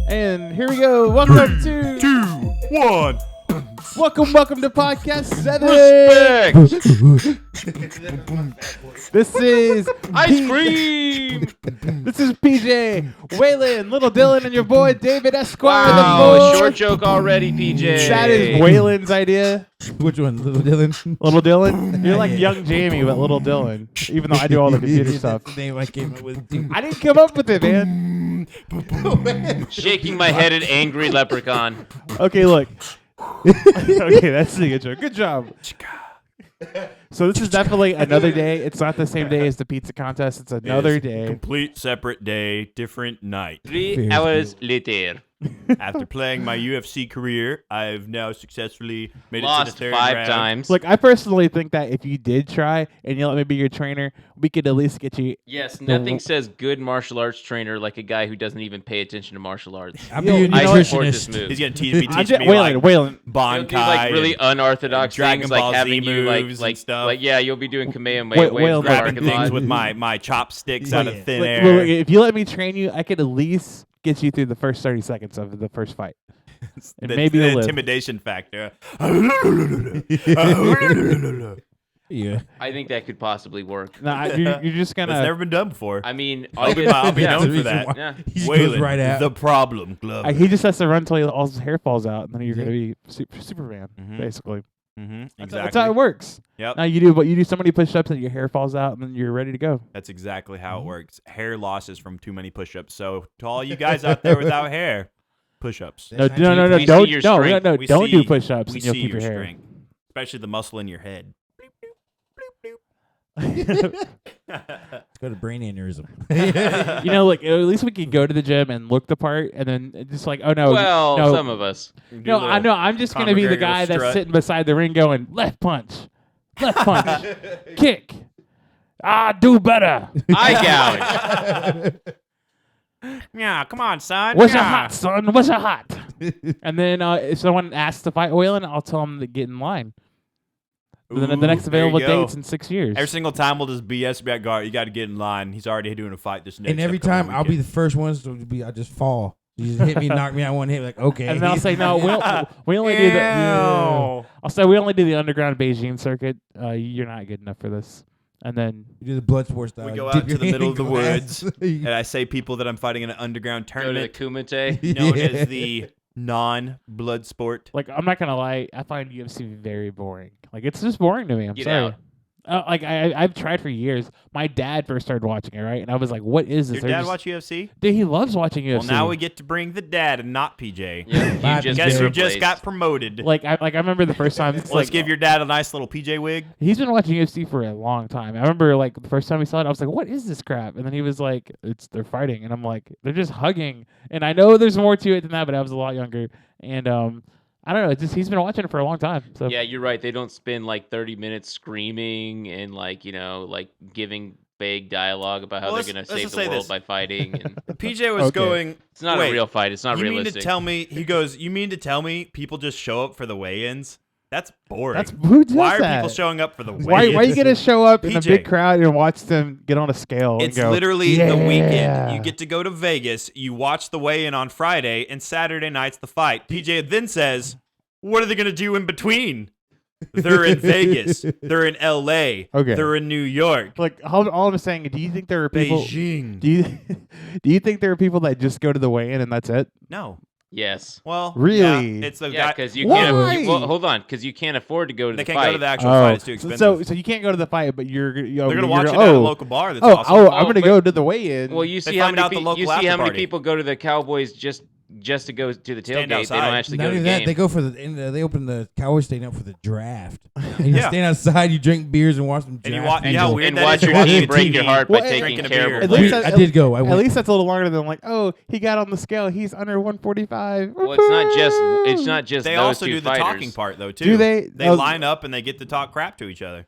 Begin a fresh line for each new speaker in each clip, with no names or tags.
And here we go. Welcome to
2, 1.
Welcome to podcast 7. This is
Ice cream.
This is PJ, Waylon, Little Dylan, and your boy David Esquire.
Wow,
the
a
fourth.
short joke already, PJ.
That is Waylon's idea.
Which one, Little Dylan?
Little Dylan, you're like young Jamie, but Little Dylan. Even though I do all the computer stuff.
That's the name I came up with. Too.
I didn't come up with it, man.
Shaking my head at angry leprechaun.
Okay, look. Okay, that's the intro. Good job. So this is definitely another day. It's not the same day as the pizza contest. It's another day.
Complete separate day, different night.
3 hours later.
After playing my UFC career, I've now successfully made it
Lost
to the third
5
round.
times.
Look, I personally think that if you did try and you let me be your trainer, we could at least get you.
Yes, nothing says good martial arts trainer like a guy who doesn't even pay attention to martial arts.
I'll be your
I support this
nutritionist.
move.
He's gonna teach me
Waylon,
like
You'll
Bankai,
do like really unorthodox
Dragon
things,
Ball
like
Z
having you
moves
like
and stuff.
like yeah, you'll be doing Kamehameha
Wait,
waves in the
grabbing
parking lot.
things with my chopsticks out of thin
Look,
air.
if you let me train you, I could at least get you through the first 30 seconds of the first fight. And maybe
the
you'll live.
intimidation factor.
Yeah.
I think that could possibly work.
No, you're just
That's
gonna.
never been done before.
I mean,
I'll be known
yeah,
for that.
yeah.
He just goes
Waylon,
right out.
the problem glove.
He just has to run until all his hair falls out, and then you're gonna be Superman,
Mhm.
basically.
Exactly.
That's how it works.
Yep.
Now you do so many push-ups and your hair falls out, and then you're ready to go.
That's exactly how it works. Hair losses from too many push-ups. So to all you guys out there without hair, push-ups.
No,
That's
no,
We see
don't,
your
no,
strength.
no,
We
don't do
see-
push-ups,
We
and you'll
see
keep
your
your hair.
strength, especially the muscle in your head.
Let's go to brain aneurysm.
You know, like at least we can go to the gym and look the part, and then just like, oh no,
Well,
no,
some of us.
no, I know. I'm just
Conor
gonna be the
McGregor
guy that's
strut.
sitting beside the ring going left punch, kick. Do better.
I gouge.
Yeah, come on, son.
What's your hot, son? What's your hot? And then if someone asks to fight Waylon, I'll tell them to get in line. The next
there you
available
go.
date's in 6 years.
Every single time we'll just BS back guard. You got to get in line. He's already doing a fight this next.
And every
upcoming
time I'll be the
weekend.
first one, so I'll just fall. You just hit me, knock me out one hit, like, okay.
And then I'll say, no, we only do the.
Ew.
I'll say we only do the underground Beijing circuit. You're not good enough for this. And then
You do the blood sport style.
We go
Dip
out
your
to the
hand
middle
in
of the
glass.
woods, and I say people that I'm fighting in an underground
Go to the
tournament
Kumite.
known as the non-blood sport.
like I'm not gonna lie, I find UFC very boring. Like it's just boring to me. I'm
Get
sorry.
out.
Like I've tried for years. My dad first started watching it, right? And I was like, "What is this?"
Your
They're
dad
just-
watch UFC?
Dude, he loves watching UFC.
Well, now we get to bring the dad and not PJ.
Yeah,
Bye,
you just
Guess
been
who just
replaced.
got promoted?
I remember the first time. It's
Let's
like,
give your dad a nice little PJ wig.
He's been watching UFC for a long time. I remember like the first time we saw it, I was like, "What is this crap?" And then he was like, they're fighting," and I'm like, "They're just hugging." And I know there's more to it than that, but I was a lot younger, and I don't know. It's just he's been watching it for a long time. So
Yeah, you're right. They don't spend like 30 minutes screaming and like giving vague dialogue about how
Well,
they're
let's
gonna save
just
the
say
world
this.
by fighting. And
PJ was
Okay.
going.
it's not
Wait,
a real fight. It's not
you
realistic.
mean to tell me? He goes. You mean to tell me people just show up for the weigh-ins? That's boring.
that's who does
Why are
that?
people showing up for the weigh-ins?
Why are you gonna show up in a
PJ.
big crowd and watch them get on a scale?
It's
and go,
literally
yeah.
the weekend. You get to go to Vegas. You watch the weigh-in on Friday, and Saturday night's the fight. PJ then says, "What are they gonna do in between? They're in Vegas. They're in LA.
Okay.
They're in New York.
Like all I'm saying, do you think there are people?
Beijing.
Do you do you think there are people that just go to the weigh-in and that's it?
No.
Yes.
Well,
Really?
yeah, it's the
Yeah,
guy.
because you
Why?
can't. Well, hold on, because you can't afford to go to
They
the
can't
fight.
go to the actual fight. It's too expensive.
So you can't go to the fight, but you're
they're gonna
you're
watch it
gonna-
at a
oh,
local bar. That's
oh,
awesome.
oh, I'm
Oh,
gonna
but-
go to the weigh-in.
Well, you
They
see how
find
many
out the local
you see
after
how many
party.
people go to the Cowboys just to go to the
Stand
tailgate. They
outside.
don't actually
Not
go to
even
the
that,
game.
they go for they open the Cowboy Stadium up for the draft. And you
Yeah.
stand outside, you drink beers and watch them
And
draft.
you watch-
and
you know how
and
weird that
watch
is?
your
Watching
team
a
break
TV.
your heart
Well,
by
and-
taking
drinking a
terrible
beer.
At
breaks.
least
I did go. I
At
went.
least that's a little longer than like, oh, he got on the scale. He's under 145.
Well, it's not just
They
those
also
two
do the
fighters.
talking part though too.
Do they?
They line up and they get to talk crap to each other.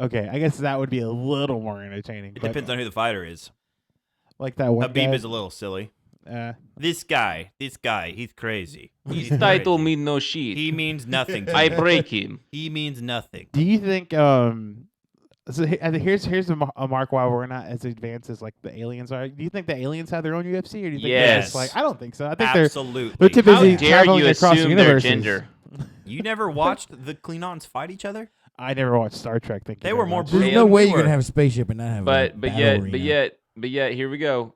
Okay, I guess that would be a little more entertaining.
It
but
depends on who the fighter is.
like that one
Habib
guy.
is a little silly.
uh,
This guy, he's crazy.
His
He's
title
crazy.
mean no shit.
He means nothing. To
I
me.
break him.
He means nothing.
do you think So here's a mark why we're not as advanced as like the aliens are. Do you think the aliens have their own UFC, or do you think they're just
Yes.
like? I don't think so. I think
Absolutely.
they're too
How
busy
dare
traveling
you
across
assume their
universes.
gender?
You never watched the Klingons fight each other?
I never watched Star Trek. Thank you
They
very
were more
much.
There's
Hey,
no
we
way you're
were-
gonna have a spaceship and not have. a
But
battle arena.
here we go.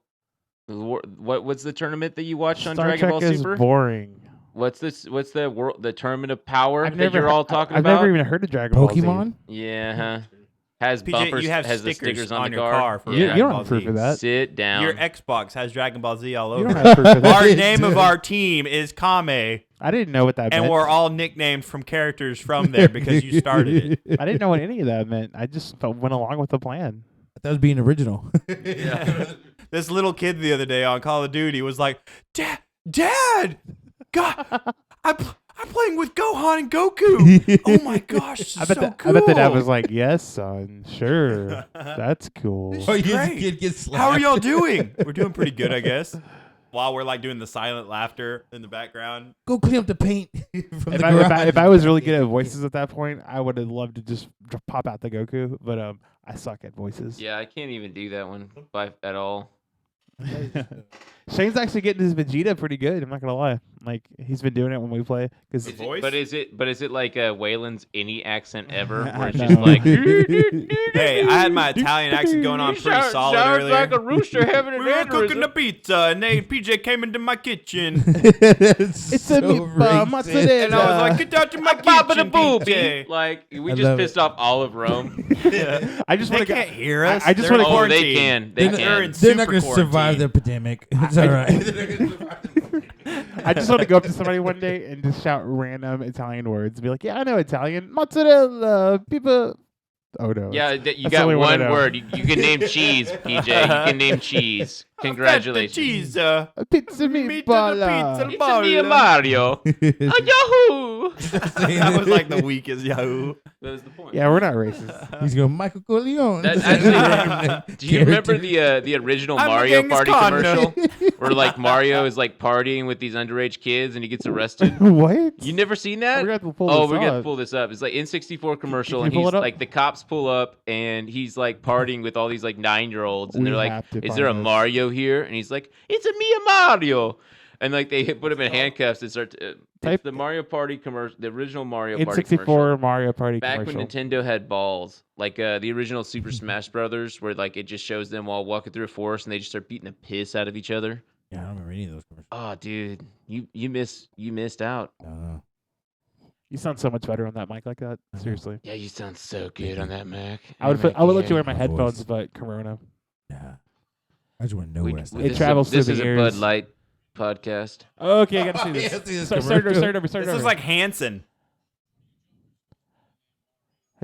What's the tournament that you watched on
Star
Dragon
Trek
Ball
is
Super?
boring.
What's the tournament of power
I've
that
never
you're all talking
I've
about?
never even heard of Dragon Ball Z.
Pokemon.
Yeah, huh? Has
PJ,
bumpers,
you have
has the
stickers
stickers on the
your car for
You,
yeah.
you don't
Ball
have proof
Z.
of that.
Sit down.
Your Xbox has Dragon Ball Z all
You
over
don't
it.
have proof of that.
Our name of our team is Kame,
I didn't know what that
and
meant.
we're all nicknamed from characters from there because you started it.
I didn't know what any of that meant. I just went along with the plan.
That was being original.
This little kid the other day on Call of Duty was like, Dad, God, I'm playing with Gohan and Goku. Oh my gosh, this is
I bet
so
that
cool.
I bet the dad was like, "Yes, son, sure, that's cool."
Oh, you
Great.
kid gets slapped.
How are y'all doing? We're doing pretty good, I guess. While we're like doing the silent laughter in the background.
Go clean up the paint from
If
the
I,
garage.
if I was really good at voices at that point, I would have loved to just pop out the Goku. But I suck at voices.
Yeah, I can't even do that one at all.
Shane's actually getting his Vegeta pretty good. I'm not gonna lie. Like he's been doing it when we play. Cause
Is
voice?
But is it like Waylon's any accent ever,
I
where it's
know.
just like,
Hey, I had my Italian accent going on pretty solid
sounds
earlier.
like a rooster having an
We were cooking the
aneurysm.
pizza, and PJ came into my kitchen,
it's a meatball
racist.
mozzarella.
and I was like, "Get out to my
Bop
kitchen,
the booby.
PJ."
Like we
I
just
love
pissed
it.
off all of Rome.
I just
They
want to
can't hear us.
I just
They're
wanna-
in
Oh, they
quarantine.
can. They
They're
They're in
can.
They're not
super
gonna survive the
quarantine.
pandemic. It's all right.
I just want to go up to somebody one day and just shout random Italian words. Be like, "Yeah, I know Italian. Mozzarella, people." Oh no.
Yeah, you
That's the
got
only one I
one
know.
word. You can name cheese, PJ. You can name cheese. Congratulations.
Cheese,
A pizza
meat
meatball.
to the pizza.
It's a me and Mario. Yahoo!
That was like the weakest Yahoo.
That was the point.
Yeah, we're not racist.
He's going Michael Corleone.
That actually, do you remember the original
I'm the
Mario
Genghis
Party
Khan.
commercial where like Mario is like partying with these underage kids and he gets arrested?
What?
You never seen that?
We're gonna have to pull
Oh,
this
we're gonna
up.
pull this up. It's like N64 commercial,
you
and
pull
he's
it up?
like the cops pull up, and he's like partying with all these like 9-year-olds, and
We
they're like,
have to
"Is
find
there a
this.
Mario here?" And he's like, "It's a me, a Mario." And like they put him in handcuffs and start.
Type-
It's the Mario Party commercial, the original Mario Party
N64
commercial.
Mario Party
Back
commercial.
when Nintendo had balls, like the original Super Smash Brothers, where like it just shows them while walking through a forest and they just start beating the piss out of each other.
Yeah, I don't remember any of those commercials.
Oh, dude, you missed out.
I don't know.
You sound so much better on that mic like that.
Uh-huh.
Seriously.
Yeah, you sound so good on that Mac.
I would
That
I would
Mac,
let you wear my
My
headphones,
voice.
but Corona.
Yeah. I just want to know
We-
where I
It
stand.
travels
this
through
is
the
a Bud
ears.
Light podcast.
Okay, I gotta see
Yeah,
this.
see this
Start over.
commercial.
Start over. Start
This
over.
is like Hanson.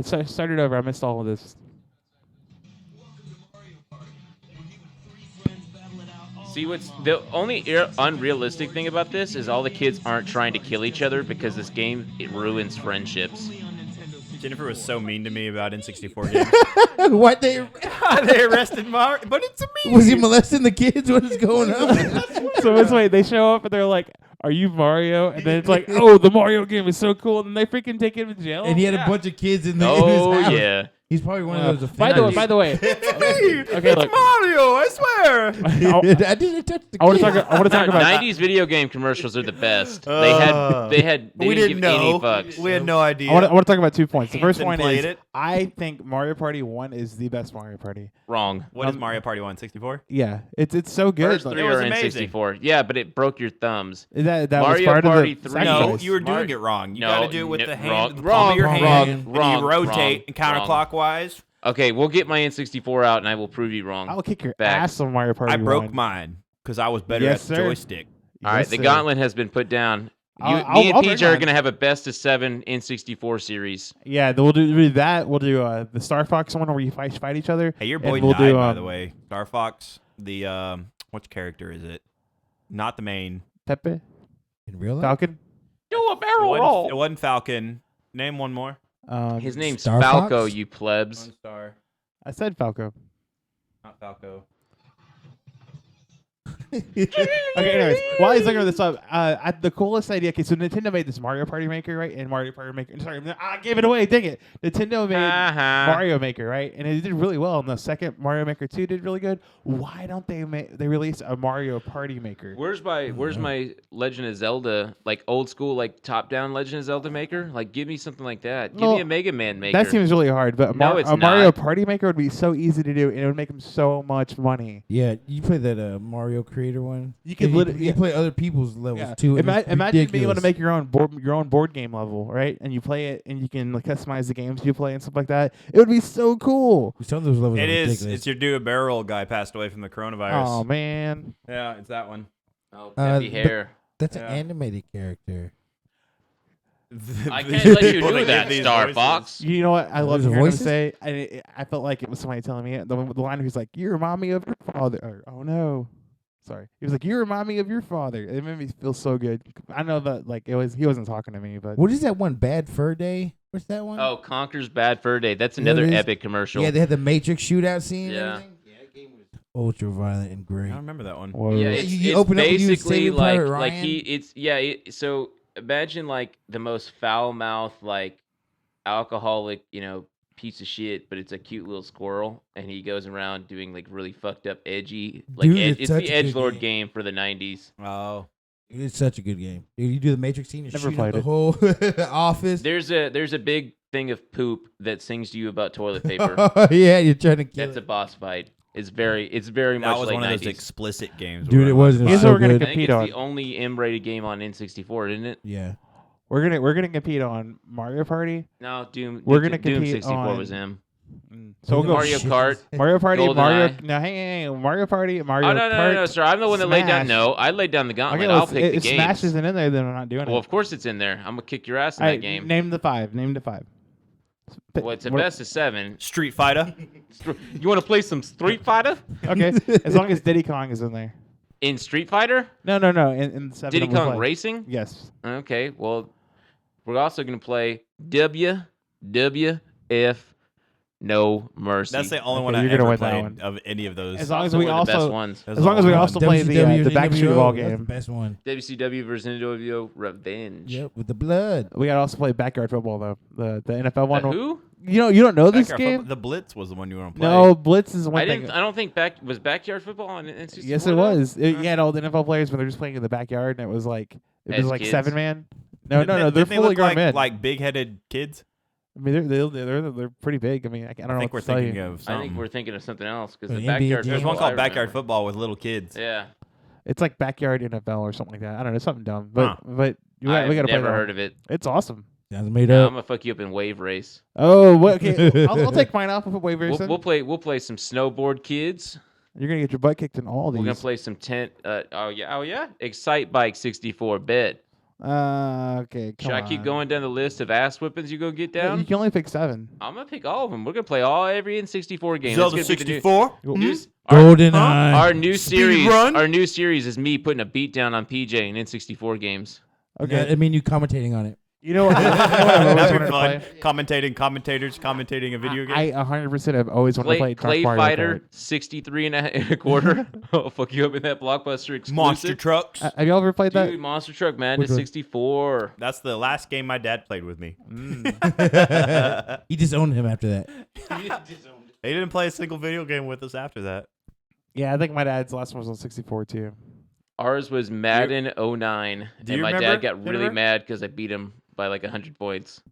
Start it over. I missed all of this.
See, what's the only unrealistic thing about this is all the kids aren't trying to kill each other because this game it ruins friendships.
Jennifer was so mean to me about N64 games.
What they
They arrested Mario, but it's me.
was he molesting the kids? What is going on?
So it's like they show up and they're like, "Are you Mario?" And then it's like, "Oh, the Mario game is so cool," and they freaking take him to jail.
and he had
Yeah.
a bunch of kids in,
Oh
in his house.
yeah.
He's probably one
Uh,
of those.
by the way,
It's me.
Okay,
It's
look.
Mario. I swear.
I didn't touch the
I want to
kid.
talk. I want to talk about.
90s video game commercials are the best. They didn't
we
give
didn't know.
any fucks.
We had no idea.
I want to talk about 2 points. The first
Hanson
point
played
is
it.
I think Mario Party 1 is the best Mario Party.
Wrong.
What is Mario Party 1? 64?
Yeah, it's so good.
First
Like,
three
It was
are in
amazing.
64. Yeah, but it broke your thumbs.
that
Mario
was part
Party
of the
3.
No,
sacrifice.
you were doing
Mario-
it wrong. You
No,
got to do it with
no,
the hand,
wrong,
the palm of your
wrong,
hand,
wrong,
and you rotate and
wrong.
counterclockwise.
Okay, we'll get my N64 out and I will prove you wrong.
I'll kick your
Back.
ass on Mario Party.
I broke
1.
mine because I was better
Yes,
at the
sir.
joystick.
All right,
Yes,
the
sir.
gauntlet has been put down.
I'll-
Me
I'll
and
bring
PJ are
mine.
going to have a best of 7 N64 series.
Yeah, we'll do that. We'll do the Star Fox one where you fight each other.
Hey, your
And
boy
we'll
died,
do,
by the way. Star Fox, the, which character is it? Not the main.
Pepe,
In real life?
Falcon.
Do a
It
barrel
wasn't, it wasn't Falcon. Name one more.
His name's
Star
Falco,
Fox?
you plebs.
One star.
I said Falco.
Not Falco.
Okay, anyways, while he's looking this up, the coolest idea. Okay, so Nintendo made this Mario Party Maker, right? And Mario Party Maker. Sorry, I gave it away. Dang it! Nintendo made Mario Maker, right? And it did really well. And the second Mario Maker 2 did really good. Why don't they release a Mario Party Maker?
Where's my Legend of Zelda, like old school, like top down Legend of Zelda maker? Like, give me something like that. Give me a Mega Man maker.
That seems really hard, but
No, it's
a Mario
not.
Party Maker would be so easy to do, and it would make them so much money.
Yeah, you play that Mario Creator one.
You could
you play other people's levels too.
Imagine being able to make your own board game level, right? And you play it, and you can customize the games you play and stuff like that. It would be so cool.
Some of those levels
It
are
is.
ridiculous.
It's your do a barrel guy passed away from the coronavirus.
Oh man.
Yeah, it's that one.
Oh, peppy hair.
That's
Yeah.
an animated character.
I can't let you
People
do
give
that,
these
Star
voices.
Fox.
You know what? I love
Those
hearing him
voices?
say. I felt like it was somebody telling me it. The line who's like, "You remind me of your father." Or, oh no, sorry. He was like, "You remind me of your father." It made me feel so good. I know that he wasn't talking to me, but
What is that one? Bad Fur Day? What's that one?
Oh, Conker's Bad Fur Day. That's
Yeah,
another
it is.
epic commercial.
Yeah, they had the Matrix shootout scene. And
Yeah.
everything. Yeah, that game was ultra violent and
I
great.
don't remember that one.
whoa.
Yeah,
You
it's
open up with you
basically
Saving
like
Private
like
Ryan?
so imagine like the most foul mouth like alcoholic piece of shit, but it's a cute little squirrel, and he goes around doing like really fucked up edgy like
Dude, it's
it's
such
the
a good
edgelord
game.
game for the 90s.
Oh.
It's such a good game. Dude, you do the Matrix scene and
Never
shoot
played
up the
it.
whole office.
There's a big thing of poop that sings to you about toilet paper.
Yeah, you're trying to kill
That's a
it.
boss fight. It's very
That
much
was
late
one of
90s.
those explicit games.
Dude,
where
it
I'm
wasn't
like,
Here's
so
what we're gonna
good.
I think
compete
it's
on.
the only M-rated game on N64, isn't it?
Yeah.
We're gonna compete on Mario Party.
No, Doom.
We're gonna
Doom
compete
64
on-
was M.
So we'll go
Mario Kart.
Mario Party,
GoldenEye.
Mario. No, hang. Mario Party, Mario
Oh no,
Kart.
no, sir! I'm the one that laid down.
Smash.
No, I laid down the gauntlet.
Okay,
I'll
well,
pick the
if
games.
Smash isn't in there, then I'm not doing
Well,
it.
of course it's in there. I'm gonna kick your ass in
All
that
right,
game.
Name the five.
Well, it's a best of 7.
Street Fighter.
You want to play some Street Fighter?
Okay, as long as Diddy Kong is in there.
In Street Fighter?
No. In the 7
Diddy
that we
Kong
play.
Racing?
Yes.
Okay, well, we're also gonna play WWF No Mercy.
That's the only
Okay,
one I
you're gonna
ever
win that
played
one.
of any of those.
As long as
Also
we
one of the best
also
ones.
That's
as long as
the
we
only
also
one.
play the Backstreet Ball
That's the
game.
best one.
WCW versus NWO Revenge.
Yep, with the blood.
We gotta also play backyard football though. The NFL
The
one.
who?
You don't know this
Backyard
game?
football- The Blitz was the one you want to play.
No, Blitz is one
I
thing.
don't think was backyard football on N64.
Yes, it
though?
was. You had all the NFL players, but they're just playing in the backyard, and it was like
As kids?
7-man. No,
Didn't
they're
they
fully
look
grown
like,
men.
like big-headed kids.
I mean, they're pretty big. I mean, I don't know
I think
what
we're
to tell
thinking
you.
of
I
something.
think we're thinking of something else because
An
the
NBA
backyard.
game?
There's one
football I
called Backyard
remember.
Football with little kids.
Yeah,
It's like backyard NFL or something like that. I don't know, something dumb. But
Huh.
we got to play
never
that.
heard of it.
It's awesome.
Sounds made
No, I'm
up.
gonna fuck you up in wave race.
Oh, okay. I'll take mine off of a wave
We'll,
racing.
we'll play some snowboard kids.
You're gonna get your butt kicked in all these.
We're gonna play some tent. Oh yeah. Excite Bike 64. Bet.
Okay. Come
Should I keep
on.
going down the list of ass whippings you go get
Yeah,
down?
you can only pick 7.
I'm gonna pick all of them. We're gonna play every N64 game.
Zelda
That's gonna be the
64.
new-
Golden
our
Eye.
new
Speed
series.
run?
Our new series is me putting a beat down on PJ in N64 games.
Okay.
I mean, you commentating on it.
You know what? You know what I've always
That'd
wanted
be
to
fun.
play?
Commentating a video game.
I 100% have always wanted to play
Clay
Dark Mario
Fighter
Kart.
63 and a quarter. I'll fuck you up in that Blockbuster exclusive.
Monster Trucks.
Have y'all ever played that?
Dude, Monster Truck Madness
Which one?
64.
That's the last game my dad played with me.
He disowned him after that.
He didn't play a single video game with us after that.
Yeah, I think my dad's last one was on 64 too.
Ours was Madden 09.
Do
And
you
my
remember,
dad got really
Jennifer?
mad because I beat him by like 100 points.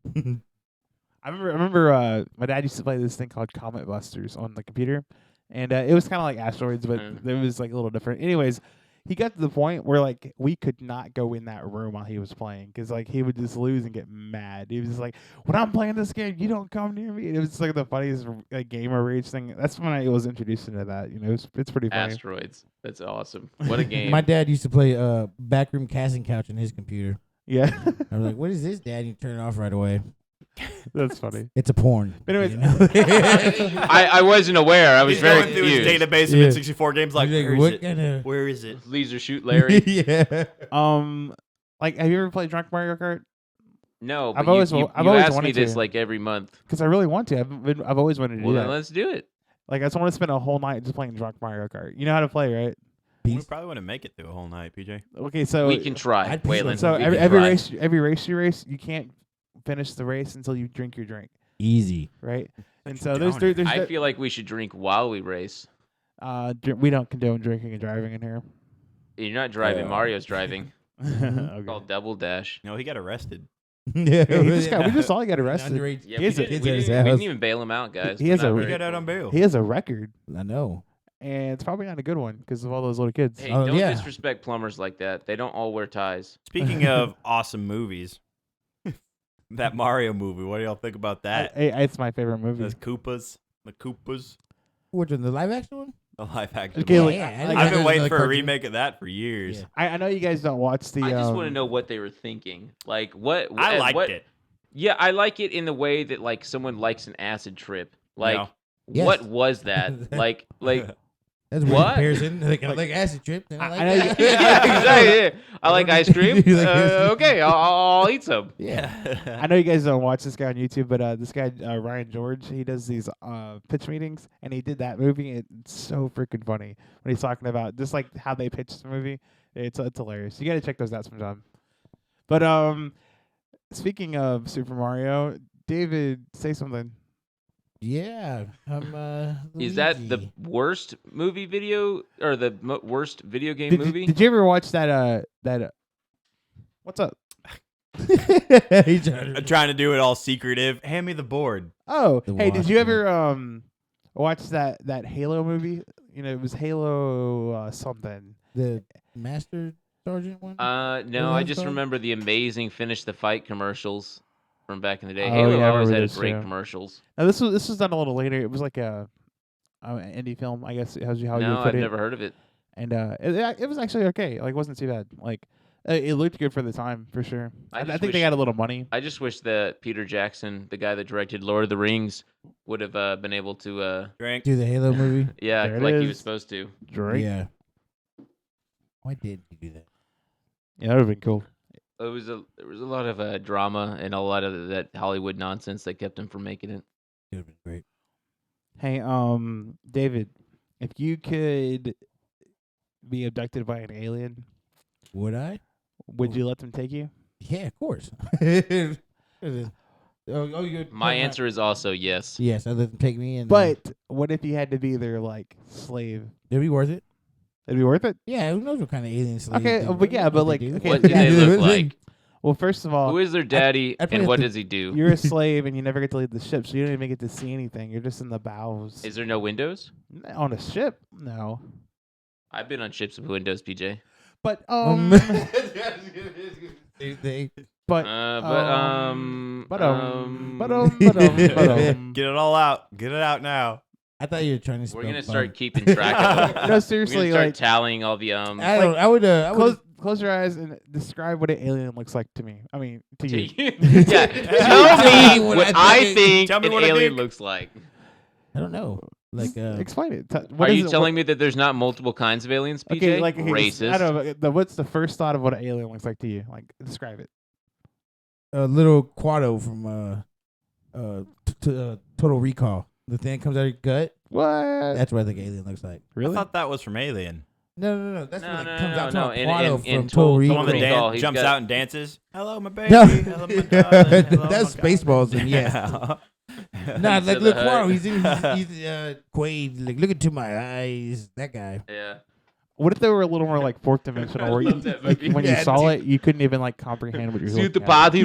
I remember my dad used to play this thing called Comet Busters on the computer, and it was kind of like Asteroids, but it was like a little different. Anyways, he got to the point where like we could not go in that room while he was playing because like he would just lose and get mad. He was just like, "When I'm playing this game, you don't come near me." And it was like the funniest like gamer rage thing. That's when I was introduced into that. You know, it's pretty funny.
Asteroids. That's awesome. What a game.
My dad used to play backroom casting couch on his computer.
Yeah,
I was like, "What is this, Dad?" And you turn it off right away.
that's funny.
It's a porn.
But anyways,
you know?
I wasn't aware. I was
He's
very
going through his
confused.
database
Yeah.
of N64 games like,
He's
where is
what
it?
kinda-
Where is it?
Laser Shoot Larry.
yeah.
like, have you ever played Drunk Mario Kart?
No, but
I've always
you
I've always
ask me
wanted
this
to.
like every month.
Because I really want to. I've always wanted to
Well,
do
then
that.
let's do it.
Like, I just want to spend a whole night just playing Drunk Mario Kart. You know how to play, right?
We
Peace.
probably wouldn't make it through a whole night, PJ.
Okay, so
we can try.
I'd prefer-
Waylon,
so
we
every
can
every
try.
race you race, you can't finish the race until you drink your drink,
Easy.
right? And
Such
so
a
there's
downer.
there's
I feel like we should drink while we race.
we don't condone drinking and driving in here.
You're not driving. Mario's driving.
Okay.
Called Double Dash.
No, he got arrested.
Yeah,
We just all got arrested.
Underage
Yeah,
He
we
has a-
didn't,
kids
we,
at his
didn't, we
house.
didn't even bail him out, guys.
He has
We're
a-
not
He
very
got out
cool.
on bail.
He has a record,
I know.
and it's probably not a good one because of all those little kids.
Hey,
Oh,
don't
yeah.
disrespect plumbers like that. They don't all wear ties.
Speaking of awesome movies, that Mario movie. What do y'all think about that?
It's my favorite movie.
The Koopas.
Which one? The live action one?
The live action.
Okay,
movie.
like,
Yeah,
like,
I've been
there's
waiting
another
for a
cartoon.
remake of that for years.
Yeah.
I know you guys don't watch the.
I just want to know what they were thinking. Like, what?
I liked
what,
it.
Yeah, I like it in the way that like someone likes an acid trip. Like,
No.
Yes.
what was that? like,
That's a weird
What?
comparison. Like acid trip. I like
I know
that.
yeah, exactly. Yeah. I like ice cream.
You like ice cream?
Okay, I'll eat some.
Yeah.
I know you guys don't watch this guy on YouTube, but this guy Ryan George, he does these pitch meetings, and he did that movie. It's so freaking funny when he's talking about just like how they pitched the movie. It's hilarious. You got to check those out sometime. But speaking of Super Mario, David, say something.
Yeah.
Is that the
Luigi.
worst movie video or the worst video game movie?
Did you ever watch that what's up?
He's trying to-
Trying to do it all secretive. Hand me the board.
Oh,
The
hey, did you
Watchmen.
ever watch that Halo movie? You know, it was Halo something.
the Master Sergeant one?
No,
What
I
was that
just
called?
remember the amazing Finish the Fight commercials from back in the day.
Oh,
Halo
yeah, I
always
remember
had
those,
great
yeah.
commercials.
Now this was done a little later. It was like a an indie film, I guess. How you
No,
would put
I've
it.
never heard of it.
And it was actually okay. Like, wasn't too bad. Like, it looked good for the time for sure.
I
I
just
think they
wish-
got a little money.
I just wish that Peter Jackson, the guy that directed Lord of the Rings, would have been able to,
Drink.
Do the Halo movie?
yeah,
There it
like he
is.
was supposed to.
Drake.
Yeah. Why did he do that?
Yeah, that would have been cool.
There was a lot of drama and a lot of that Hollywood nonsense that kept him from making it.
Could have been great.
Hey, David, if you could be abducted by an alien,
Would I?
would you let them take you?
Yeah, of course. You
My answer is also yes.
Yes, I let them take me in.
But what if you had to be their like slave?
it'd be worth it.
It'd be worth it.
Yeah, who knows what kind of alien slaves
Okay,
do,
but yeah,
what
but
they
like,
do.
okay,
What do
yeah,
they look like?
Well, first of all,
Who is their daddy
I'd probably
and
have
what
to-
does he do?
you're a slave and you never get to leave the ship, so you don't even get to see anything. You're just in the bows.
Is there no windows?
On a ship? No.
I've been on ships with windows, PJ.
But
they
but
Get it all out. Get it out now.
I thought you were trying to.
We're
spell
gonna start
bum.
keeping track of them.
no,
We're
seriously,
gonna start
like
tallying all the
I don't. I would.
close your eyes and describe what an alien looks like to me. I mean, to you.
yeah, tell me what I think
Tell me
an
what I
alien
think.
looks like.
I don't know. Like.
Explain it.
Are you telling me that there's not multiple kinds of aliens, PJ?
Okay, like okay,
Racist.
I don't know. What's the first thought of what an alien looks like to you? Like, describe it.
A little Quado from Total Recall. The thing comes out of your gut.
What?
That's what I think alien looks like.
I
Really?
thought that was from Alien.
No. That's
No,
what
no,
it comes
no,
out.
no,
to
in-
Quado
in
from
Total
Total
The
Recall.
one that
Recall, he's
jumps
got-
out and dances. Hello, my baby.
No.
Hello, my darling. Hello,
That's
my
Spaceballs,
darling.
and yes.
Yeah.
Nah,
To
like
the
look,
hut.
Quado. He's Quaid. Like, look into my eyes. That guy.
Yeah.
What if they were a little more like fourth dimensional,
I
where you,
love that
like,
movie.
when you
Yeah,
saw
dude.
it, you couldn't even like comprehend what you're
See you at
looking
the
at.
party,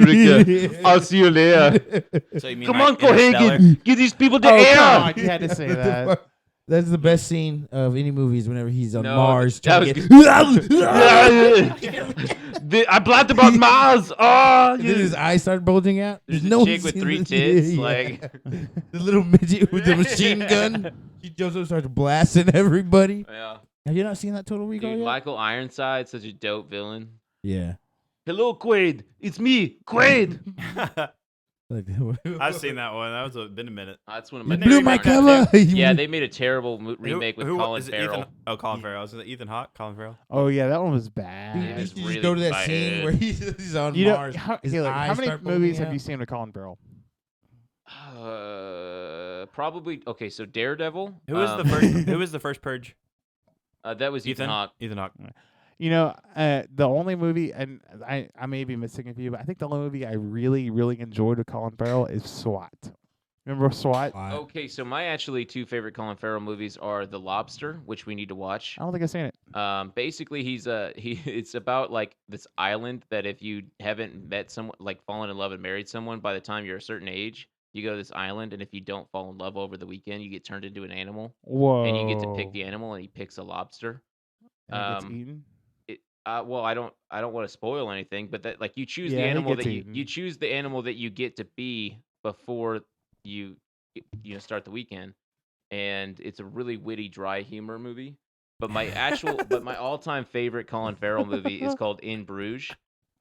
Rick. I'll see you later.
So you mean
Come
like
on,
Interstellar?
Cohagen. Give these people the
Oh,
air.
come on, you had to say that.
That's the best scene of any movies. Whenever he's on
No,
Mars,
that
trying
was
to get.
I blabbed about Mars. Oh,
And then his eyes start bulging out.
There's a
no
chick with
seen
3
this.
tits,
Yeah.
like-
the little midget with the machine gun. He jumps up, starts blasting everybody.
Yeah.
Have you not seen that Total Recall
Dude,
yet?
Michael Ironside's such a dope villain.
Yeah.
Hello, Quaid. It's me, Quaid.
Like,
I've seen that one. That was been a minute.
That's one of
You
my
Didn't
blew
they
my
remake that
cover.
Yeah, they made a terrible remake with
Who-
Colin
is it
Farrell.
Ethan, Colin Farrell. Was it Ethan Hawke? Colin Farrell.
Oh yeah, that one was bad.
You
Yeah, it's
just
really
go to that
bad.
scene where he's on
You know,
Mars.
how,
His
okay, like,
eyes
how many
start bulging
movies have
out.
you seen with Colin Farrell?
Probably okay. So Daredevil.
Who was the first? Who was the first Purge?
That was Ethan Hawke.
Ethan Hawke.
You know, the only movie, and I may be missing a few, but I think the only movie I really, really enjoyed with Colin Farrell is SWAT. Remember SWAT?
Okay, so my actually 2 favorite Colin Farrell movies are The Lobster, which we need to watch.
I don't think I've seen it.
Basically, it's about like this island that if you haven't met someone, like fallen in love and married someone by the time you're a certain age, you go to this island, and if you don't fall in love over the weekend, you get turned into an animal,
Whoa.
and you get to pick the animal, and he picks a lobster.
And it gets eaten?
Well, I don't want to spoil anything, but that like you choose the
Yeah, he
animal
gets
that
eaten.
you choose the animal that you get to be before you start the weekend, and it's a really witty, dry humor movie. But my all-time favorite Colin Farrell movie is called In Bruges.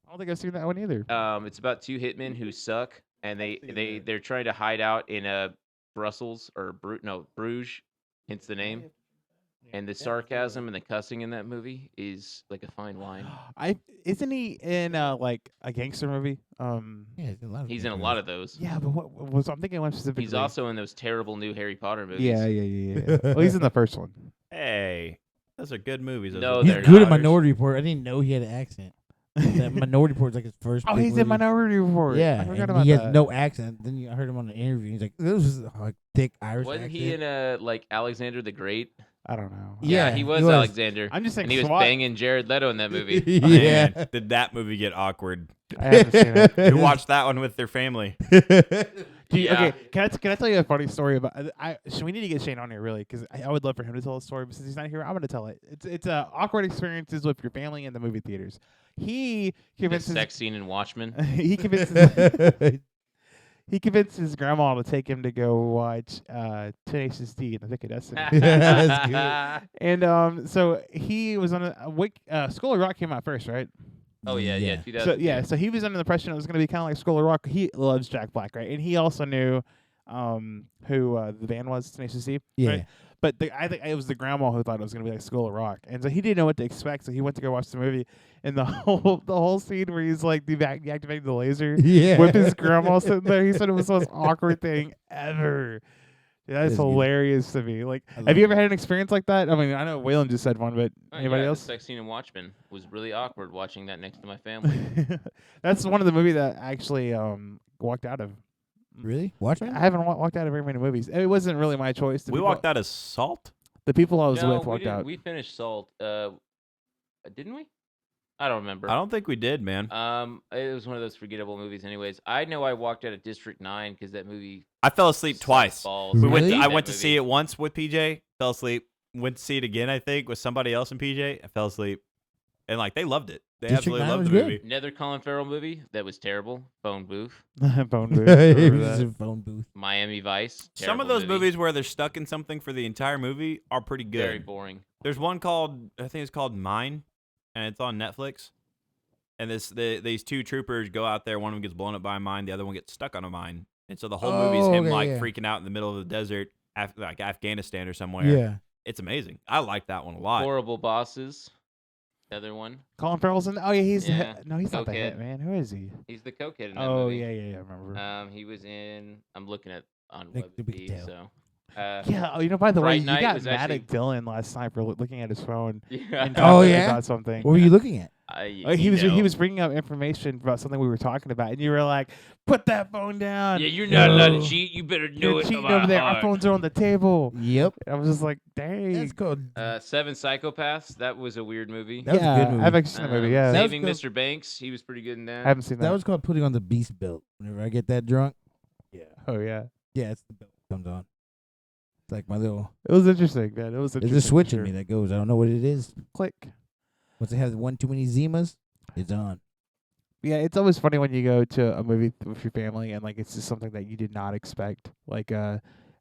I don't think I've seen that one either.
It's about 2 hitmen who suck, and they're trying to hide out in Bruges, hence the name. And the sarcasm and the cussing in that movie is like a fine wine.
Isn't he in like a gangster movie?
Yeah,
He's in a lot of those.
Yeah, but what was I'm thinking one specifically?
He's also in those terrible new Harry Potter movies.
Yeah. Well, he's in the first one.
Hey, those are good movies.
No,
Those
He's
they're
good
not.
at Minority Report. I didn't know he had an accent. That Minority Report is like his first.
Oh,
big
he's
movie.
in Minority Report.
Yeah,
I forgot
and
about
he has
that.
no accent. Then I heard him on an interview. He's like, "This was like thick Irish
Wasn't
accent."
he in like Alexander the Great?
I don't know.
Yeah,
he was
he was.
Alexander.
I'm just saying
and he was
SWAT.
banging Jared Leto in that movie.
Yeah.
Man, did that movie get awkward?
I haven't seen it.
Who watched that one with their family?
Yeah.
Okay, can I tell you a funny story about? So we need to get Shane on here really because I would love for him to tell a story, but since he's not here, I'm going to tell it. It's awkward experiences with your family in the movie theaters. He
The
convinces
sex scene in Watchmen.
he convinces he convinced his grandma to take him to go watch Tenacious D in the Thick of Destiny.
That's good.
And so he was on School of Rock came out first, right?
Oh yeah.
Yeah.
2000.
So he was under the impression it was going to be kind of like School of Rock. He loves Jack Black, right? And he also knew who the band was, Tenacious D.
Yeah.
Right? But I think it was the grandma who thought it was going to be like School of Rock, and so he didn't know what to expect. So he went to go watch the movie, and the whole scene where he's like deactivating the laser
Yeah.
with his grandma sitting there, he said it was the most awkward thing ever. That is
That's good.
hilarious to me. Like,
I
have you
love
ever had an experience like that? I mean, I know Waylon just said one, but anybody
The
else?
sex scene in Watchmen was really awkward watching that next to my family.
That's one of the movies that I actually walked out of.
Really? Watchmen?
I haven't walked out of very many movies. It wasn't really my choice.
We walked out as Salt.
The people I was
No,
with
we
walked
didn't.
out.
We finished Salt. Didn't we? I don't remember.
I don't think we did, man.
It was one of those forgettable movies. Anyways, I know I walked out of District 9 because that movie.
I fell asleep
sucked
twice.
balls.
We
We went.
Really?
I
That
went to
movie.
see it once with PJ. Fell asleep. Went to see it again. I think with somebody else in PJ. I fell asleep, and like they loved it. They
District
absolutely
9
loved
was
the
good.
movie.
Another Colin Farrell movie that was terrible. Phone Booth.
Bone booth.
He
Remember
was
that.
in a phone booth.
Miami Vice.
Some of
terrible
those
movie.
movies where they're stuck in something for the entire movie are pretty good.
Very boring.
There's one called I think it's called Mine, and it's on Netflix. And these 2 troopers go out there. One of them gets blown up by a mine. The other one gets stuck on a mine. And so the whole movie's him
okay,
like
yeah.
freaking out in the middle of the desert, like Afghanistan or somewhere.
Yeah.
It's amazing. I like that one a lot.
Horrible Bosses. Another one.
Colin Farrell's in. Oh yeah, he's the
Yeah.
hit. No, he's not the
Cokehead.
hit, man. Who is he?
He's the cokehead in that
Oh
movie.
yeah, I remember.
He was in. I'm looking at on
Like, we can
WebMD.
tell.
So.
Yeah. Oh, you know, by the way,
Fright
you
Night
got
was
mad
actually-
at Dylan last night for looking at his phone
Yeah.
and
Oh,
talking
yeah?
about something.
What were you looking at?
He was bringing up information about something we were talking about, and you were like, "Put that phone down."
Yeah, you're not allowed to
No.
cheat. You better know
You're
it.
cheating
by
over there. Our
heart.
phones are on the table.
Yep.
I was just like, "Dang."
That's called.
Seven Psychopaths. That was a weird movie.
That was a good movie.
I've actually seen the movie. Yeah,
That was
Saving
good.
Mr. Banks. He was pretty good in that.
I haven't seen that.
That was called putting on the beast belt. Whenever I get that drunk,
Oh yeah,
yeah, it's the belt that comes on. It's like my little.
it was interesting, man. It was
There's
interesting.
a switch
for
in me
sure.
that goes. I don't know what it is.
Click.
Once I have one too many Zimas, it's on.
Yeah, it's always funny when you go to a movie with your family and like it's just something that you did not expect. Like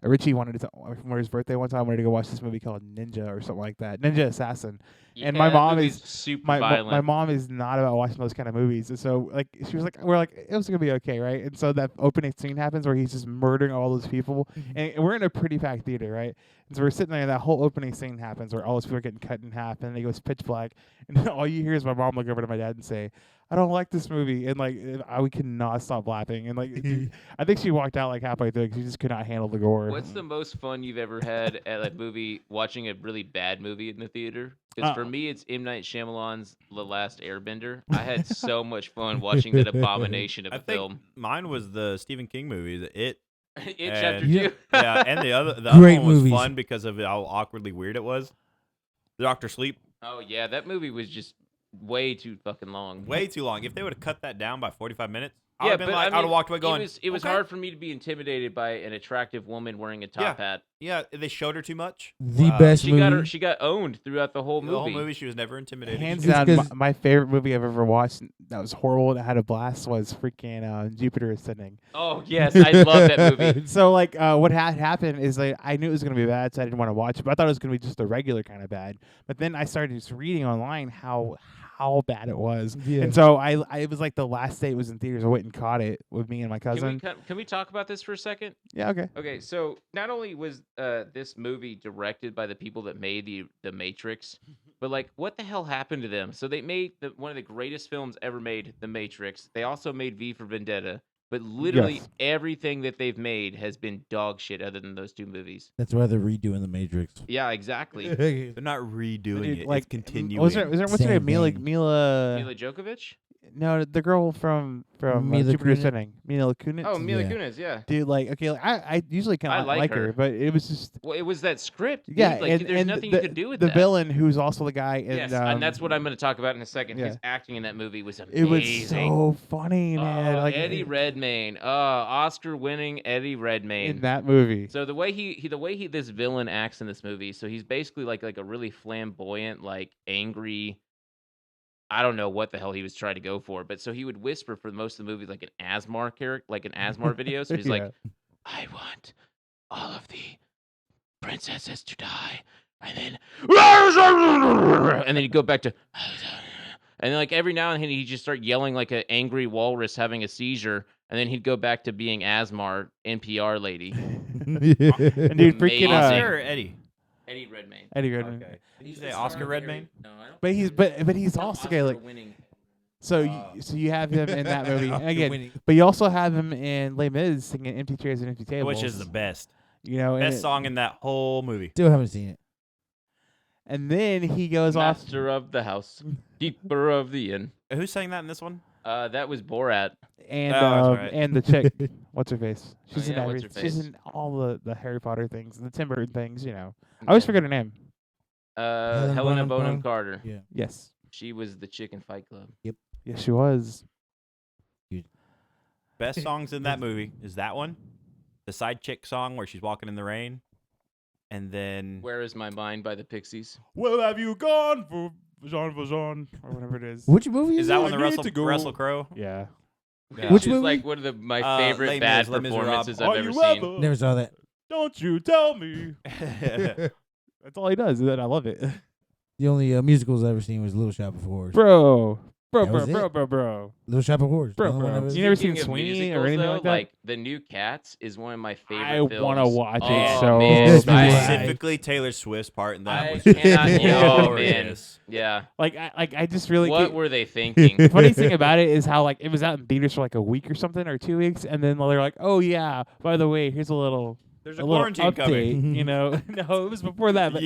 Richie wanted to for his birthday one time wanted to go watch this movie called Ninja or something like that. Ninja Assassin. And my
that
mom
movie's
is
super
my
violent.
mom is not about watching those kind of movies. And so like she was like, we're like, it was gonna be okay, right? And so that opening scene happens where he's just murdering all those people, and we're in a pretty packed theater, right? And so we're sitting there, and that whole opening scene happens where all those people are getting cut in half, and it goes pitch black, and all you hear is my mom look over to my dad and say, "I don't like this movie," and like we could not stop laughing, and like I think she walked out like halfway through because she just could not handle the gore.
What's the most fun you've ever had at a movie watching a really bad movie in the theater? Because for me, it's M. Night Shyamalan's The Last Airbender. I had so much fun watching that abomination of
I
a
think
film.
mine was the Stephen King movie, It.
It
And-
chapter
Yeah.
2.
Yeah, and the other
Great
one was
movies.
fun because of how awkwardly weird it was. Doctor Sleep,
Oh yeah, that movie was just way too fucking long.
way too long. If they would have cut that down by 45 minutes, I
Yeah,
would have been
but
like,
I
I would have
mean,
walked away going,
It was
"Okay."
hard for me to be intimidated by an attractive woman wearing a top hat.
Yeah, they showed her too much.
The
Wow.
best
She
movie.
she got owned throughout the whole movie.
The whole movie, she was never intimidated.
Hands
It's
down,
'cause-
my favorite movie I've ever watched that was horrible and I had a blast was freaking Jupiter Ascending.
Oh yes, I love that movie.
So like what had happened is like I knew it was gonna be bad, so I didn't want to watch it. But I thought it was gonna be just a regular kind of bad. But then I started just reading online how bad it was,
Yeah.
and so I it was like the last day it was in theaters. I went and caught it with me and my cousin.
Can we talk about this for a second?
Yeah, okay.
Okay, so not only was this movie directed by the people that made the Matrix, but like what the hell happened to them? So they made one of the greatest films ever made, The Matrix. They also made V for Vendetta, but literally
Yes.
everything that they've made has been dog shit other than those two movies.
That's why they're redoing The Matrix.
Yeah, exactly.
They're not redoing
Dude,
it.
like
It's continuing.
was there what's her
Same
name? Mila
thing.
Mila Djokovic?
No, the girl from
Mila
Jupiter
Kunis?
Ascending. Mila Kunis.
Oh, Mila
Yeah.
Kunis, yeah.
Dude, like okay, like, I usually kind
I
of
like
like
her.
her, but it was just
Well, it was that script. Dude.
yeah,
Like,
and,
there's
and
nothing
the,
you could do with
the
that.
villain who's also the guy.
Yes, and that's what I'm going to talk about in a second.
yeah.
His acting in that movie was amazing.
It was so funny, man.
Oh,
like
Eddie Redmayne, Oscar-winning Eddie Redmayne.
in that movie.
So the way he this villain acts in this movie, so he's basically like a really flamboyant, like angry. I don't know what the hell he was trying to go for, but so he would whisper for most of the movie like an Asmar character, like an Asmar video. So he's
Yeah.
like, "I want all of the princesses to die," and then he'd go back to, and then like every now and then he'd just start yelling like an angry walrus having a seizure, and then he'd go back to being Asmar, NPR lady.
And dude, freaking
Amazing.
Oscar or Eddie?
Eddie Redmayne.
Eddie Redmayne.
Okay. Did you say Oscar Redmayne?
No, I don't.
But he's also okay, like
winning.
so you have him in that movie
Oscar
again,
winning.
but you also have him in Les Mis singing "Empty Chairs and Empty Tables,"
Which is the best.
you know, and,
Best song in that whole movie.
Still haven't seen it.
and then he goes off.
Master of the house, keeper of the inn.
Who sang that in this one?
That was Borat.
And
Oh, that's right.
and the chick, what's her face? She's in
yeah, what's
everything.
her
She's
face?
in all the Harry Potter things, the Tim Burton things. You know, I always forget her name.
Helena
Bonham
Bonham
Carter?
Carter.
Yeah.
Yes,
She was the chick in Fight Club.
yes, she was.
Best songs in that movie is that one, the side chick song where she's walking in the rain, and then
Where is My Mind by the Pixies?
Well, have you gone for Jean Valjean or whatever it is?
Which movie
is that
I
one the
need
Russell
to go.
Russell Crowe?
Yeah.
Yeah.
Which
Which is
movie?
like one of my favorite
Les
bad
Mis, Les Miserables.
performances
Are
I've ever
you
seen.
ever?
Never saw that.
Don't you tell me. That's all he does, and I love it.
The only musicals I've ever seen was Little Shop of Horrors.
Bro.
That was it.
Bro.
Little Shop of Horrors.
Bro,
The only one
bro.
I've ever
You never
seen.
seen
Speaking of
Sweeney or
musicals,
anything
though,
like that?
Like the new Cats is one of my favorite
I
films.
wanna watch it
Oh,
so
man.
bad.
Specifically, Taylor Swift's part in that
I
was
cannot. Oh man.
glorious.
Yeah.
I just really
What
can't-
were they thinking?
The funny thing about it is how like it was out in theaters for like a week or something or 2 weeks, and then they're like, "Oh yeah, by the way, here's a little
There's a
little
quarantine
update."
coming.
You know, no, it was before that. But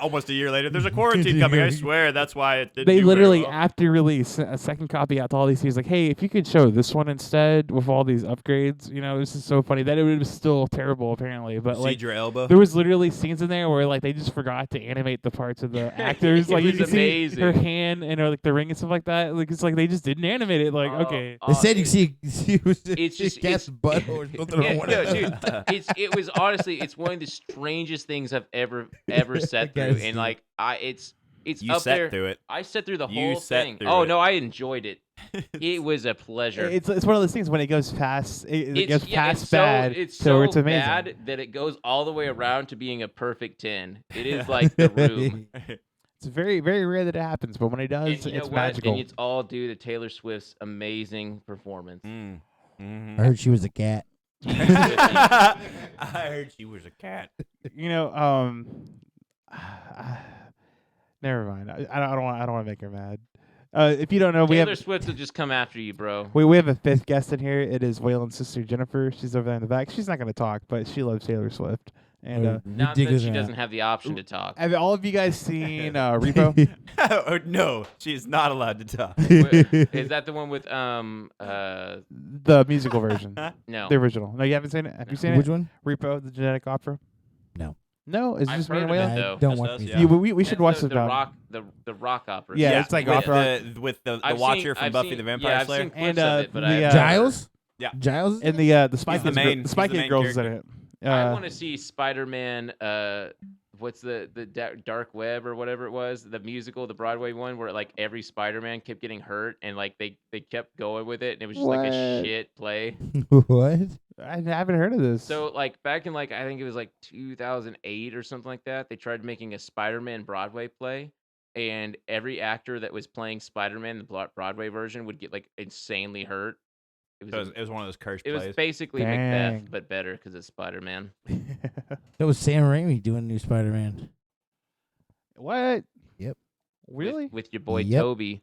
Almost a year later. There's a quarantine coming. I swear. That's why it didn't
they
do very
literally
well.
after release sent a second copy out to all these things like, "Hey, if you could show this one instead with all these upgrades, you know, this is so funny." That it was still terrible apparently, but like.
Your elbow.
There was literally scenes in there where like they just forgot to animate the parts of the actors.
It
Like you
was
can see her
amazing.
hand and like the ring and stuff like that. Like it's like they just didn't animate it. Like okay,
They said you see
it's just-
cat's
it's-
butt or something.
Yeah,
or
no,
whatever.
dude, it was honestly it's one of the strangest things I've ever sat through,
Guys,
and like it's
You
up
sat
there.
through it.
I sat through the
You
whole
sat
thing.
through
Oh
it.
no, I enjoyed it. It was a pleasure.
it's one of those things when it goes past it goes past
it's
bad
so, it's
to
so
where it's amazing.
bad that it goes all the way around to being a perfect 10. It is like The Room.
It's very, very rare that it happens, but when it does,
And you know
it's
what?
magical.
And it's all due to Taylor Swift's amazing performance.
Mm.
I heard she was a cat.
I heard she was a cat.
You know, never mind. I don't want to make her mad. If you don't know,
Taylor Swift will just come after you, bro.
we have a fifth guest in here. It is Waylon's sister Jennifer. She's over there in the back. She's not going to talk, but she loves Taylor Swift. And
Not that she doesn't have the option to talk.
have all of you guys seen Repo?
Oh, no, she's not allowed to talk.
Is that the one with
The musical version,
no?
the original. No, you haven't seen it. Have you seen
Which
it?
one?
Repo, the genetic opera.
No.
No, it's
I've
just me
heard
and
of it,
Waylon.
though.
I don't
That's
watch
us,
these.
yeah.
We should
That's
watch
the
this.
rock the rock opera.
Yeah, it's like
with
opera.
with the
I've
Watcher
seen-
from
I've
Buffy
seen-
the Vampire
yeah, I've
Slayer.
seen clips
And,
of it, but
the,
I've never-
Giles?
Yeah.
Giles?
And the Spy
He's the
Kids,
main-
the Spy
he's the
Kid
main
girls is in it.
I want to see Spider-Man. What's the Dark Web or whatever it was, the musical, the Broadway one, where like every Spider-Man kept getting hurt and like they kept going with it, and it was just like a
What?
shit play.
What?
I haven't heard of this.
So like back in like I think it was like 2008 or something like that, they tried making a Spider-Man Broadway play, and every actor that was playing Spider-Man, the Broadway version, would get like insanely hurt. It was,
It was one of those cursed
it was
plays.
basically
Dang.
Macbeth, but better because it's Spider-Man.
That was Sam Raimi doing new Spider-Man.
What?
Yep.
Really?
With your boy
Yep.
Toby,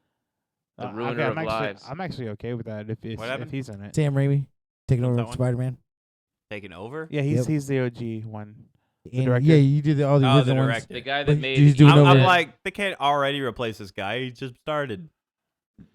the ruiner
okay,
of
I'm
lives.
I'm actually okay with that if
What happened?
he's in it.
Sam Raimi taking
What's
over
that one?
Spider-Man.
Taking over.
Yeah,
Yep.
he's the OG one.
And
director?
yeah, you did all the
Oh, the
original ones.
director.
The guy
But
that made
he's doing
Evil
over-
I'm
Dead.
like, they can't already replace this guy. He just started.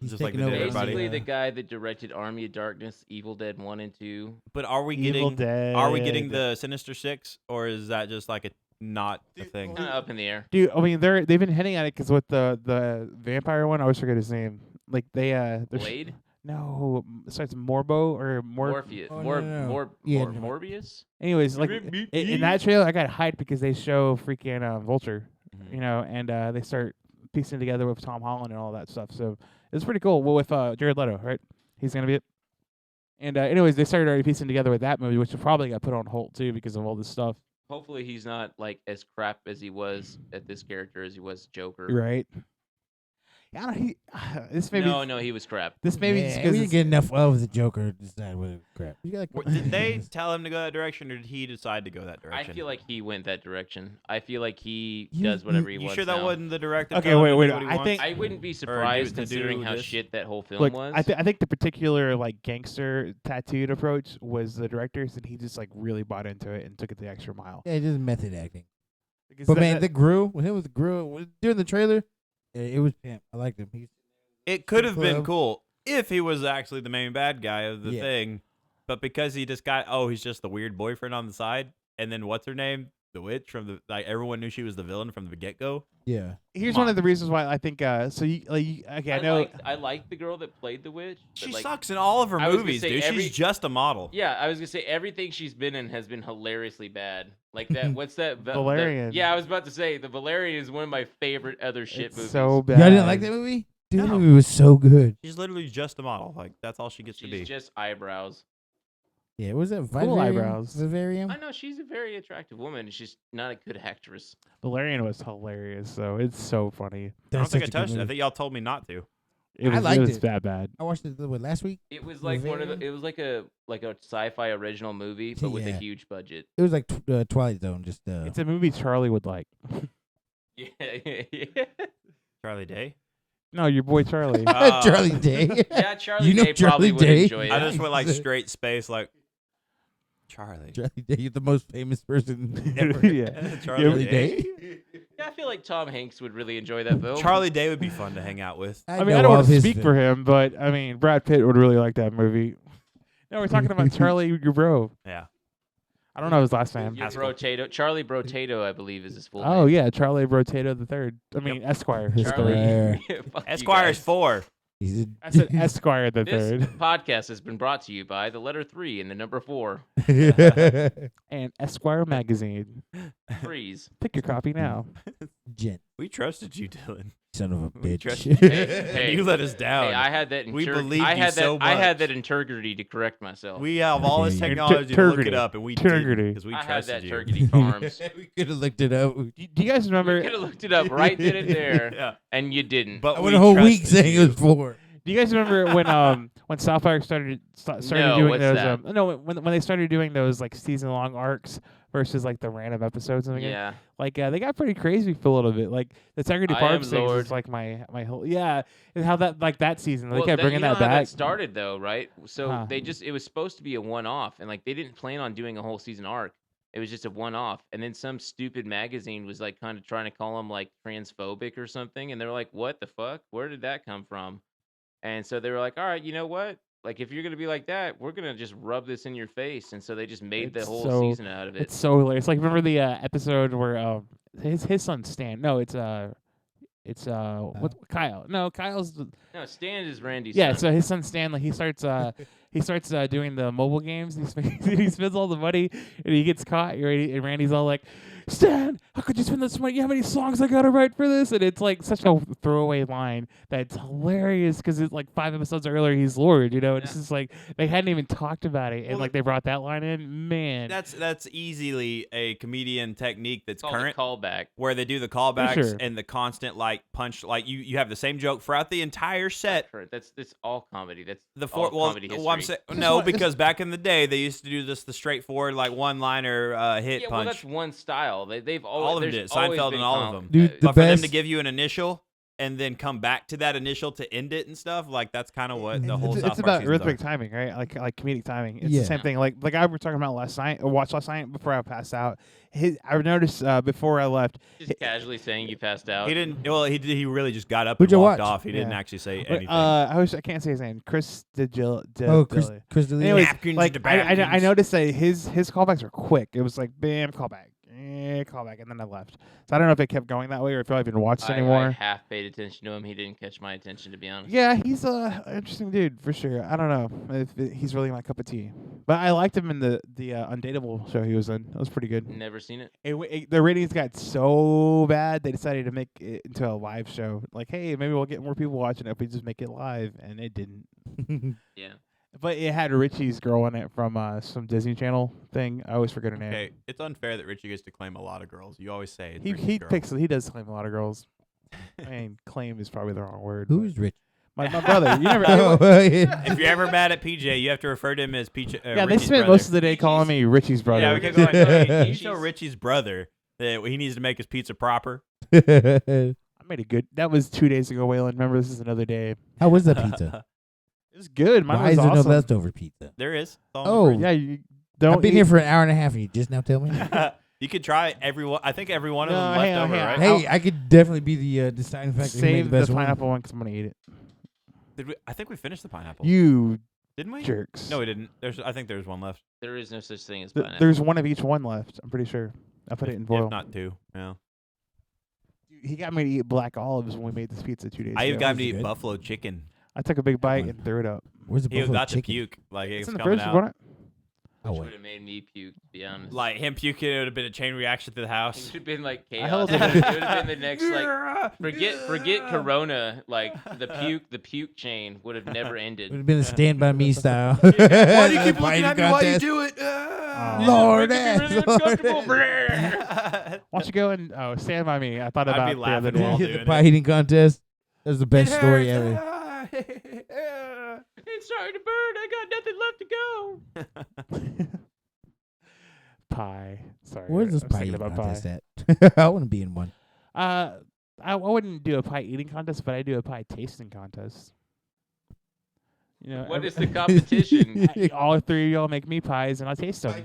He's
Just like
taking
they did
over
everybody.
basically
the,
the guy that directed Army of Darkness, Evil Dead 1 and 2.
But are we
Evil
getting?
Dead.
Are we getting the Sinister Six, or is that just like a not a thing?
Kind of up in the air.
Dude, I mean, they've been hinting at it because with the vampire one, I always forget his name. Like there's-
Blade?
No, it starts Morbo or
Morpheus.
Oh,
Mor-
no.
Mor-
Yeah,
Mor-
no.
Morbius?
Anyways, like in that trailer, I got hyped because they show freaking Vulture,
Mhm.
you know, and they start piecing together with Tom Holland and all that stuff. So it's pretty cool. Well, with Jared Leto, right? He's gonna be it. And anyways, they started already piecing together with that movie, which probably got put on hold too because of all this stuff,
Hopefully he's not like as crap as he was at this character as he was Joker.
right? Yeah, I don't know, this maybe
No, he was crap.
this maybe just
yeah,
'cause
we didn't
it's-
get enough of the Joker to decide whether crap. You got, like,
Did they tell him to go that direction, or did he decide to go that
I
direction?
feel like he went that direction. I feel like he
You-
does whatever he
You
wants
sure that
now.
wasn't the director?
Okay,
telling
wait,
him to
wait,
do what he
I
wants?
think-
I wouldn't be
do-
surprised
to do
considering how
this.
shit that whole film
Look,
was.
I think the particular like gangster tattooed approach was the director's, and he just like really bought into it and took it the extra mile.
Yeah, just method acting.
Because
But
that-
man,
that-
the Gru, when him with the Gru during the trailer, it was pimp. I liked him.
It could have been
Club.
cool if he was actually the main bad guy of the
Yeah.
thing, but because he just got he's just the weird boyfriend on the side, and then what's her name, the witch from the everyone knew she was the villain from the get go.
Yeah.
here's
Come
one
on.
of the reasons why I think okay, I know
I liked the girl that played the witch. but,
She
like,
sucks in all of her
I was gonna
movies,
say
dude.
every-
She's just a model.
Yeah, I was gonna say everything she's been in has been hilariously bad. Like that. What's that?
Valerian.
Yeah, I was about to say the Valerian is one of my favorite other shit
it's
movies.
so bad.
Y'all didn't like that movie? Dude, that
No.
movie was so good.
She's literally just a model. Like that's all she gets to
She's
be.
just eyebrows.
Yeah, was that
Cool
Vivarium?
eyebrows.
Vivarium?
I know she's a very attractive woman. She's not a good actress.
Valerian was hilarious, so it's so funny.
I don't
That's
think I
such a good
touched it. I
movie.
think y'all told me not to.
It
I
was,
liked
it was
it.
that bad.
I watched it last week.
It was like one of the.
Valerian?
It was like a sci-fi original movie, but with a
Yeah.
huge budget.
It was like Twilight Zone. Just
It's a movie Charlie would like.
Yeah, yeah.
Charlie Day.
No, your boy Charlie.
Charlie Day.
Yeah, Charlie
You know
Day probably
Charlie
would
Day?
enjoy it.
I just went like
Yeah.
straight space, like Charlie.
Charlie Day, you're the most famous person ever.
yeah.
Charlie
Yeah,
Day.
Yeah, I feel like Tom Hanks would really enjoy that film.
Charlie Day would be fun to hang out with.
I mean, I don't want to speak for him, but I mean, Brad Pitt would really like that movie. No, we're talking about Charlie, your bro.
Yeah.
I don't know his last name.
Your
Haskell.
Brotato, Charlie Brotato, I believe, is his full
Oh
name.
yeah, Charlie Brotato the third. I mean Esquire.
His
Charlie.
Esquire.
Yeah, fuck you
Esquire's
guys.
4.
He's
I said Esquire the
This
third.
podcast has been brought to you by the letter 3 and the number 4.
And Esquire magazine.
Freeze.
Pick your copy now.
Gent.
We trusted you, Dylan.
Son of a
We
bitch.
trusted you.
Hey,
You let us down.
Hey, I had that.
We believed
I
you
had
so
that. I had
much.
that integrity to correct myself.
We have all this
dare you.
technology to look it
Turgiddy.
up, and we
Turgiddy.
didn't because we
I had
trusted
that
you.
Turkey Farms.
We could have looked it up.
Do you guys
You
remember?
could have looked it up right then and there,
Yeah.
and you didn't.
But
I
we
went a whole week
trusted
saying
you.
it was 4.
Do you guys remember when South Park started
No,
doing
what's
those?
that?
No, when they started doing those like season long arcs versus like the random episodes and again,
yeah.
like they got pretty crazy for a little bit. Like the Integrity
I
Farms
am
thing
Lord.
is like my whole and how that like that season they
Well,
kept bringing
you know
that
how
back.
that started though, right? So
Huh.
it was supposed to be a one-off, and like they didn't plan on doing a whole season arc. It was just a one-off, and then some stupid magazine was like kind of trying to call them like transphobic or something, and they're like, "What the fuck? Where did that come from?" And so they were like, "All right, you know what? Like if you're gonna be like that, we're gonna just rub this in your face." And so they just made the
It's
whole
so-
season out of it.
It's so hilarious. Like remember the episode where his son Stan? No, it's what Kyle? No, Kyle's.
No, Stan is Randy's
Yeah,
son.
so his son Stanley, he starts doing the mobile games. He spends all the money and he gets caught. And Randy's all like, "Stan, how could you spend this money? You know how many songs I gotta write for this?" And it's like such a throwaway line that's hilarious because it's like 5 episodes earlier he's Lord, you know. And it's just like they hadn't even talked about it, and
Well,
like they brought that line in. Man,
That's easily a comedian technique that's
It's called
current,
a callback.
where they do the callbacks
sure.
and the constant like punch. Like you have the same joke throughout the entire set.
That's all comedy. That's
The
all comedy
well,
history.
I'm saying no, because back in the day they used to do this the straightforward like one-liner hit
Yeah, well,
punch.
that's one style. They've
All
always
of them
there's
did.
always
Seinfeld
been
and all of them.
Dude, the
But for them to
best-
give you an initial and then come back to that initial to end it and stuff, like that's kind of what the whole
it's
South Park
about
seasons
rhythmic
are.
timing, right? Like comedic timing. It's
Yeah.
the same thing. Like I was talking about watched last night before I passed out. I noticed before I left.
just casually saying you passed out.
He didn't. Well, he really just got up
Who'd
and
you
walked
watch?
off. He didn't
Yeah.
actually say
But,
anything.
I can't say his name. Chris DeGil.
Oh, Chris D'Elia.
Anyways,
Napkins
like
to
I
napkins.
noticed that his callbacks were quick. It was like bam, callback, callback, and then I left. So I don't know if it kept going that way or if I even watched
I
anymore.
half paid attention to him. He didn't catch my attention, to be honest.
Yeah, he's a interesting dude for sure. I don't know if he's really my cup of tea, but I liked him in the Undateable show he was in. That was pretty good.
Never seen it.
The ratings got so bad they decided to make it into a live show. Like, hey, maybe we'll get more people watching it if we just make it live, and it didn't.
Yeah.
But it had Richie's girl in it from some Disney Channel thing. I always forget her name.
Okay, it's unfair that Richie gets to claim a lot of girls. You always say it's
He
Richie's
he
girl.
picks he does claim a lot of girls. I mean, claim is probably the wrong word.
Who's rich?
but my brother? You never.
Oh, yeah.
If you're ever mad at PJ, you have to refer to him as PJ.
Yeah, they
Richie's
spent
brother.
most of the day calling me Richie's brother.
Yeah, we can go like, hey, you
Richie's-
tell Richie's brother that he needs to make his pizza proper.
I made a good. That was 2 days ago, Waylon. Remember, this is another day.
How was the pizza?
It was good. Mine
Why
was
is there
awesome.
no leftover pizza?
There is. It's all
Oh.
in the
Yeah, you don't.
I've been
eat-
here for an hour and a half, and you just now tell me.
fridge. You could try every one. I think every one of
No,
them
hang
left
on,
over,
hang on.
right?
Hey, I could definitely be the deciding factor who made
Save
the
the
best one.
pineapple one because I'm gonna eat it.
I think we finished the pineapple.
You
Didn't we?
jerks.
No, we didn't. I think there's one left.
There is no such thing as
Th-
pineapple.
there's one of each one left. I'm pretty sure. I put it in boil.
If not two. Yeah.
He got me to eat black olives when we made this pizza 2 days
I
ago.
even got him to
was
eat
good.
buffalo chicken.
I took a big bite
one.
and threw it up.
Where's the
He
buffalo
got to
chicken?
puke. Like
It's
it's
in the
coming
fridge.
out.
Want it?
Oh,
Which
wait.
would have made me puke, to be honest.
Like him puking, it would have been a chain reaction to the
It
house.
would have been like
I
chaos.
held
It
it.
would have been the next like forget Corona. Like the puke chain would have never
Would
ended.
have been a Stand By Me style.
Why do you keep
Fighting
looking at me while you
contest.
do it?
Oh.
Lord,
Making me really
Lord.
uncomfortable.
Why don't you go and stand by me? I thought
I'd
about
be
it the other
laughing while
day.
doing
the
it.
pie eating contest. That was the best story ever.
It's starting to burn. I got nothing left to go.
Pie. Sorry.
Where's this
I was
pie
thinking
eating
about
contest
pie.
at? I want to be in one.
I wouldn't do a pie eating contest, but I do a pie tasting contest. You know,
What is the competition?
all 3 of y'all make me pies, and I taste them.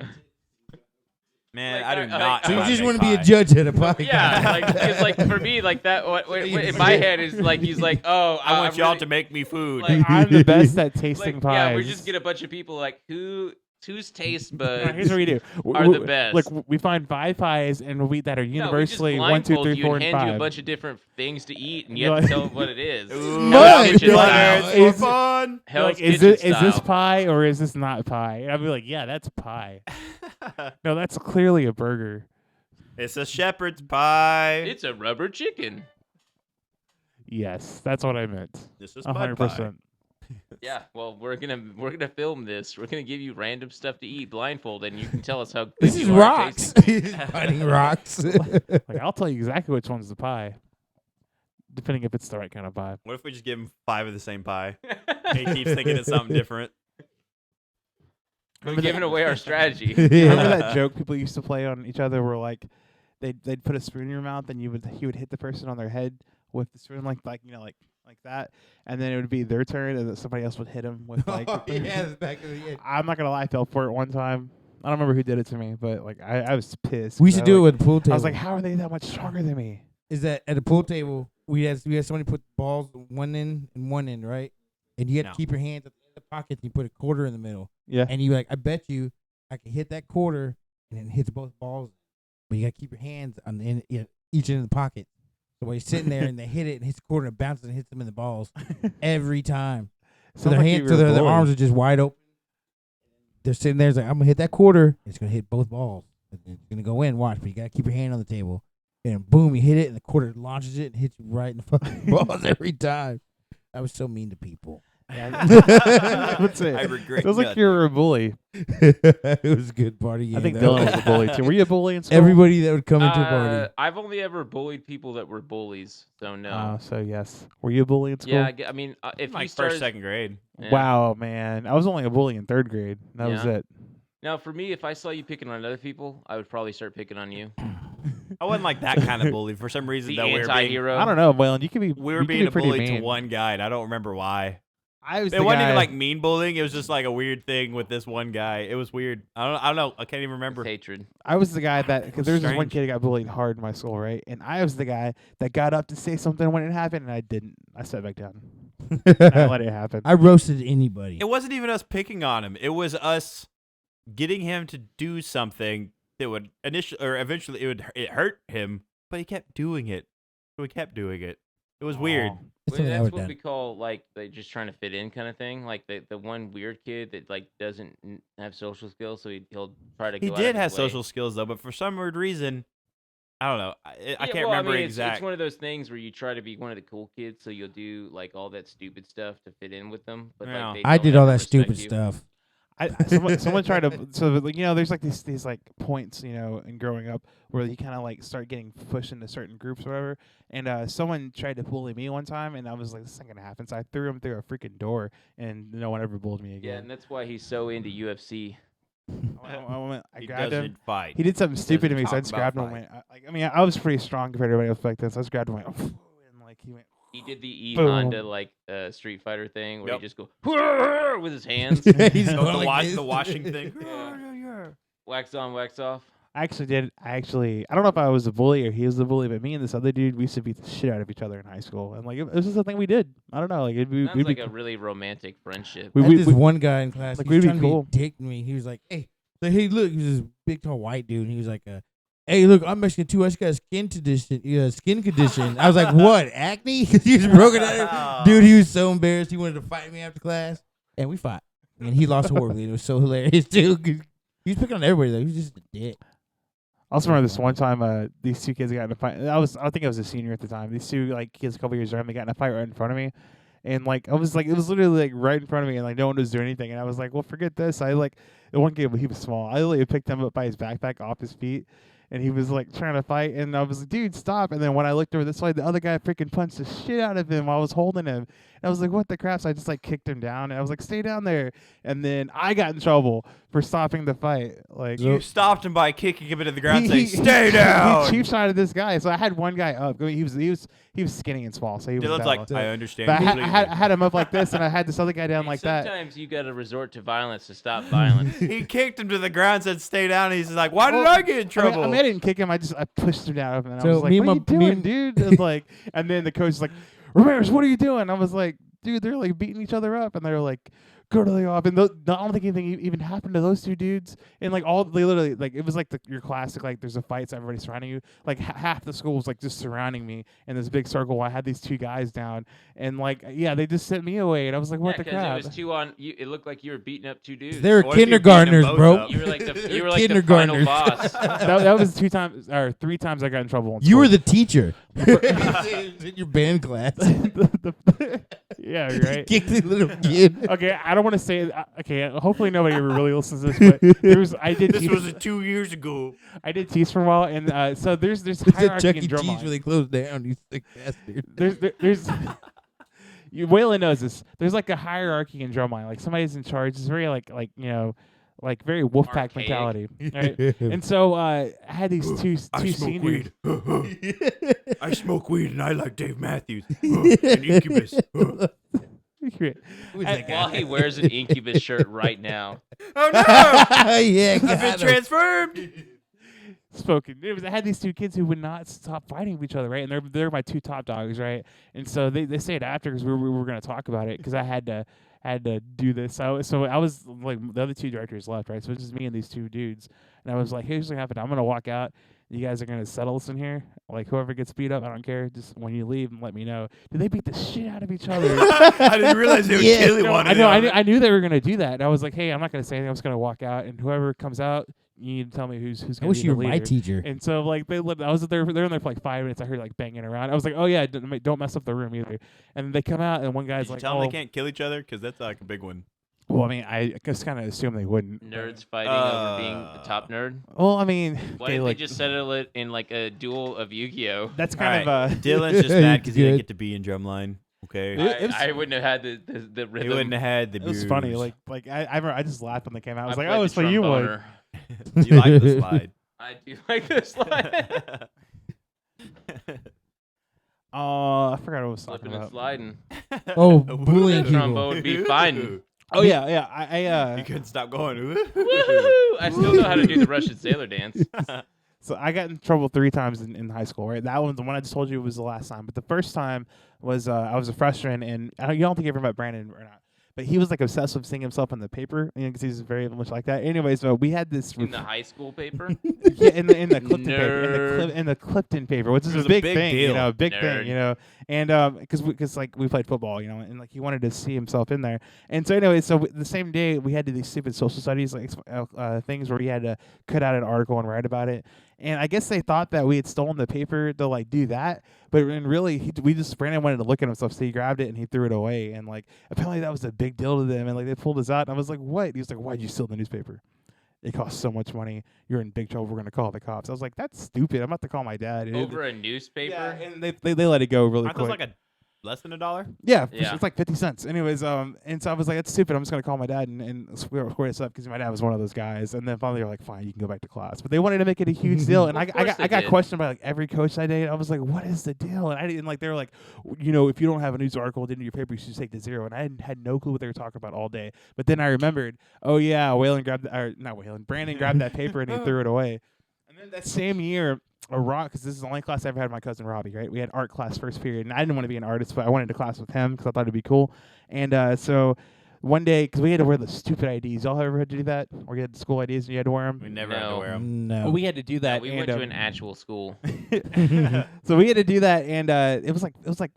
Man,
Like,
I do
like-
not.
So
know
you
how to
just
make
want to be a
pie.
judge at a pie
Yeah,
contest.
like it's like for me, like that. What in my head is like he's like, oh,
I want
I'm
y'all
really-
to make me food.
Like,
I'm the best at tasting
like,
pies.
yeah, we just get a bunch of people like whose taste
No,
buds
here's what we do.
are the best.
Look, we find 5 pies and we that are
No, we
universally
just
1, 2,
blindfold
3,
you
4,
and
and
hand you
5.
a bunch of different things to eat, and you
You're
have to
like-
tell them what it is.
Ooh,
Mud,
Kitchen
you're like,
style.
is-
for fun.
You're
Hell's
like, is
Kitchen
this
style.
pie or is this not pie? And I'd be like, yeah, that's pie. No, that's clearly a burger.
It's a shepherd's pie.
It's a rubber chicken.
Yes, that's what I meant.
This is mud pie.
100%.
Yeah, well, we're gonna film this. We're gonna give you random stuff to eat blindfolded, and you can tell us how good
This
you
is
are at
rocks.
tasting.
He's biting rocks.
Like, I'll tell you exactly which one's the pie, depending if it's the right kind of pie.
What if we just give him 5 of the same pie? And he keeps thinking it's something different.
We're giving away our strategy.
Remember that joke people used to play on each other where, like, they'd put a spoon in your mouth and he would hit the person on their head with the spoon, like that, and then it would be their turn, and then somebody else would hit them with like.
the back of the head.
I'm not gonna lie, I fell for it one time. I don't remember who did it to me, but like I was pissed.
We used to do it with the pool table.
I was like, how are they that much stronger than me?
Is that at the pool table we had somebody put balls one end and one end, right? And you had to keep your hands in the pockets. And you put a quarter in the middle.
Yeah.
And you like, I bet you I can hit that quarter and it hits both balls, but you gotta keep your hands on the end, each end of the pocket. So while you're sitting there and they hit it and hits the quarter and it bounces and hits them in the balls every time. So their hands, so their arms are just wide open. They're sitting there, it's like, I'm gonna hit that quarter. It's gonna hit both balls. It's gonna go in. Watch, but you gotta keep your hand on the table. And boom, you hit it, and the quarter launches it and hits you right in the fucking balls every time. I was so mean to people.
That's it.
I regret
Feels like
nothing.
you're a bully.
It was a good party.
I think
though.
Dylan was a bully too. Were you a bully in school?
Everybody that would come into a party.
I've only ever bullied people that were bullies, so no.
So yes. Were you a bully in school?
Yeah, I mean, if
Like
you started,
first, 2nd grade.
yeah.
Wow, man. I was only a bully in 3rd grade. That was
Yeah.
it.
Now, for me, if I saw you picking on other people, I would probably start picking on you.
I wasn't like that kind of bully. For some reason,
The
though, we were being,
anti-hero.
I don't know, Waylon. You could be.
we
you
were
could
being
be
a
pretty
bully to
mean.
one guy, and I don't remember why.
I was.
It
the
wasn't
guy,
even like mean bullying. It was just like a weird thing with this one guy. It was weird. I don't know. I can't even remember.
It's hatred.
I was the guy that because there was this one
Strange.
kid that got bullied hard in my school, right? And I was the guy that got up to say something when it happened, and I didn't. I sat back down. I let it happen.
I roasted anybody.
It wasn't even us picking on him. It was us getting him to do something that would eventually it hurt him, but he kept doing it. So he kept doing it. It was weird.
Aw.
That's
Well,
something I
that's
would've
what
done.
we call like just trying to fit in kind of thing. Like the one weird kid that like doesn't have social skills, so he'll try to.
He
go out
did
of his
have
way.
social skills though, but for some weird reason, I don't know. I
Yeah,
can't
well,
remember
I mean,
exact.
It's one of those things where you try to be one of the cool kids, so you'll do like all that stupid stuff to fit in with them. But
Yeah.
like,
I
don't
did all
ever
that
respect
stupid
you.
stuff.
Someone tried to like there's like these like points in growing up where you kind of like start getting pushed into certain groups or whatever, and someone tried to bully me one time, and I was like, this isn't gonna happen, so I threw him through a freaking door, and no one ever bullied me
Yeah,
again.
and that's why he's so into UFC.
I
He
grabbed
doesn't
him.
fight.
He did something stupid to
doesn't
me, so I
talk
just
about
grabbed him.
fight.
And I was pretty strong compared to everybody else back then, so I just grabbed him, and like he went.
He did the E
Boom.
Honda like Street Fighter thing where
Yep.
he just go with his hands,
He's
Oh,
going
the,
like this.
the washing thing.
Yeah. wax on, wax off.
I don't know if I was a bully or he was the bully, but me and this other dude, we used to beat the shit out of each other in high school, and like it was just a thing we did. I don't know, like
Sounds
we'd
like
be
a really romantic friendship.
we-
I had this
we-
one guy in class.
like,
He was
we'd be
trying to
cool.
be a dick to me. He was like, "Hey, look." He was this big, tall, white dude. And he was like, "Hey, look, I'm Mexican too. I just got a skin condition." I was like, "What? Acne?" Because he was broken out. Dude, he was so embarrassed. He wanted to fight me after class, and we fought. And he lost horribly. It was so hilarious too. 'Cause he was picking on everybody though. He was just a dick.
I also remember this one time, these two kids got in a fight. I think I was a senior at the time. These two like kids a couple years around, they got in a fight right in front of me, and like it was literally like right in front of me, and like no one was doing anything. And I was like, well, forget this. I like the one kid, he was small. I literally picked him up by his backpack off his feet, and he was like trying to fight, and I was like, dude, stop. And then when I looked over this way, the other guy freaking punched the shit out of him while I was holding him. And I was like, what the crap? So I just like kicked him down, and I was like, stay down there. And then I got in trouble for stopping the fight. Like
You stopped him by kicking him into the ground, saying,
he-
"Stay down."
He cheap shotted this guy, so I had one guy up. He was skinny and small, so he was
Dylan's
bad
like,
luck.
I understand.
But I
completely."
had him up like this, and I had this other guy down like that.
Sometimes you got to resort to violence to stop violence.
He kicked him to the ground, said, "Stay down." And he's like, "Why did
Well,
I get in trouble?"
I didn't kick him. I pushed him down, and I
So
was like,
me
"What
and
are you
my- me
doing, dude?" It was like, and then the coach was like, "Ramirez, what are you doing?" I was like, dude, they're like beating each other up, and they're like, go to the off. And I don't think anything even happened to those two dudes. And like they literally like it was like your classic like there's a fight, so everybody's surrounding you. Like half the school was like just surrounding me in this big circle. I had these two guys down, and like they just sent me away, and I was like, what the crap?
It was two on. It looked like you were beating up two dudes.
They were
What if you're beating
kindergartners,
them
bro.
both
You were like the final
kindergartners.
boss.
that was 2 times or 3 times I got in trouble. In
You were
school.
the teacher. in your band class.
Yeah, right.
Kicked the little kid.
Okay, I don't want to say. Okay, hopefully nobody ever really listens to this, but I did.
This
teach,
was 2 years ago.
I did teach for a while, and so there's
It's at
hierarchy
Chuck
in
E.
drum
Cheese
line.
where they closed down. You sick bastard.
There's Waylon knows this. There's like a hierarchy in drumline. Like somebody's in charge. It's very like like very Wolfpack
Archaic.
mentality. Right? And so I had these two seniors.
I smoke weed and I like Dave Matthews and Incubus.
While he wears an Incubus shirt right now.
Oh no!
Yeah,
I've been
got him.
transformed.
Spoken. I had these two kids who would not stop fighting each other, right? And they're my two top dogs, right? And so they stayed after because we were going to talk about it because I had to do this. So I was like the other two directors left, right? So it's just me and these two dudes, and I was like, here's what happened. I'm gonna walk out. You guys are gonna settle this in here. Like whoever gets beat up, I don't care. Just when you leave, let me know. Did they beat the shit out of each other?
I didn't realize they would
Yeah.
kill
No,
one.
I know. I knew they were gonna do that. And I was like, hey, I'm not gonna say anything. I'm just gonna walk out, and whoever comes out, you need to tell me who's
I
gonna
wish
be
you
the
were my
leader.
teacher.
And so like they was there in there for like 5 minutes. I heard like banging around. I was like, oh yeah, don't mess up the room either. And they come out, and one guy's
Did you
like,
tell
oh,
them they can't kill each other? Because that's like a big one.
well, I mean, I just kind of assumed they wouldn't.
Nerds fighting over being the top nerd.
Well, I mean,
Why
okay,
didn't
like,
they just settle it in like a duel of Yu-Gi-Oh?
that's
All
kind
right.
of
Dylan's just mad because he didn't
Good.
get to be in drumline. Okay.
It was-
I wouldn't have had the
He
rhythm.
wouldn't have had the
it was funny.
bruise.
Like I remember I just laughed when they came out. I was like,
played
oh,
the
it's for you one.
tromboner.
You like the slide.
I do like this line.
I forgot what I was talking
Flipping and
about.
sliding.
Oh, bullying
The
people.
trombone would be fine.
Oh yeah. I
You couldn't stop going.
Woohoo! I still know how to do the Russian sailor dance.
So I got in trouble 3 times in high school, right? That one, the one I just told you, was the last time. But the first time was I was a freshman, and you don't think you ever met Brandon or not. But he was like obsessed with seeing himself in the paper, because he's very much like that. Anyway, so we had this
In the high school paper.
yeah, in the Clifton paper,
Nerd.
in the Clifton paper, which is
It was
a big thing,
deal.
big
Nerd.
thing, and because like we played football, and like he wanted to see himself in there, and so anyway, the same day we had to do these stupid social studies like things where we had to cut out an article and write about it, and I guess they thought that we had stolen the paper to like do that, but really Brandon wanted to look at himself, so he grabbed it and he threw it away, and like apparently that was a big deal to them, and like they pulled us out, and I was like, what? He was like, why'd you steal the newspaper? It costs so much money. You're in big trouble. We're going to call the cops. I was like, that's stupid. I'm about to call my dad. And
Over a newspaper.
yeah, and they let it go really
Aren't
quick.
those like less than $1?
Yeah,
Yeah.
it's like 50 cents. Anyways, and so I was like, that's stupid. I'm just going to call my dad and square this up because my dad was one of those guys. And then finally they were like, fine, you can go back to class. But they wanted to make it a huge deal. And
Of course
I
they
got
did.
questioned by like every coach I dated. I was like, what is the deal? And I didn't like, they were like, if you don't have a news article in your paper, you should take to 0. And I had no clue what they were talking about all day. But then I remembered, oh yeah, Brandon grabbed that paper and he threw it away. And then that same year, because this is the only class I ever had with my cousin Robbie, right? We had art class first period, and I didn't want to be an artist, but I wanted to class with him because I thought it'd be cool. And so one day, because we had to wear the stupid IDs. Y'all ever had to do that? Or you had school IDs and you had to wear them?
We never had to
No.
wear them.
No.
Well, we had to do that.
we
and,
went to an actual school.
so we had to do that, and it was like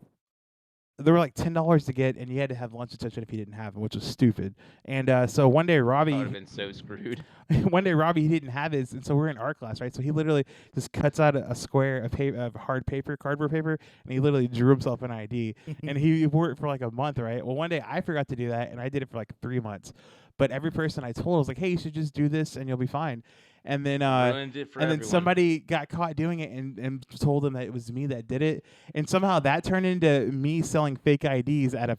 there were like $10 to get, and you had to have lunch attention if you didn't have it, which was stupid. And so one day
I would have
Robbie,
been so screwed.
he didn't have his, and so we're in art class, right? So he literally just cuts out a square of hard paper, cardboard paper, and he literally drew himself an ID, and he wore it for like a month, right? Well, one day I forgot to do that, and I did it for like 3 months. But every person I told was like, hey, you should just do this, and you'll be fine. And then
Ruined it for
and then
everyone.
somebody got caught doing it and told them that it was me that did it, and somehow that turned into me selling fake IDs at a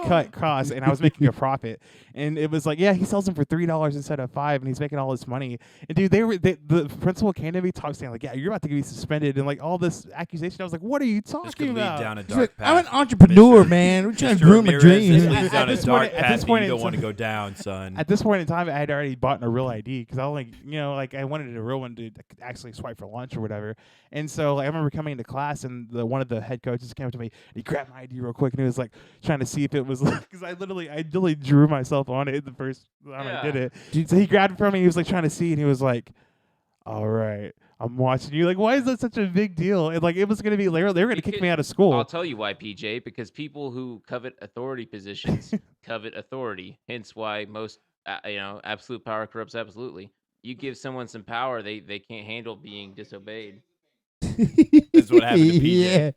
cut cost, and I was making a profit. And it was like, yeah, he sells them for $3 instead of $5, and he's making all this money. And dude, the principal came to me, saying like, yeah, you're about to get suspended, and like all this accusation. I was like, what are you
This could
talking
lead
about?
down a
He's
dark
like,
path.
I'm an entrepreneur,
Mr.
man. We're trying to
Mr.
grow my
Ramirez,
dreams.
This leads down a
At
dark
this point- at
path
this
that
point
you
in
don't want to
time-
go down, son.
At this point in time, I had already bought a real ID because I was like, like I wanted a real one to actually swipe for lunch or whatever. And so like, I remember coming into class and one of the head coaches came up to me and he grabbed my ID real quick and he was like trying to see if it was because I literally drew myself on it the first time I did it. So he grabbed it from me. He was like trying to see and he was like, "All right, I'm watching you." Like, why is that such a big deal? And like, it was gonna be they were gonna kick me out of school.
I'll tell you why, PJ. Because people who covet authority positions covet authority. Hence, why most absolute power corrupts absolutely. You give someone some power, they can't handle being disobeyed.
That's what happened to PJ.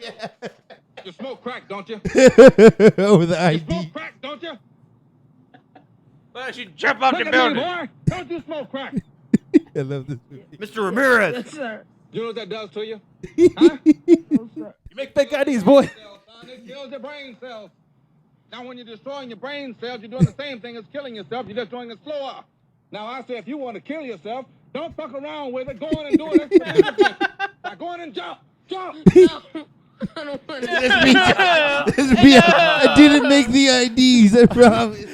Yeah. You smoke crack, don't you?
Over the
You
ID.
smoke crack, don't you?
Why don't you jump off the
Look at me,
building?
boy. Don't you smoke crack?
I love this movie.
Mr. Ramirez.
Yes, sir. You know what that does to you? Huh?
You make fake IDs, boy.
It kills your brain cells. Now, when you're destroying your brain cells, you're doing the same thing as killing yourself. You're just doing it slower. Now, I say if you want to kill yourself, don't fuck around with it. Go on and do it. Now, go on and jump. Jump. I don't want
I didn't make the IDs, I promise.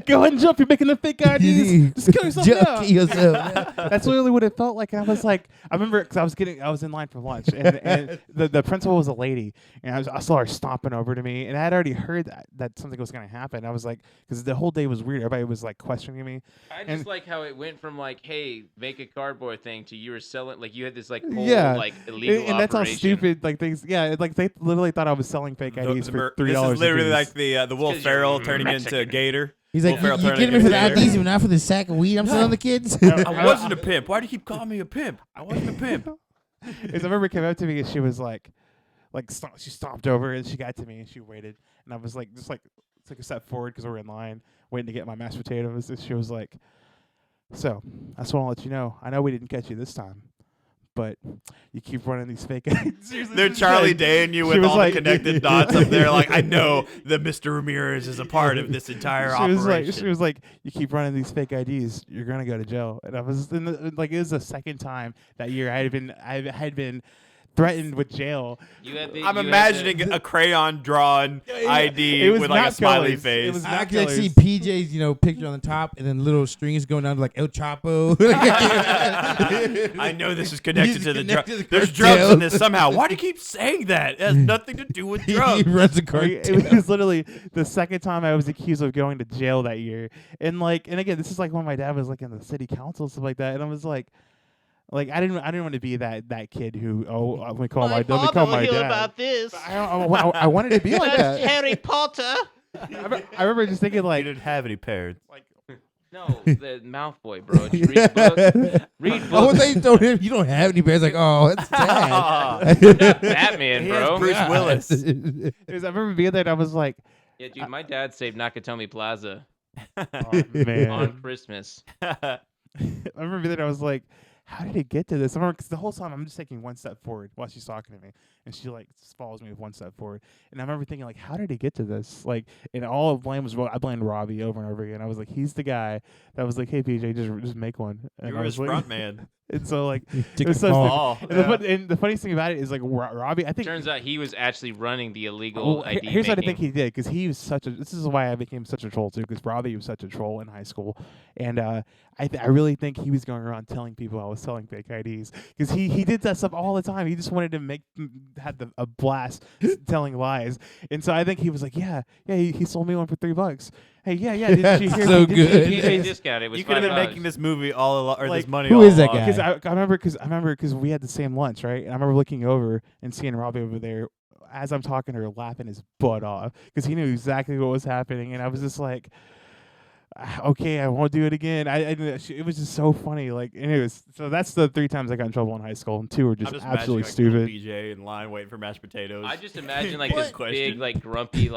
Go ahead and jump. You're making the fake IDs. Just kill yourself now.
Kill yourself.
That's literally what it felt like. And I was like, I remember because I was in line for lunch, and the principal was a lady, and I saw her stomping over to me, and I had already heard that something was going to happen. I was like, because the whole day was weird. Everybody was like questioning me.
I just like how it went from like, hey, make a cardboard thing to you were selling like you had this like whole like illegal
and that's how
operation.
stupid like things. Yeah, like they literally thought I was selling fake IDs for $3.
This is literally like the Will
'cause
Ferrell
you're
turning
Mexican.
into a gator.
He's like,
Will Ferrell
you
turning
getting me for the
into a gator.
IDs, but not for the sack of weed I'm selling the kids?
I wasn't a pimp. Why do you keep calling me a pimp? I wasn't a pimp.
Is I remember came up to me and she was like she stomped over and she got to me and she waited and I was like just like took a step forward because we were in line waiting to get my mashed potatoes and she was like, "So I just want to let you know, I know we didn't catch you this time, but you keep running these fake IDs."
They're Charlie Day you with all the connected dots up there. Like, I know that Mr. Ramirez is a part of this entire operation.
She was like, "You keep running these fake IDs, you're gonna go to jail." And I was like, it was the second time that year I had been threatened with jail.
I'm imagining a crayon drawn ID
It was
with like a
not
smiley
colors.
face.
It was
I
not
can like see
colors.
PJ's, picture on the top, and then little strings going down to like El Chapo.
I know this is connected
He's
to the
connected
drugs.
to
There's
cartel.
drugs in this somehow. Why do you keep saying that? It has nothing to do with
He
drugs.
runs a
Like,
cartel.
it was literally the second time I was accused of going to jail that year, and again, this is like when my dad was like in the city council and stuff like that, and I was like I didn't want to be that kid who let me call my dad.
about this.
I wanted to be like that.
Harry Potter.
I remember just thinking
You
like
didn't have any parents.
No, the mouth boy, bro. Just read the book. Read
Oh,
books.
they told him you don't have any parents. Like, oh, that's sad.
Batman,
He
bro.
has Bruce Willis.
I remember being there and I was like,
Yeah, dude, my dad saved Nakatomi Plaza
oh, man.
on Christmas.
I remember being there and I was like, how did it get to this? I remember because the whole time I'm just taking one step forward while she's talking to me, and she just follows me with one step forward. And I remember thinking like, how did it get to this? And all of blame was I blamed Robbie over and over again. I was like, he's the guy that was like, hey PJ, just make one. And
You
I
were
was
his
like,
front man.
And so
Took
it was
a
so
call.
and the funniest thing about it is like Robbie, I think.
Turns out he was actually running the illegal
Well,
ID
here's what I
making.
think he did, because he was such a. This is why I became such a troll too, because Robbie was such a troll in high school, and I really think he was going around telling people I was selling fake IDs, because he did that stuff all the time. He just wanted to had a blast telling lies, and so I think he was like, yeah, he sold me one for $3. Hey, yeah, did you hear?
So
me? Did you-
good.
did you-
PJ discount. It was
You could have been
$5.
making this movie all along, or this money
who
all
is that
along.
guy?
Because I remember because we had the same lunch, right? And I remember looking over and seeing Robbie over there as I'm talking to her, laughing his butt off because he knew exactly what was happening, and I was just like, okay, I won't do it again. It was just so funny. Anyways, so that's the 3 times I got in trouble in high school, and 2 were
I'm
just
just
absolutely
imagining, like,
stupid.
little PJ in line waiting for mashed potatoes.
I just imagine like this
Question.
big, grumpy,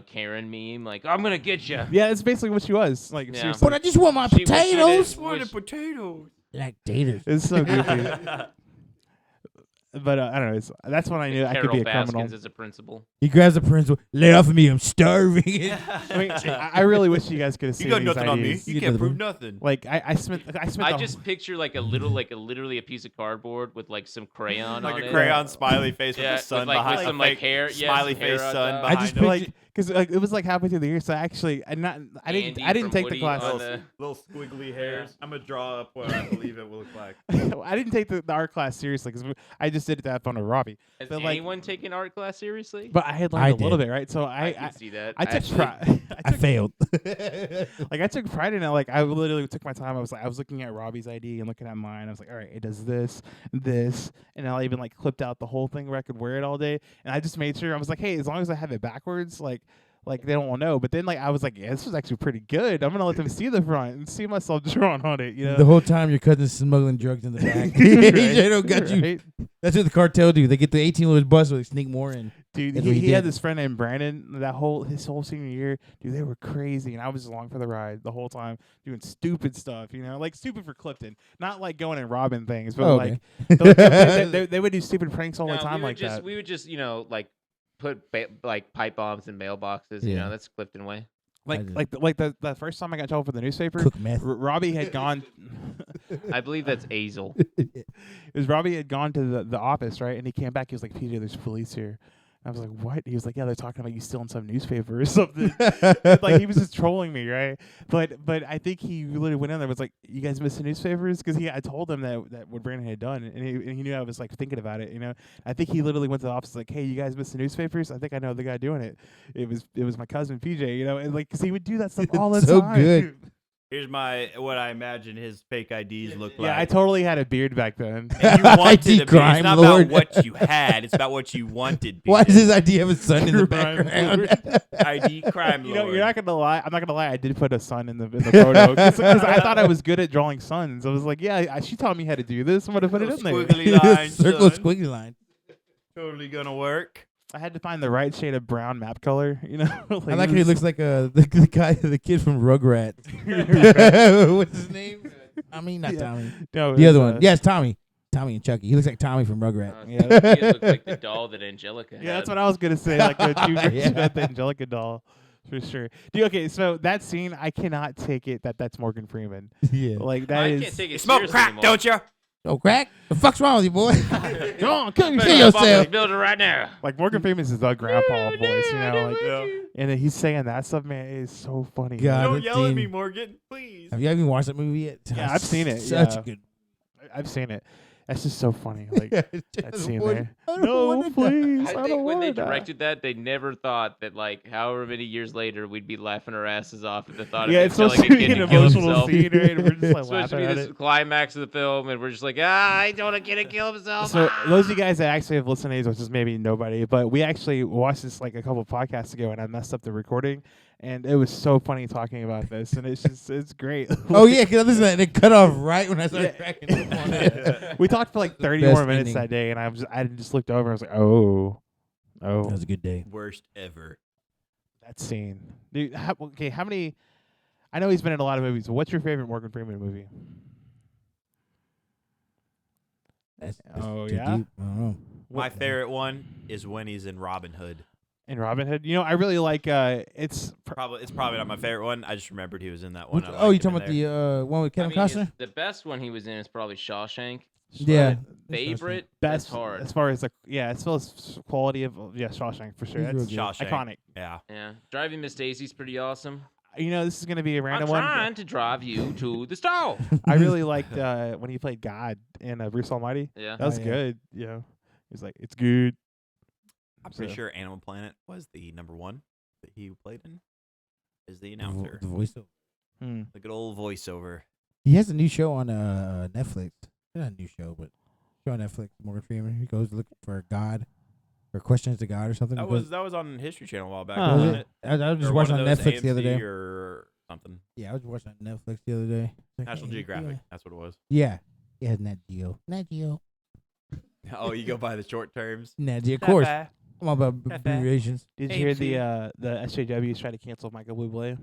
Karen meme. Like, I'm gonna get you.
Yeah, it's basically what she was.
Yeah.
Seriously.
But I just want my
She- what she did
potatoes.
was-
potatoes.
Like taters.
It's so goofy. But I don't know. That's when I knew I could
Carol
be a criminal.
Baskins as a principal.
He grabs the principal. Lay off of me. I'm starving.
I mean, I really wish you guys could have
You
seen
got
these
nothing on me.
IDs.
You
You
can't
know
prove
the-
nothing.
I spent.
I just picture literally a piece of cardboard with some crayon
Like
on
a
it.
crayon smiley face with
Yeah,
the sun
with,
behind
with some
a fake
hair,
smiley
hair
face
on
sun
top.
I
behind
just
him.
like because it was like halfway through the year. So actually, I didn't
Andy
take the
Woody
class.
on the-
Little squiggly hairs. I'm gonna draw up what I believe it will look like.
I didn't take the art class seriously because I just did it to have fun with Robbie.
Has
But, like-
anyone taken art class seriously?
But I had learned
I
a little
did.
bit, right? So
I
I
can see that.
I took
Actually,
pride.
I failed.
Like I took pride in it. Like I literally took my time. I was looking at Robbie's ID and looking at mine. I was like, all right, it does this, and I even like clipped out the whole thing where I could wear it all day. And I just made sure I was like, hey, as long as I have it backwards, like they don't know. But then like I was like, yeah, this was actually pretty good. I'm gonna let them see the front and see myself drawn on it. You know,
The whole time your cousin's smuggling drugs in the back. They don't got you.
Right?
That's what the cartel do. They get the 18-wheelers bus, so they sneak more in.
Dude,
That's what
he
he
had
did.
this friend named Brandon. His whole senior year, dude, they were crazy, and I was along for the ride the whole time, doing stupid stuff. You know, like stupid for Clifton, not like going and robbing things, but
Oh,
like
okay.
they would do stupid pranks all the time like that.
We would just like put like pipe bombs in mailboxes. You
Yeah.
know, that's Clifton way.
The first time I got in trouble for the newspaper,
Cook meth.
Robbie had gone.
I believe that's Azel.
It was Robbie had gone to the office, right? And he came back. He was like, PJ, there's police here. I was like, what? He was like, yeah, they're talking about you stealing some newspaper or something. Like he was just trolling me, right? But I think he really went in there and was like, you guys missing newspapers? Because I told him that what Brandon had done, and he knew I was like thinking about it. You know, I think he literally went to the office like, hey, you guys missing newspapers? I think I know the guy doing it. It was my cousin PJ. You know, and like, 'cause he would do that stuff all the
So
time.
good.
Here's what I imagine his fake IDs look
Yeah, I
like.
totally had a beard back then.
And you wanted to be. It's
crime
not
lord.
about what you had. It's about what you wanted.
Why
PJ.
does his idea have a sun in the
Crime
background?
ID crime
You
lord?
know, you're not gonna lie. I'm not gonna lie. I did put a sun in the photo because I thought I was good at drawing suns. I was like, yeah, she taught me how to do this. I'm gonna put it in there.
Squiggly lines,
Circle
son.
squiggly line.
Totally gonna work.
I had to find the right shade of brown map color. You know,
I
it
like how he
was-
looks like the kid from Rugrats. What's his name? Tommy, not
Yeah.
Tommy.
No,
The
it
other
was,
one. Yes, Tommy. Tommy and Chucky. He looks like Tommy from Rugrats.
Yeah.
He looked like the doll that Angelica had.
Yeah, that's what I was gonna say. Like the two versions
Yeah.
of the Angelica doll, for sure. Dude, okay, so that scene, I cannot take it that's Morgan Freeman.
Yeah.
Like that
I
is.
can't take
You
it
smoke
seriously
crack,
anymore.
don't you?
Oh, crack? The fuck's wrong with you, boy?
Come on, kill
Better
Kill
go bump
yourself.
this building right now.
Like Morgan Freeman's is the grandpa voice, you know, like,
Yeah.
and then he's saying that stuff, man, it is so funny.
God.
Don't
that
yell at
scene-
me, Morgan, please.
Have you even watched that movie yet?
Yeah, I've seen it,
Such
yeah.
a good.
I've seen it. That's just so funny. Like that scene there.
I don't
No,
wanna die.
please.
I
I don't
think when they
want to.
directed that, they never thought that like however many years later we'd be laughing our asses off at the thought
Yeah,
of
it's
telling
supposed
a
to be
kid
an
to kill
emotional
himself.
scene, right? And we're just like
It's supposed to
laughing
be
at
this
it.
climax of the film, and we're just like, I don't want a kid to kill himself.
So those of you guys that actually have listened to these, which is maybe nobody, but we actually watched this like a couple podcasts ago, and I messed up the recording, and it was so funny talking about this, and it's great.
Oh yeah, because I listened to that and it cut off right when I started cracking up on it.
We talked for like 30
Best
more minutes
ending.
that day, and I just looked over and I was like, oh,
That was a good day.
Worst ever.
that scene, dude. How many? I know he's been in a lot of movies. What's your favorite Morgan Freeman movie?
That's
Oh,
too
yeah?
deep. I don't know.
My favorite one is when he's in Robin Hood.
In Robin Hood, you know, I really like. It's
It's probably not my favorite one. I just remembered he was in that one.
Which,
I
oh, you
liked him
talking
in
about
there.
the one with Kevin
his-
Costner?
the best one he was in is probably Shawshank.
Yeah.
Favorite?
best
That's hard.
as far as the as well as quality of Shawshank for sure.
He's
That's
real good.
Shawshank.
iconic.
Yeah.
Yeah, Driving Miss Daisy's pretty awesome.
You know, this is gonna be a
I'm
random one.
trying to drive you to the stall.
I really liked when he played God in Bruce Almighty.
Yeah.
That was
yeah.
good. You know, he's like, it's good.
I'm pretty
So-
sure Animal Planet was the number one that he played in. Is the announcer.
The voiceover.
Hmm.
The good old voiceover.
He has a new show on Netflix. Not a new show, but show on Netflix. Morgan Freeman. He goes looking for God, or questions to God or something.
That
He goes-
was on History Channel a while back.
Huh.
was
wasn't
it?
it?
I was just
Or
watching
one
on
of those
Netflix the other
AMC
day.
or something.
Yeah, I was watching on Netflix the other day. It's like,
National
hey,
Geographic. That's what it was.
Yeah. Yeah, it has Nat Geo. Nat Geo.
Oh, you go by the short terms.
Nat Geo. Of course. I'm all about abbreviations.
Did you hear the SJWs try to cancel Michael Bublé?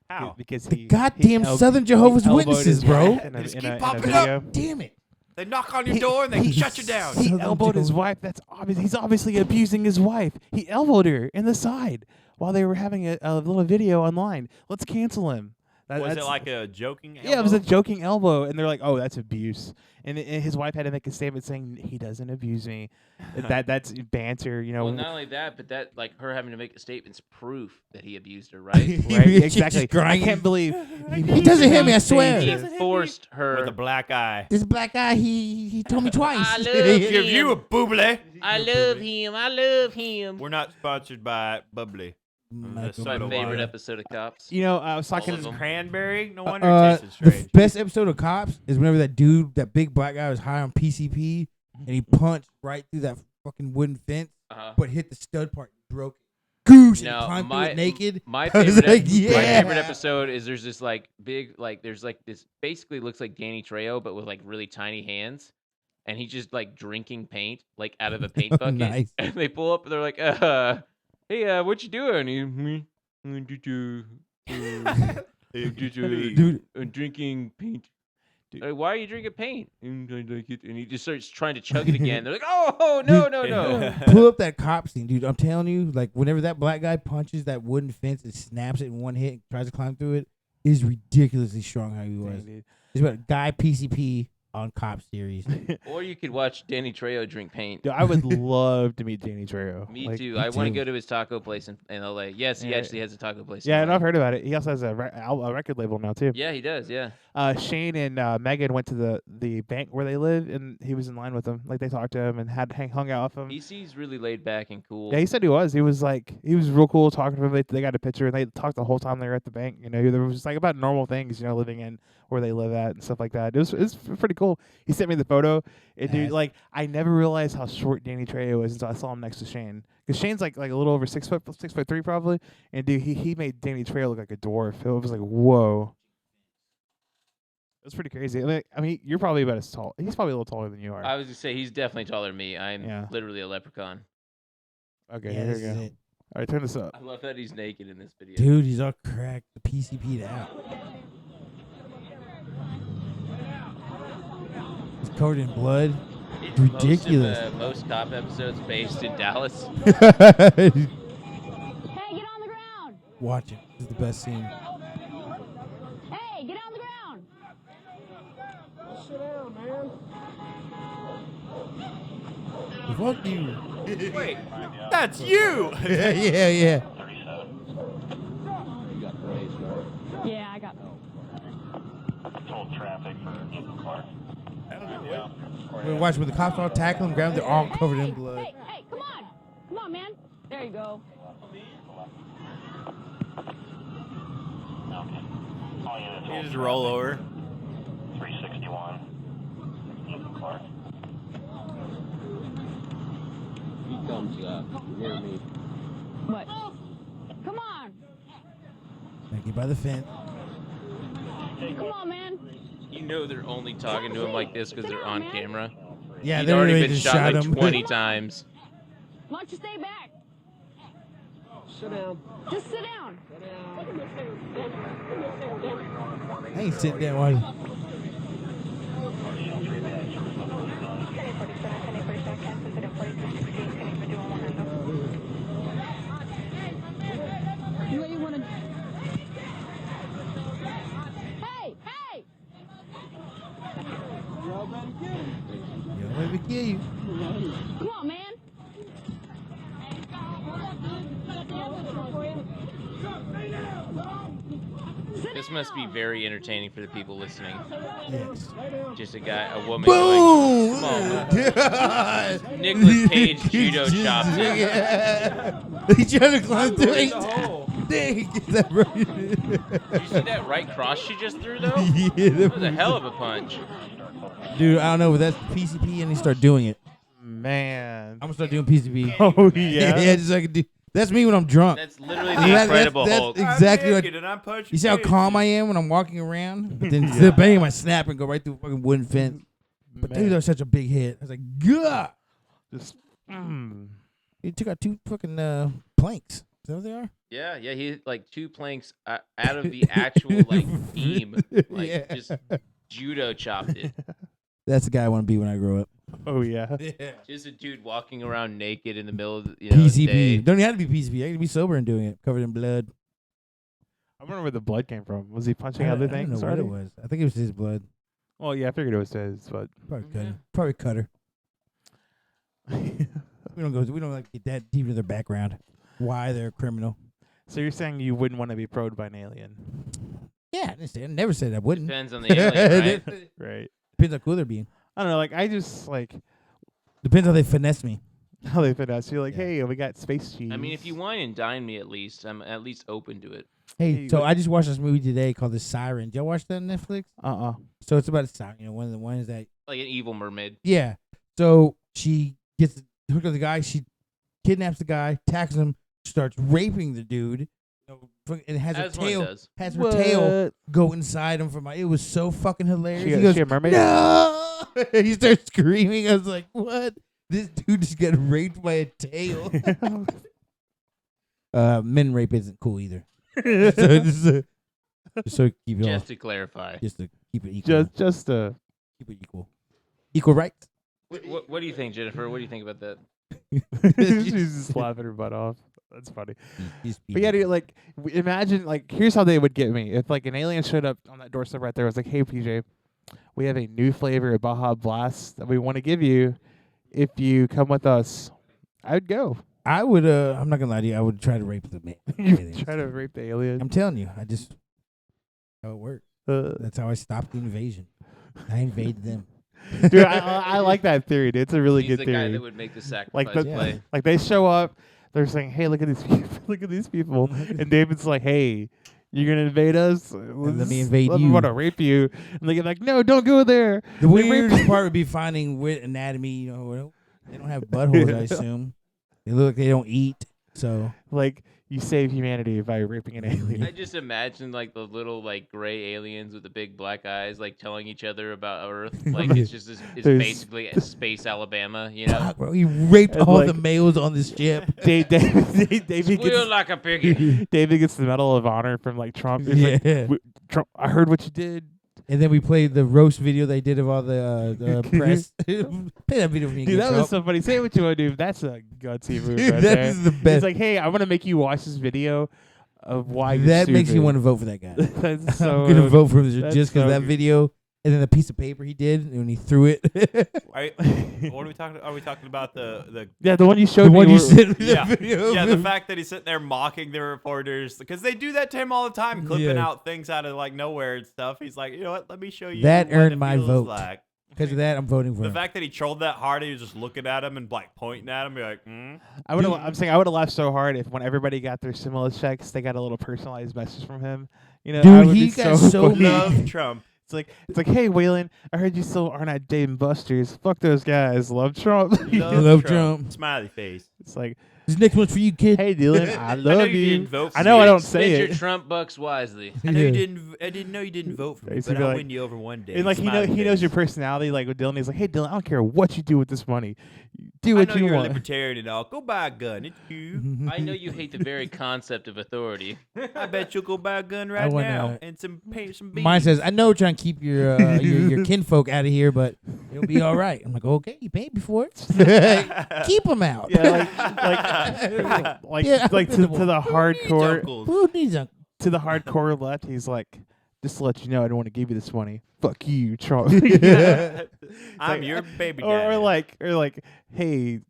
How?
Because
The
he
goddamn
he el-
Southern
he
Jehovah's
elbowed
Witnesses,
his
bro.
wife in a,
They just
in
keep
a, in a
popping
video.
up.
Damn it.
They knock on your door and they shut you down.
He
Southern
elbowed his
Jehovah's-
wife. That's obvious. He's obviously abusing his wife. He elbowed her in the side while they were having a little video online. Let's cancel him. That,
Was it
that's-
like a joking?
Yeah, it was a
elbow?
joking elbow, and they're like, "Oh, that's abuse." And his wife had to make a statement saying he doesn't abuse me. That's banter, you know.
Well, not only that, but that like her having to make a statement's proof that he abused her, right?
Right?
She's
Exactly. I
crying.
can't believe
He doesn't hit me, I swear.
He
Jesus.
forced her.
With a black eye.
This black guy, he told me twice.
I love
Give you a bubbly.
I love him. I love him.
We're not sponsored by bubbly.
That's my
Soda
favorite
water.
episode of Cops.
You know, I was
All
talking.
of them.
Cranberry? No wonder it tasted
The
strange.
best episode of Cops is whenever that dude, that big black guy, was high on PCP and he punched right through that fucking wooden fence, but hit the stud part and broke it. Goosh, and he
No,
climbed through it naked.
My
I was
favorite,
like,
my
yeah.
favorite episode is there's this like big like there's like this basically looks like Danny Trejo but with like really tiny hands, and he's just like drinking paint like out of a paint bucket.
Nice.
And they pull up and they're like, hey, what you doing?
Dude,
Drinking paint. Like, why are you drinking paint? And I like it. And he just starts trying to chug it again. They're like, oh no.
pull up that cop scene, dude. I'm telling you, like, whenever that black guy punches that wooden fence and snaps it in one hit and tries to climb through it, it is ridiculously strong how he was. It's about a guy PCP on Cop series.
Or you could watch Danny Trejo drink paint.
Dude, I would love to meet Danny Trejo.
Me
Like,
too. I want to
too.
go to his taco place in LA. Yes, he
Yeah.
actually has a taco place.
Yeah,
in
and
LA.
I've heard about it. He also has a record label now too.
Yeah, he does. Yeah.
Shane and Megan went to the bank where they live, and he was in line with them. Like they talked to him and hung out with him.
He seems really laid back and cool.
Yeah, he said he was. He was real cool talking to him. They got a picture and they talked the whole time they were at the bank. You know, there was just like about normal things, you know, living in where they live at and stuff like that. It was pretty cool. He sent me the photo. And dude, like I never realized how short Danny Trejo is until I saw him next to Shane. Because Shane's like a little over 6'3" probably. And dude, he made Danny Trejo look like a dwarf. It was like whoa. It was pretty crazy. I mean, you're probably about as tall. He's probably a little taller than you are.
I was gonna say he's definitely taller than me. I'm
Yeah.
literally a leprechaun.
Okay,
Yeah,
here
this
we
is
go.
it.
All right, turn this up.
I love that he's naked in this video.
Dude, he's all cracked. The PCP'd out. He's covered in blood. Ridiculous.
Most cop episodes based in Dallas.
Hey, get on the ground!
Watch it. This is the best scene.
Hey, get on the ground!
Fuck you.
Wait, that's you.
yeah.
Yeah, I got
We're watching when the cops all tackle him, grab him, they're all covered in blood.
Hey, come on! Come on, man. There you go.
You just roll over.
361. Clark.
He comes near me.
What? Come on!
Get by the fence.
Come on, man.
You know they're only talking to him like this because they're on camera.
Yeah,
He'd
they
already
really
been
just
shot like
him.
20 times.
Why don't you stay back?
Sit down.
Just sit down.
I ain't sitting down while you.
You really want to... Hey! Hey!
You don't let me kill you.
Come on, man.
This must be very entertaining for the people listening.
Yes.
Just a woman going,
Boom!
come on, man. Nicolas Cage judo chopped him.
Yeah. He tried to climb through it. Dang, get that right.
Did you see that right cross she just threw, though?
Yeah,
That was a hell of a punch.
Dude, I don't know, but that's PCP and he start doing it.
Man.
I'm gonna start doing PCP.
Oh yeah.
Yeah, just so I can do. That's me when I'm drunk.
That's literally the
That's-
Incredible
that's
Hulk.
exactly what.
And I'm punching
You see how
kids.
calm I am when I'm walking around? But then instead of banging, I snap and go right through a fucking wooden fence. But dude, that was such a big hit. I was like, "Gah!"
Just
He took out two fucking planks. Is that what they are?
Yeah, he hit like 2 planks out of the actual like beam. Like
Yeah.
just judo chopped it.
That's the guy I want to be when I grow up.
oh yeah.
Yeah.
Just a dude walking around naked in the middle of the, the
PCP.
day.
Don't even have to be PCP. I can be sober and doing it, covered in blood.
I wonder where the blood came from. Was he punching
I
other
don't know
things
what
already?
it was. I think it was his blood.
Well, yeah, I figured it was his, but
Probably
Yeah.
cutter. Probably cutter. We don't like get that deep into their background. Why they're a criminal.
so you're saying you wouldn't want to be probed by an alien,
Yeah, I never said I wouldn't.
Depends on the alien, right?
right?
Depends how cool they're being.
I don't know. Like I just like
Depends how they finesse me.
how they put us. You're like,
Yeah.
hey, we got space cheese.
I mean, if you wine and dine me at least, I'm at least open to it.
Hey,
Hey,
so
what-
I just watched this movie today called The Siren. Did y'all watch that on Netflix? So it's about a siren. You know, one of the ones that
Like an evil mermaid.
yeah. So she gets hooked up the guy. She kidnaps the guy, tackles him, starts raping the dude. And has
As
her
one
tail
does.
has her tail go inside him from. It was so fucking hilarious. He goes,
She a mermaid?
no! He starts screaming. I was like, what? This dude just got raped by a tail. Men rape isn't cool either. So just so keep it all,
Just to clarify.
just to keep it equal.
just
keep it equal. Equal rights.
What do you think, Jennifer? What do you think about that?
she's just laughing her butt off. That's funny.
He's
But yeah, dude, like imagine like here's how they would get me if like an alien showed up on that doorstep right there. I was like, hey PJ, we have a new flavor of Baja Blast that we want to give you if you come with us. I'd go.
I would. I'm not gonna lie to you. I would try to rape the man.
You try to rape the alien.
I'm telling you. I just how it works.
Uh,
That's how I stopped the invasion. I invade them.
dude, I like that theory. Dude. It's a really
He's
good
the guy
theory.
that would make the sacrifice
Like the,
play.
like they show up, they're saying, "Hey, look at these people! Look at these people!" And David's like, "Hey, you're gonna invade us?
let me invade
We
you."
want to rape you." And they get like, "No, don't go there."
The
They rape
weirdest part would be finding with anatomy. You know, they don't have buttholes. I assume they look like they don't eat. So
Like you save humanity by raping an alien.
I just imagine like the little like gray aliens with the big black eyes like telling each other about Earth. Like it's just it's
There's-
basically a space Alabama, you know?
fuck, bro, he raped
And
all
like-
the males on this ship.
David
Squeal
gets
like a piggy.
David gets the Medal of Honor from like Trump. He's like,
Yeah.
Trump, I heard what you did.
And then we played the roast video they did of all the press. Play that video for me
Dude,
again,
that was
Trump.
so funny. Say what you want to do. That's a gutsy move
Dude,
right
that
there.
is the
He's
best.
like, hey, I want to make you watch this video of why you're
That makes me
stupid."
want to vote for that guy.
That's so
I'm gonna vote for him
that's
just because
so
that
good.
video and then the piece of paper he did when he threw it.
What are we talking? Are we talking about the?
Yeah, the one you showed
the
me.
one you
were-
sent me
Yeah,
the video.
yeah.
of
The
him.
fact that he's sitting there mocking the reporters because they do that to him all the time, clipping
Yeah.
out things out of like nowhere and stuff. He's like, you know what? Let me show you.
That
what
earned
it
my
feels
vote.
Like.
Because of that, I'm voting for
The
him.
fact that he trolled that hard, he was just looking at him and like pointing at him, be like,
I would. I'm saying I would have laughed so hard if when everybody got their stimulus checks, they got a little personalized message from him. You know,
Dude,
I would
he
be
got so
funny.
mad.
love Trump.
It's like, hey, Waylon, I heard you still are not dating busters. Fuck those guys. Love Trump.
Love Trump.
Smiley face.
It's like,
This next one's for you, kid.
hey, Dylan, I love
know
you.
you didn't vote for
I know
me.
I don't
Spend
say
your
it.
Trump bucks wisely.
I know
Yeah.
you didn't. I didn't know you didn't vote for me,
Basically
but I'll
like-
win you over one day.
And like
Smiley
he knows your
face.
personality. Like with Dylan, he's like, hey, Dylan, I don't care what you do with this money. Do
I
what
know
you
you're a
want.
libertarian and all. Go buy a gun. It's you.
I know you hate the very concept of authority.
I bet you'll go buy a gun right
wanna-
now and some paint, some beans.
Mine says, I know we're trying to keep your kinfolk out of here, but it'll be all right. I'm like, okay, you paid me for it. Keep them out.
Yeah, like
Yeah,
like to the hardcore
Uncles.
Who needs a
to the hardcore left. He's like, just to let you know, I don't want to give you this money. Fuck you, Trump.
I'm
like-
your baby
or
daddy.
like, hey,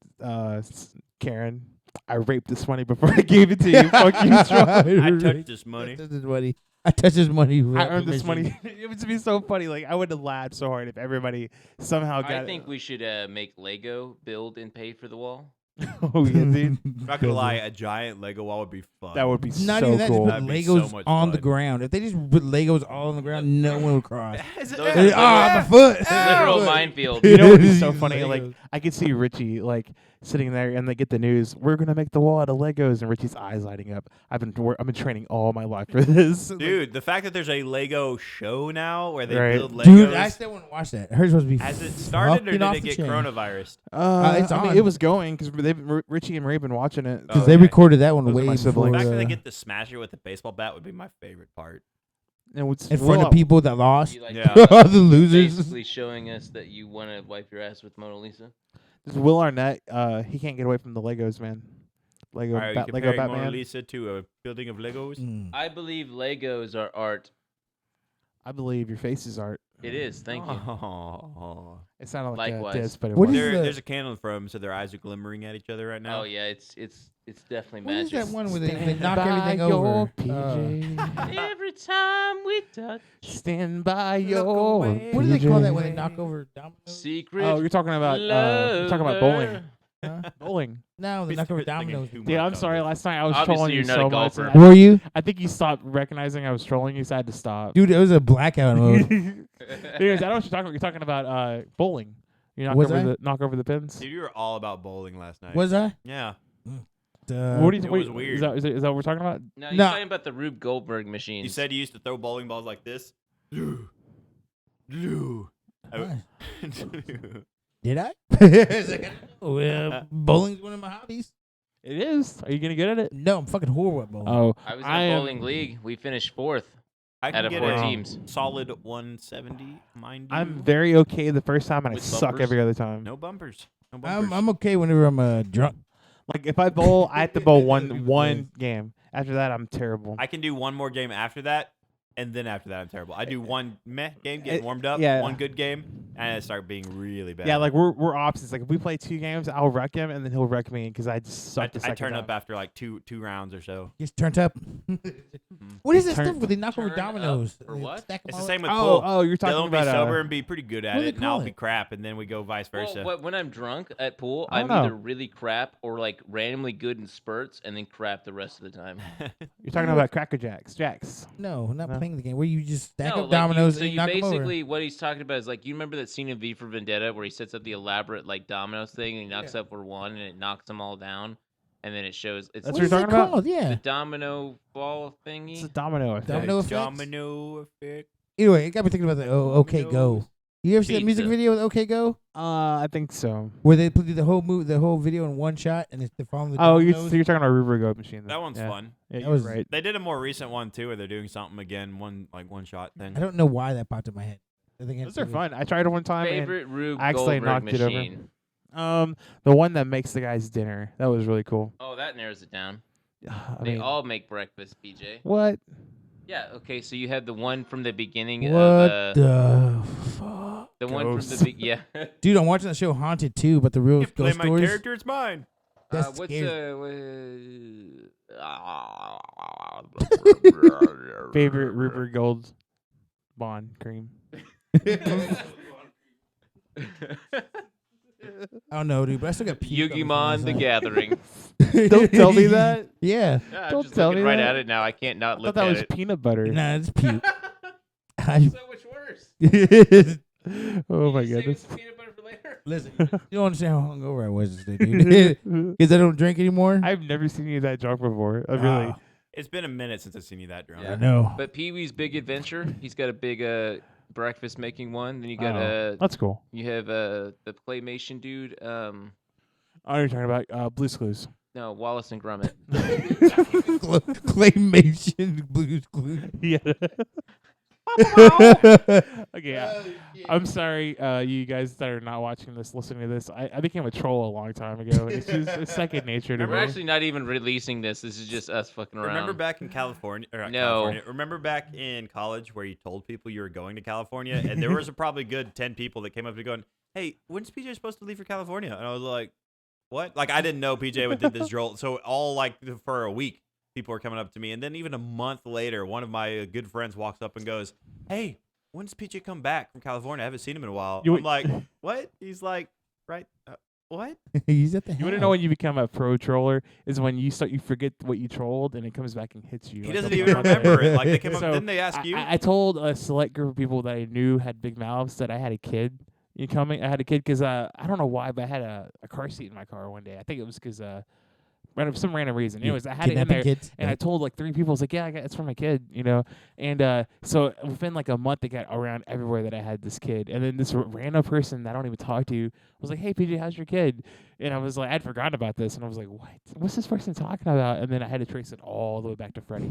Karen, I raped this money before I gave it to you. Fuck you, Trump.
I touched this money.
I touched this money. I touched this money.
I
without
earned this
permission.
money. It would be so funny. Like I would have laughed so hard if everybody somehow got.
I think we should make Lego build and pay for the wall.
Oh yeah, dude.
Not gonna lie, a giant Lego wall would be fun.
That would be
Not
so
even that,
cool.
just put
That'd be so
Legos
much
on the
fun.
ground. If they just put Legos all on the ground, no one would cross.
Is it-
Those
eh,
are
My foot.
Literal
Ow.
minefield.
You know what would be so
These
funny? Like
Legos.
I could see Richie like sitting there, and they get the news. We're gonna make the wall out of Legos, and Richie's eyes lighting up. I've been training all my life for this,
Dude, the fact that there's a Lego show now where they
Right.
build Legos.
Dude, I still want to watch that. Hers supposed to be
has it started or
fucking
did
off
it
the
get
chain.
coronavirus?
I
It's
mean,
on.
it was going because Richie and Ray been watching it.
Because
Oh,
they
okay.
recorded that one
Those are
way
my
before
siblings.
The fact that they
the-
get to smash it with a baseball bat would be my favorite part.
And what's
in front of people that lost.
You like
Yeah.
the losers.
basically showing us that you want to wipe your ass with Mona Lisa.
Will Arnett, he can't get away from the Legos, man. Lego,
Are you
Lego
comparing Mona
Batman.
Lisa to a building of Legos?
Mm.
I believe Legos are art.
I believe your face is art.
It is. Thank you.
Oh.
It sounded like
Likewise.
a diss, but it
What
was.
is the-
There's a candle in front of them, so their eyes are glimmering at each other right now.
Oh yeah, it's definitely
What is
magic.
that one where they knock
By
everything
your
over?
PJ.
Every time we touch
Stand by
Look
your
away.
What do they call that
PJ.
when they knock over dominoes?
secret.
Oh, you're talking about bowling.
lover.
Huh?
Bowling.
No, they
We
knock over
started thinking
dominoes.
too
Yeah,
much
I'm
on
sorry.
this.
Last night I was
Obviously,
trolling you
you're not
so
a
much.
golfer.
and
Were you?
I think you stopped recognizing I was trolling you, so I had to stop.
Dude, it was a blackout mode.
Anyways, I know what you're talking about. You're talking about bowling. You
Was I?
knock over the pins.
Dude, you were all about bowling last night.
Was I?
Yeah.
What do you
It
think?
was weird.
Is that what we're talking about?
No, you're
No.
talking about the Rube Goldberg machines.
You said you used to throw bowling balls like this. Lou.
Why?
I-
Did I? It's like, well, bowling's one of my hobbies.
It is. Are you gonna get at it?
No, I'm fucking horrible at bowling.
Oh,
I was in
I
a
am-
bowling league. We finished 4th
I
out
can
of
get
4
a
teams.
solid 170, mind you.
I'm very okay the first time, and
With
I suck
bumpers?
every other time.
No bumpers. No bumpers.
I'm okay whenever I'm drunk.
Like if I bowl, I have to bowl one game. After that, I'm terrible.
I can do one more game after that, and then after that, I'm terrible. I do one meh game, get warmed up,
yeah.
one good game, and I start being really bad.
Yeah, like we're opposites. Like if we play 2 games, I'll wreck him, and then he'll wreck me because I just suck.
I turn up after like two rounds or so.
Just turned up. What is that
Turn-
stuff where they knock over
turn up
dominoes?
for
They
what?
stack 'em
It's
all
the same with
Oh,
pool.
oh, you're talking
They'll be
about
sober and be pretty good at
what do they
it, and I'll
call
be
it?
crap, and then we go vice versa.
Well, when I'm drunk at pool,
I
I'm
don't know.
either really crap or like randomly good in spurts and then crap the rest of the time.
You're talking about Cracker Jacks.
No, not
No?
playing the game. Where you just stack
No,
up
like
dominoes
so
and
you
knock 'em over.
basically what he's talking about is like you remember that scene in V for Vendetta where he sets up the elaborate like dominoes thing and he knocks up for one and it knocks them all down and then it shows it's
That's
What
what
is
you're
that
talking about?
called?
the
Yeah.
domino ball thingy.
It's a domino effect.
Domino effects?
Domino effect.
Anyway, it got me thinking about the OK Go.
Dominoes.
You ever see that music
Pizza.
video with OK Go?
I think so.
Where they put the whole video in one shot and they're following the
Oh,
dominoes?
so you're talking about River Goat Machine. Then.
That one's
yeah.
fun.
Yeah,
That
you're
was-
right.
They did a more recent one too, where they're doing something again, one shot thing.
I don't know why that popped in my head. I think it has
Those
to
are
do with-
fun. I tried it one time.
Favorite Rube
I accidentally
Goldberg
knocked it over.
machine.
And, the one that makes the guys dinner. That was really cool.
Oh, that narrows it down.
I
They
mean,
all make breakfast, BJ.
what?
Yeah, okay, so you had the one from the beginning
What
of
the fuck?
the one from
Ghosts.
the yeah.
Dude, I'm watching the show Haunted too, but the real
You play
ghost
my
stories.
character, it's mine.
That's
What's
scary.
Favorite River Gold Bond cream.
I don't know, dude, but I still got puke on
Yugimon the
my
Gathering.
phone.
Don't tell me that.
Yeah.
Yeah, I'm
Don't
just
tell
looking
me
right
that.
at it now. I can't not
I
look
thought that
at
was
it.
peanut butter.
Nah, it's puke. I-
So much worse.
Oh my
You save
goodness.
some peanut butter for later.
Listen, you don't understand how hungover I was today, dude. Because I don't drink anymore.
I've never seen you that drunk before. Really.
Ah,
It's been a minute since I've seen you that drunk.
I know.
But Pee Wee's Big Adventure, he's got a big breakfast making one. Then you got
Oh, that's cool.
you have the claymation dude.
Oh, you're talking about Blue's Clues.
No, Wallace and Gromit.
Claymation Blues Clues.
Yeah. Okay. I'm sorry, you guys that are not watching this, listening to this. I became a troll a long time ago. It's just it's second nature to
We're
me.
actually not even releasing this. This is just us fucking around.
Remember back in California? Or not
No.
California. Remember back in college where you told people you were going to California, and there was a probably good 10 people that came up to you going, "Hey, when's PJ supposed to leave for California?" And I was like, "What?" Like I didn't know PJ did this drill. So all like for a week, people were coming up to me, and then even a month later, one of my good friends walks up and goes, "Hey, when's PJ come back from California? I haven't seen him in a while."
You-
I'm like, "What?" He's like, "Right." What?
He's at the
You want to
house.
know when you become a pro troller is when you forget what you trolled and it comes back and hits you.
He
like
doesn't
a
even
month later.
remember it. Like they came up,
So,
didn't they ask you?
I told a select group of people that I knew had big mouths that I had a kid. You coming? I had a kid because I don't know why, but I had a car seat in my car one day. I think it was because some random reason.
You
Anyways, I had it in
kidnapping
there.
kids.
And I told like 3 people, I was like, yeah, it's for my kid, you know. And so within like a month, it got around everywhere that I had this kid. And then this random person that I don't even talk to was like, hey, PJ, how's your kid? And I was like, I'd forgotten about this. And I was like, what? What's this person talking about? And then I had to trace it all the way back to Freddie.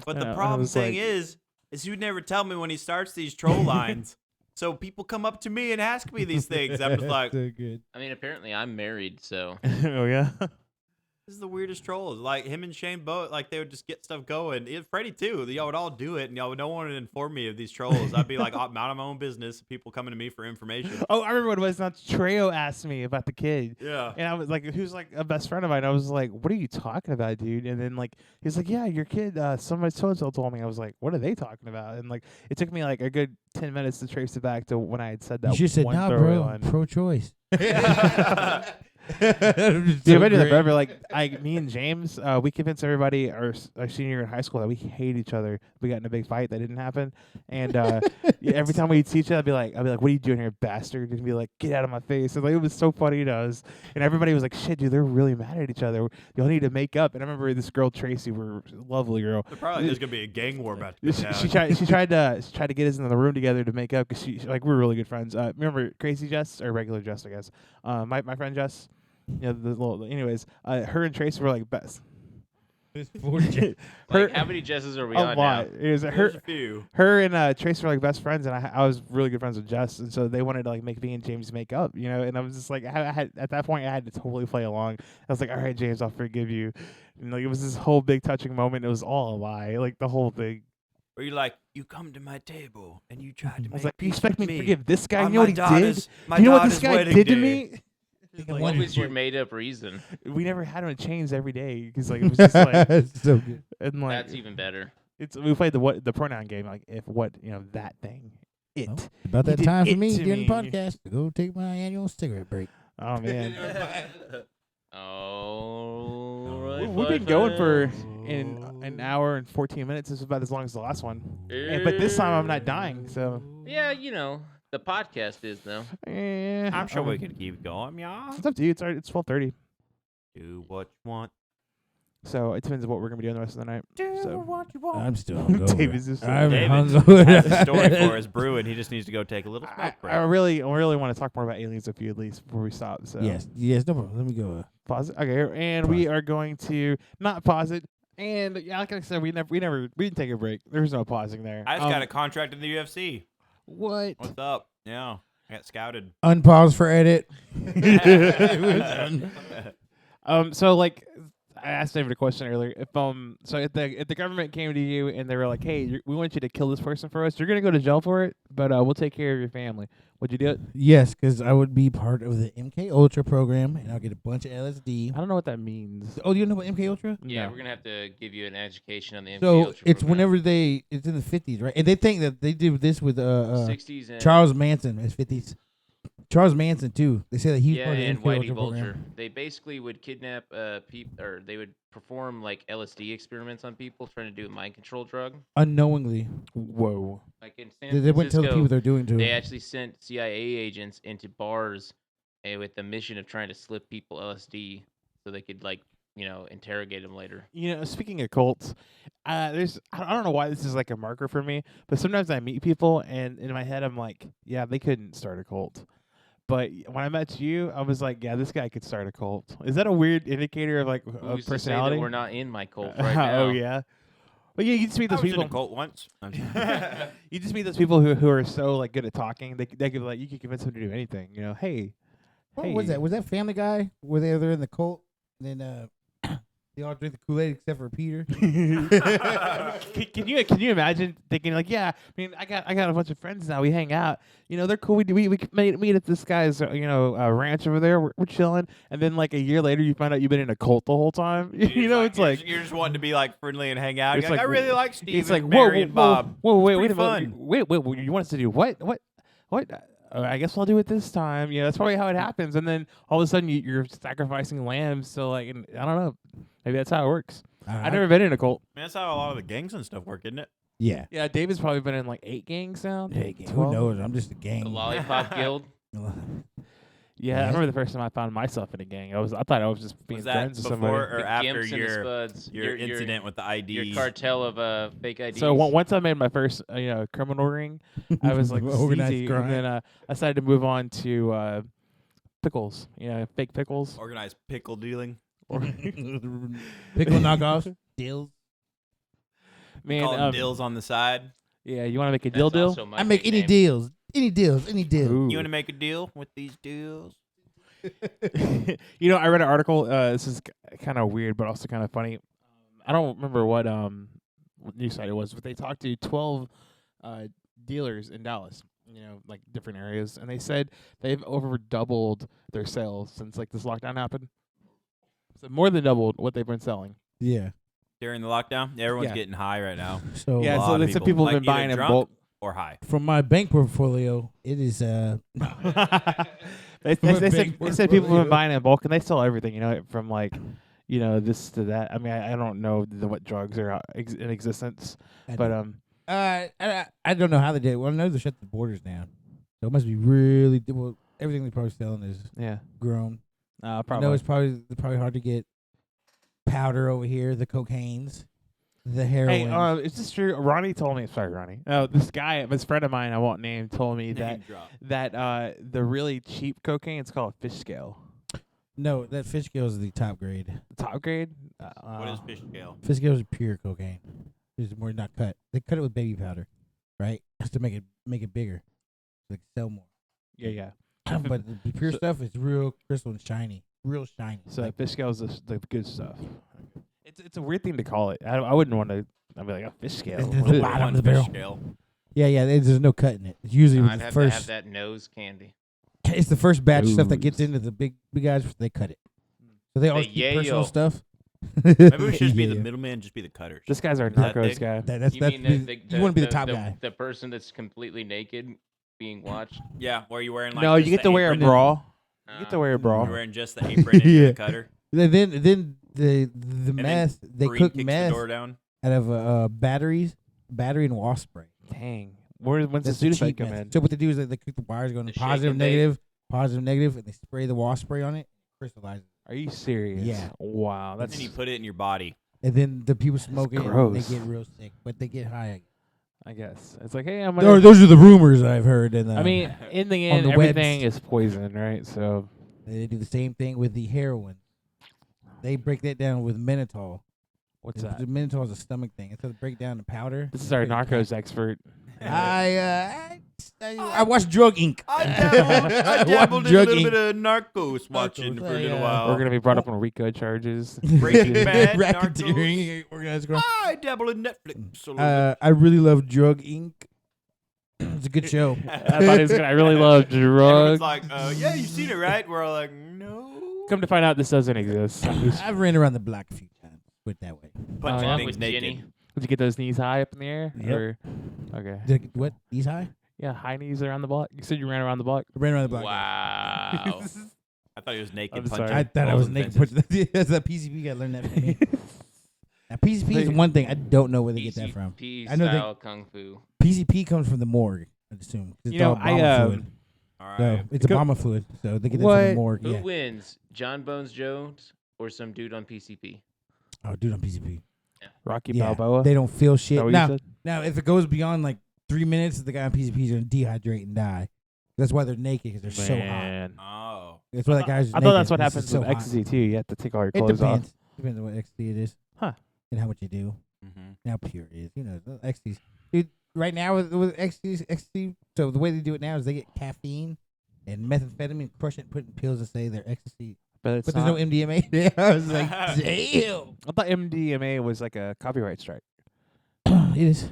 But
Yeah,
the
I
problem
was
thing
like-
is you'd never tell me when he starts these troll lines. So people come up to me and ask me these things. I'm just like,
so good.
I mean, apparently I'm married, so
Oh, yeah?
This is the weirdest trolls. Like him and Shane both, like they would just get stuff going. Freddie too. Y'all would all do it, and y'all would no one would inform me of these trolls. I'd be like, I'm out of my own business. People coming to me for information.
Oh, I remember what it was. Now Treo asked me about the kid.
Yeah.
And I was like, who's like a best friend of mine. I was like, what are you talking about, dude? And then like he's like, yeah, your kid. Somebody so and so told me. I was like, what are they talking about? And like it took me like a good 10 minutes to trace it back to when I had said that.
You should said,
one
nah,
throwaway
bro,
line.
pro-choice.
Dude, I did that forever. Like, me and James, we convinced everybody our senior year in high school that we hate each other. We got in a big fight that didn't happen, and every time we'd see each other, I'd be like, "What are you doing here, bastard?" And he'd be like, "Get out of my face!" And like, it was so funny to us, and everybody was like, "Shit, dude, they're really mad at each other. Y'all need to make up." And I remember this girl Tracy, we're lovely girl.
They're probably there's gonna be a gang war about to go down.
She tried to get us in the room together to make up because she like we're really good friends. Remember Crazy Jess or regular Jess, I guess. My friend Jess. Yeah, the little. Anyways, her and Tracy were like best.
Like, how many Jesses are we
a
on
lot.
now?
It was
There's a few.
her and Tracy were like best friends, and I was really good friends with Jess, and so they wanted to like make me and James make up, you know. And I was just like, I had at that point I had to totally play along. I was like, all right, James, I'll forgive you. And like it was this whole big touching moment. It was all a lie, like the whole thing.
Where you're like, you come to my table and you tried to
I
make
was like, you
peace
expect me
with
to forgive this guy?
on
You know
my
what he did?
daughter's- my
You know what this
daughter's
guy
wedding
did to
day."
me?
What was your made up reason?
We never had him to change every day because like it was just like
so good.
and like
That's even better.
we played the pronoun game, like if what, you know, that thing. It.
Well, about
He
that
did
time for
it
me
to
during the
me.
podcast to go take my annual cigarette break.
Oh man.
All right.
We've been going for an hour and 14 minutes. This is about as long as the last one. But this time I'm not dying, so
Yeah, you know, the podcast is though.
I'm sure we can keep going, y'all.
It's up to you. It's 12:30.
Do what you want.
So it depends on what we're gonna be doing the rest of the night. So
what you want.
I'm still hungover.
David's just
I'm
David
hungover.
has a story for us brewing. He just needs to go take a little smoke break.
I really want to talk more about aliens with you at least before we stop. So
Yes, no problem. Let me go.
pause it. Okay, and we are going to not pause it. And yeah, like I said, we didn't take a break. There's no pausing there.
I just got a contract in the UFC.
What?
What's up? Yeah, I got scouted.
Unpause for edit.
So like I asked David a question earlier. If so if the government came to you and they were like, hey, we want you to kill this person for us, you're gonna go to jail for it, but we'll take care of your family. Would you do it?
Yes, because I would be part of the MK Ultra program, and I'll get a bunch of LSD.
I don't know what that means.
Oh, you know about MK Ultra?
Yeah,
No.
we're gonna have to give you an education on the MK
So
Ultra
it's
program.
whenever it's in the 50s, right? And they think that they did this with
60s and
Charles Manson as 50s. Charles Manson too. They say that he was
yeah,
part of the
and
MK
Whitey
Ultra
Vulture.
program.
They basically would kidnap people, or they would perform like LSD experiments on people, trying to do a mind control drug.
Unknowingly,
Whoa.
Like in San
they wouldn't tell the
Francisco,
people they're doing to.
they actually sent CIA agents into bars with the mission of trying to slip people LSD so they could interrogate them later.
You know, speaking of cults, I don't know why this is like a marker for me, but sometimes I meet people and in my head I'm like, yeah, they couldn't start a cult. But when I met you, I was like, yeah, this guy could start a cult. Is that a weird indicator of like
Who's
of
to say
personality?
that we're not in my cult right now?
Oh yeah. But yeah, you just meet
I
those
was in
people.
a cult once.
You just meet those people who are so like good at talking. They could like you could convince them to do anything. You know, hey.
What was that? Was that Family Guy where they're in the cult and then they all drink the Kool-Aid except for Peter?
Can you imagine thinking like, yeah, I mean, I got a bunch of friends now. We hang out. You know, they're cool. We meet at this guy's ranch over there. We're chilling, and then like a year later, you find out you've been in a cult the whole time. You know, it's like
you're just wanting to be like friendly and hang out.
It's
You're like,
like,
I really like Steve.
it's like
Mary and Bob.
Whoa, wait,
It's
wait a
pretty
minute.
fun.
Wait, you want us to do what? I guess I'll do it this time. Yeah, that's probably how it happens. And then all of a sudden, you're sacrificing lambs. So like, and I don't know. Maybe that's how it works. I've never been in a cult.
Man, that's how a lot of the gangs and stuff work, isn't it?
Yeah.
Yeah, David's probably been in like 8 gangs now.
Who
12?
knows? I'm just a
The
gang.
Lollipop Guild.
Yeah, I remember the first time I found myself in a gang. I thought I was just being
Was that
friends with
before
somebody.
or
The
after
Gimps and the
your
Spuds.
incident with the ID?
Your cartel of fake IDs.
So once I made my first criminal ring, I was like
Organized
easy,
crime.
and then I decided to move on to pickles. Fake pickles.
Organized pickle dealing.
Pickle knockoffs. Deals.
Man,
Call them dills on the side.
yeah, you want to make a
That's
deal?
also my
I make any
nickname.
deals. Any deals. Any deal.
Ooh.
You want to make a deal with these deals?
I read an article. This is kind of weird, but also kind of funny. I don't remember what news site it was, but they talked to 12 dealers in Dallas, like different areas, and they said they've over doubled their sales since like this lockdown happened. So more than doubled what they've been selling.
Yeah.
During the lockdown, everyone's
Yeah.
getting high right now.
So
Yeah,
lot
so
of
they said
people.
people have
Like,
been buying
either
in
drunk
bulk.
or high.
from my bank portfolio, it is
They
From a
said
big
people have been
portfolio.
buying in bulk, and they sell everything, from like, this to that. I mean, I don't know what drugs are in existence, but
I don't know how they did it. Well, I know they shut the borders down, so it must be really well. Everything they're probably selling is
yeah,
grown. I
probably.
know it's probably hard to get powder over here, the cocaines, the
Hey,
heroin.
is this true? Ronnie told me. Sorry, Ronnie. This guy, this friend of mine, I won't name, told me
Name drop.
that the really cheap cocaine, it's called fish scale.
No, that fish scale is the top grade.
Top grade.
What is fish scale?
Fish scale is pure cocaine. It's more not cut. They cut it with baby powder, right? Just to make it bigger, so they can sell more.
Yeah.
But the pure
So-
stuff is real crystal and shiny, real shiny.
So
Like,
fish scale is the good stuff. It's a weird thing to call it. I wouldn't want to. I'd be like a fish scale.
It's
What
the
is it?
bottom of
One
the
fish
barrel.
scale.
yeah. There's no cut in it. It's usually
I'd
the
have to have
first.
that nose candy.
It's the first batch of stuff that gets
Ooze.
into the big guys. They cut it. So they always keep personal
yayo.
stuff.
Maybe we should just be the
Yeah.
middleman, just be the cutters.
This guy's our
that
narcos
big?
guy.
That's
You
that's
mean the,
you want to be the top guy.
The person that's completely naked being watched?
Yeah, where you wearing like
No, you
just
get
the
to wear a
apron
bra. You get to wear a bra.
You're wearing just the apron and you're
Yeah.
the cutter.
Then the
And then
meth they
Bree
cook
kicks
meth
the door down.
out of battery and wasp spray.
Dang. When's the
That's the
Sudafed
cheap
come
meth.
in?
So what they do is they cook the wires going
The
positive,
shake and bake.
negative, and they spray the wasp spray on it, crystallizes.
Are you serious?
Yeah.
Wow.
And
That's
then you put it in your body.
And then the people smoke it, and
gross.
they get real sick, but they get high.
I guess it's like, hey, I'm
Or
gonna.
those are the rumors I've heard. And
I mean, in the
on
end,
the
everything
webs.
is poison, right? So
they do the same thing with the heroin. They break that down with mannitol.
what's
The
that?
mannitol is a stomach thing. Instead of break down the powder.
This is our
break it
narcos expert.
I watched Drug Inc.
I dabbled in a
Drug
little
Inc.
bit of Narcos watching for a little while.
We're gonna be brought up on RICO charges.
Breaking Bad,
Racketeering, organized crime.
I dabble in Netflix a little bit.
I really love Drug Inc. It's a good show.
I thought he was gonna. I really love
Everyone's
drugs.
like, yeah, you've seen it, right? We're all like, no.
Come to find out, this doesn't exist.
I've ran around the block a few times. Put it that way.
Punching
yeah.
things
With
naked.
Jenny.
Did you get those knees high up in the air?
Yep.
Or, okay.
What? These high?
Yeah, high knees around the block. You said you ran around the block.
I ran around the block.
Wow.
I thought he was naked
I'm
punching.
sorry.
I thought I
poles
was
and
naked.
fences.
That's that PCP guy learned that from me. Now PCP is one thing I don't know where they get that from.
PCP
I know they-
style kung fu.
PCP comes from the morgue, I assume. It's
You know,
all bomber fluid.
All
So
right.
it's a
Go-
bomber fluid. So they get that from
What?
the morgue.
Who
Yeah.
wins, John Bones Jones or some dude on PCP?
Oh, dude on PCP.
Rocky
Yeah.
Balboa.
They don't feel
Is that
shit.
what you
Now,
said?
now, if it goes beyond like 3 minutes, the guy on PCP is gonna dehydrate and die. That's why they're naked because they're so hot.
Man.
Oh.
That's why that guy's.
I thought
naked,
that's what
'cause
happens
it's so
with
hot.
ecstasy too. You have to take all your
It
clothes
depends.
off.
Depends on what ecstasy it is.
Huh.
And how much you do.
Mm-hmm.
And how pure it is. You know, the ecstasy. Dude, right now with ecstasy, so the way they do it now is they get caffeine and methamphetamine, crush it, put it in pills and say they're ecstasy.
But it's
But there's
not.
no MDMA. Yeah, I was like, damn.
I thought MDMA was like a copyright strike.
It is.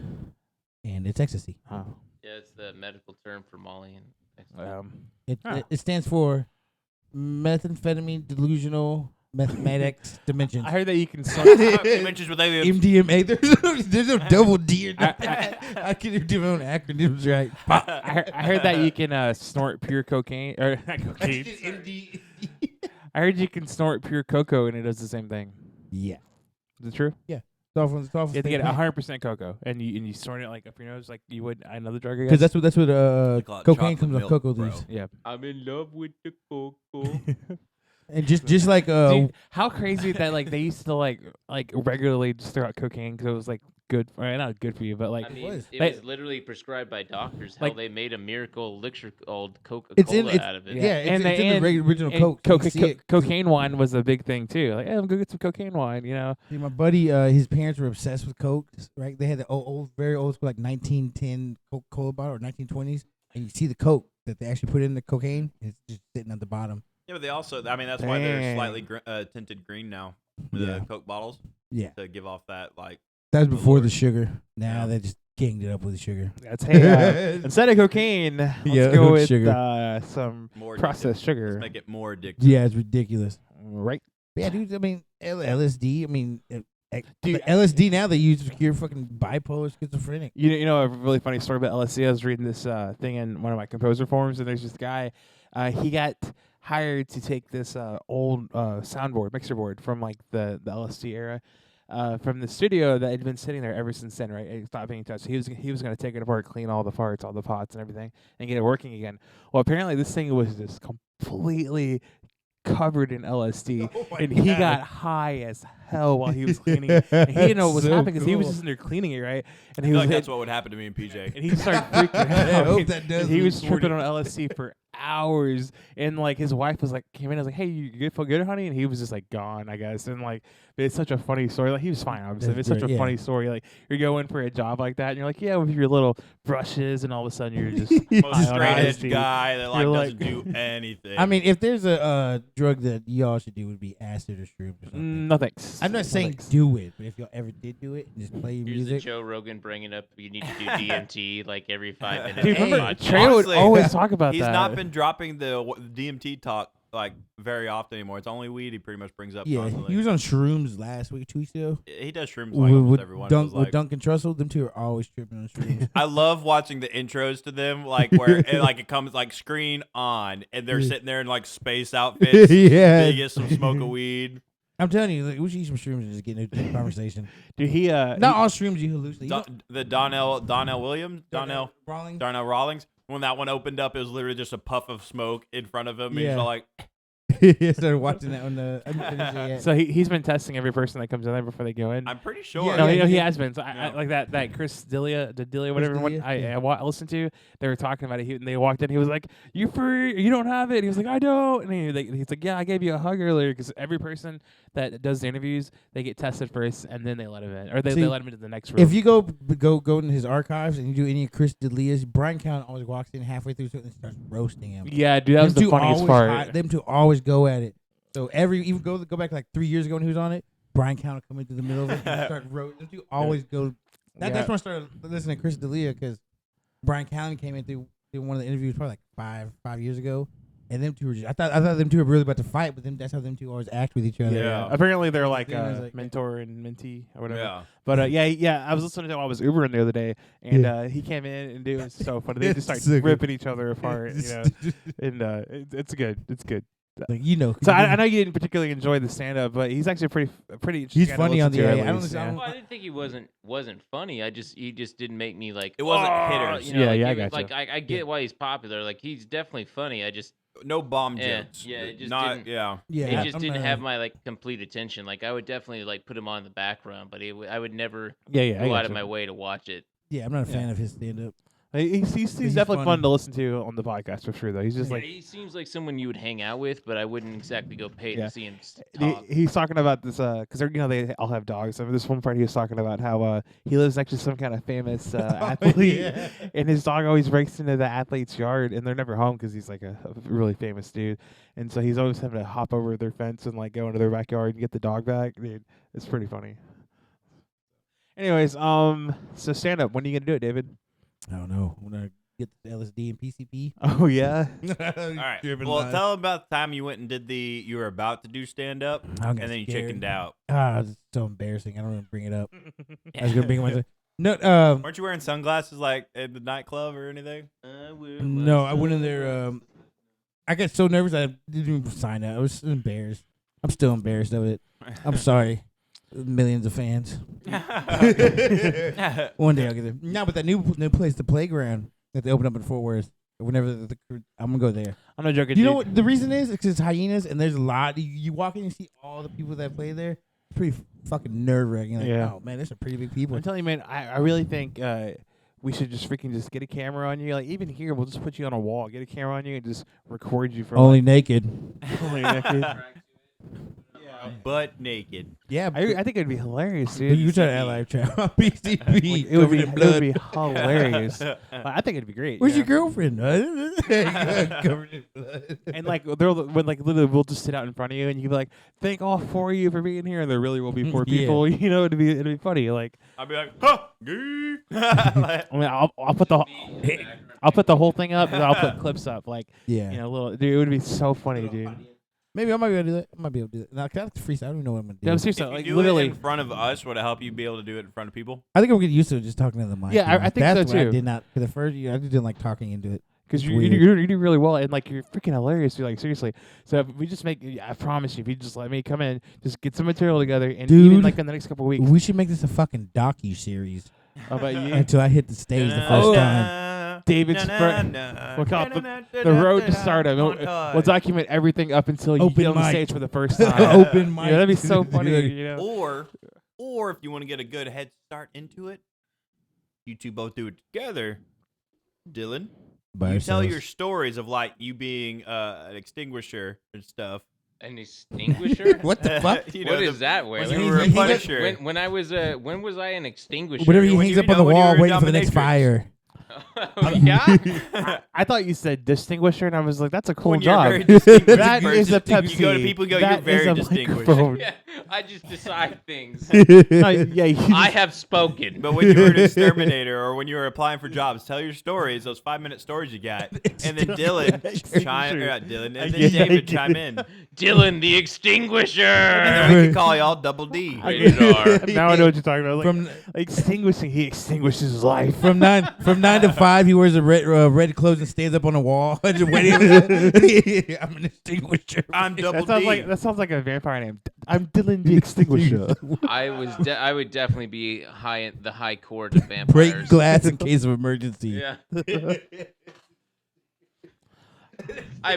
And it's ecstasy.
Huh.
Yeah, it's the medical term for Molly and ecstasy.
It stands for methamphetamine delusional mathematics dimensions.
I heard that you can.
Dimensions with aliens.
MDMA. There's no double D or
I-
nothing. I can't do my own acronyms right.
I heard that you can snort pure cocaine or not cocaine.
MD.
I heard you can snort pure cocoa and it does the same thing.
Yeah.
Is it true?
It's off on
You have to get 100% cocoa and you snort it like up your nose like you would another drug. I guess.
Because that's what
call it
cocaine
chocolate
comes off
milk,
cocoa
bro.
leaves.
yeah.
I'm in love with the cocoa.
And just like
Dude, how crazy that like they used to like regularly just throw out cocaine because it was like good for not good for you but like
I mean,
was.
it
They-
was literally prescribed by doctors. Hell,
Like-
they made a miracle elixir called Coca-Cola
it's in
out of it.
yeah,
And
it's in
and-
the original
and
Coke. You can see it.
cocaine wine was a big thing too. Like, hey, I'm gonna get some cocaine wine.
See, my buddy, his parents were obsessed with Coke, right? They had the very old school, like 1910 Coca-Cola bottle or 1920s, and you see the Coke that they actually put in the cocaine, and it's just sitting at the bottom.
Yeah, but they also, I mean, that's why they're
Dang.
slightly tinted green now with
Yeah.
the Coke bottles
Yeah.
to give off that, like,
That was before
Lord.
the sugar. Now
Yeah.
they just ganged it up with the sugar.
That's hey. Instead of cocaine, let's
Yeah,
go with
sugar.
some
more
processed
addictive.
sugar.
Let's make it more addictive.
Yeah, it's ridiculous.
Right.
But yeah, dude. I mean, LSD. I mean,
Dude,
the LSD now they use to cure fucking bipolar schizophrenic.
You know a really funny story about LSD. I was reading this thing in one of my composer forums, and there's this guy. He got hired to take this old soundboard, mixer board from like the LSD era, from the studio that had been sitting there ever since then. Right, it stopped being touched. He was going to take it apart, clean all the parts, all the pots, and everything, and get it working again. Well, apparently this thing was just completely covered in LSD, and he got high as hell while he was cleaning it. And he didn't know what was happening because he was just in there cleaning it, right? And
I
he
feel
was
like that's what would happen to me and PJ.
and he started freaking out.
I hope that does.
And he was
look
tripping
sporty.
on LSD for hours, and like his wife was like, came in and was like, "Hey, you good? Feel good, honey?" And he was just like gone, I guess. And like, but it's such a funny story. Like he was fine, obviously. But it's such a
Great, yeah.
funny story. Like you're going for a job like that, and you're like, yeah, with your little brushes, and all of a sudden you're just
Most
high on
straight edge
LSD.
guy that like
You're
doesn't
like-
do anything.
I mean, if there's a drug that y'all should do, would be acid or shrooms or something.
No thanks.
I'm not
No
saying
thanks.
do it, but if y'all ever did do it, and just play your
Here's the
music.
Joe Rogan bringing up you need to do DMT like every 5 minutes.
Dude, remember
Podcast.
Trey would
Honestly,
always talk about
he's
that.
not been dropping the DMT talk like very often anymore. It's only weed he pretty much brings up
Yeah,
constantly.
he was on shrooms last week, 2 weeks ago.
He does shrooms like almost every one. It was
With
like,
Duncan Trussell, them two are always tripping on shrooms.
I love watching the intros to them, like where it comes like screen on, and they're sitting there in like space outfits.
Yeah.
They get some smoke of weed.
I'm telling you, like, we should eat some shrooms and just get into a conversation.
Dude, he
Not all shrooms you hallucinate. You
The Donnell Williams,
don't- Rawlings?
Darnell Rawlings. When that one opened up, it was literally just a puff of smoke in front of him. And he's
Yeah.
all like,
I started watching that on the. I haven't finished it yet.
So he's been testing every person that comes in there before they go in.
I'm pretty sure.
Yeah,
No,
yeah,
he
yeah.
has been. So I
Yeah.
like that Chris D'Elia, whatever one
D'Elia?
I listened to. They were talking about it. And they walked in. He was like, "You free? You don't have it?" And he was like, "I don't." And he's like, "Yeah, I gave you a hug earlier." Because every person that does the interviews, they get tested first, and then they let him in, or they
See,
let him into the next room.
If you go into his archives and you do any of Chris D'Elia's, Brian Callen always walks in halfway through something and starts roasting him.
yeah, dude, that was
Them
the
two
funniest
always
part.
them two always go at it. So even go back like 3 years ago when he was on it, Brian Callen come into the middle of it and start roasting. Them two always go. That's when I started listening to Chris D'Elia because Brian Callen came in through one of the interviews probably like five years ago. And them two were I thought them two were really about to fight, but that's how them two always act with each other.
Yeah.
Apparently they're like
Thing is, like-
mentor and mentee or whatever.
Yeah.
But yeah. I was listening to him while I was Ubering the other day, and
Yeah.
he came in and it was so funny. They just start
So good.
ripping each other apart, you know. And it's good. It's good.
Like, you know.
So I know you didn't particularly enjoy the stand up, but he's actually pretty interesting.
He's
guy to
funny on
listen
the
to,
A.
at
I don't
least,
listen- I
yeah.
don't-
Well, I didn't think he wasn't funny. He just didn't make me like.
It wasn't
"Oh,"
hitters.
You know,
Yeah,
like,
yeah, I
it was-
gotcha.
Like I get why he's popular. Like he's definitely funny. I just
No bomb
Yeah,
jokes.
yeah, it just
Not
didn't-
yeah.
Yeah,
it just
I'm
didn't
not-
have my like complete attention. Like I would definitely like put him on in the background, but I would never
Yeah, I
go out
gotcha.
of my way to watch it.
Yeah, I'm not a fan of his stand up.
He's
He's
definitely
funny.
fun to listen to on the podcast for sure. Though he's just
Yeah,
like
he seems like someone you would hang out with, but I wouldn't exactly go pay
Yeah.
to see him talk.
he's talking about this because they all have dogs. I mean, this one part he was talking about how he lives next to some kind of famous athlete,
Yeah.
and his dog always breaks into the athlete's yard, and they're never home because he's like a really famous dude, and so he's always having to hop over their fence and like go into their backyard and get the dog back. Dude, it's pretty funny. Anyways, so stand up. When are you gonna do it, David?
I don't know. When I get the LSD and PCP.
Oh yeah.
All right. Well, tell them about the time you went and did you were about to do stand up,
I
and
got
then you
scared.
chickened out.
It's so embarrassing. I don't even bring it up. I was gonna bring it myself. No,
Weren't you wearing sunglasses like at the nightclub or anything?
no, I went in there. I got so nervous I didn't even sign up. I was embarrassed. I'm still embarrassed of it. I'm sorry, millions of fans. One day I'll get there. No, but that new place, the playground that they opened up in Fort Worth. Whenever I'm gonna go there.
I'm not joking.
Do you know
dude.
what the reason is? Because it's hyenas, and there's a lot. You walk in and see all the people that play there. It's pretty fucking nerve wracking. Like,
Yeah.
oh man, there's some pretty big people.
I'm telling you, man. I really think we should just freaking just get a camera on you. Like even here, we'll just put you on a wall, get a camera on you, and just record you for
Only naked.
only naked.
butt naked.
Yeah,
I think it'd be hilarious,
but
dude.
you try to live trap on PCP.
Like, it would
covered
be
in blood.
hilarious. But I think it'd be great.
Where's
you
your
know?
girlfriend? Covered in blood.
And like when like literally we'll just sit out in front of you and you can be like, thank all 4 of you for being here, and there really will be 4
Yeah.
people. You know, it'd be funny. Like
I'd be like, huh, gee.
I mean, I'll put the whole thing up and I'll put clips up. Like
Yeah.
you know, little dude, it would be so funny, dude.
Maybe I might be able to do that. I might be able to do that. Now, cause that's freestyle. I don't even know what I'm gonna do.
Yeah, I'm
If
seriously,
you
like
do
literally.
it in front of us, would it help you be able to do it in front of people?
I think I'm getting used to just talking to the mic.
Yeah, I
now.
think
that's
so,
what I
too.
did not. For the first year, I just didn't like talking into it.
Because
It's
you
weird.
do really well, and like you're freaking hilarious. You're like seriously. So if we just make, I promise you, if you just let me come in, just get some material together, and even
Dude.
like in the next couple of weeks.
We should make this a fucking docu-series
How about you?
until I hit the stage the first time.
David's we'll call it the road to stardom. We'll document everything up until you
Open
get on the
mic.
stage for the first time.
Open mic.
Yeah, that'd be so funny.
Dude.
You know.
Or if you want to get a good head start into it, you two both do it together. Dylan,
By
you tell
ourselves.
your stories of like you being an extinguisher and stuff.
An extinguisher?
What the fuck?
You know,
What is that,
when
Waylon?
you were a
He- he-
Punisher.
When I was when was I an extinguisher?
Whatever he
when
hangs
you
up on the
know when you
wall
were a
waiting for the next
dominatrix.
fire.
Oh, yeah.
I thought you said distinguisher, and I was like, that's a cool
When you're a
job.
very distinguished
That
person.
is a Pepsi.
You go to people and go,
That
you're very
is a
distinguished.
microphone.
Yeah, I just decide things.
No, yeah, you
I
just-
have spoken.
But when you were an exterminator or when you were applying for jobs, tell your stories, those 5-minute stories you got, and then Dylan chime, and then David chime in, and
Dylan the extinguisher.
then we can call y'all Double D.
Rated R.
now I know what you're talking about. Like,
From
extinguishing, he extinguishes his life.
from 9 to 5, he wears a red clothes and stands up on a wall, just waiting. I'm an extinguisher.
I'm Double
That sounds like a vampire name. I'm Dylan the Extinguisher.
I would definitely be the high court of vampires.
Break glass in case of emergency.
Yeah. I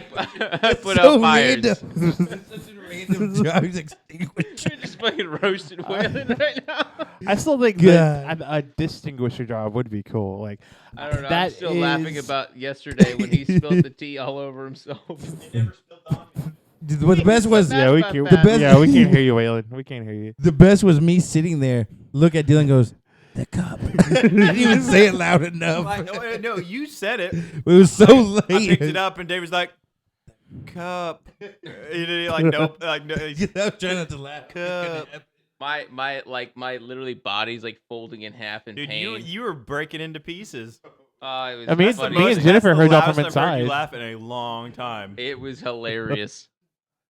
put
So
out fires.
random. That's such a random job. He's extinguisher.
You're just fucking roasted Waylon right now.
I still think that a distinguisher job would be cool. Like
I don't know. I'm
that
still laughing
is-
about yesterday when he spilled the tea all over himself.
What the best was
Yeah, we
about
can.
that.
Yeah, we can't hear you, Waylon. We can't hear you.
the best was me sitting there, look at Dylan, and goes, the cup. Didn't even say it loud enough.
Like, no, you said it.
It was so late.
I picked it up and Dave was like, cup. He did like nope, like no, he's,
I was trying not to laugh.
cup.
My literally body's like folding in half in
Dude,
pain.
you were breaking into pieces.
It was
I mean,
That's the
funny.
me and
most-
Jennifer
that's the
heard that from
loudest I've heard you
inside.
laugh in a long time.
It was hilarious.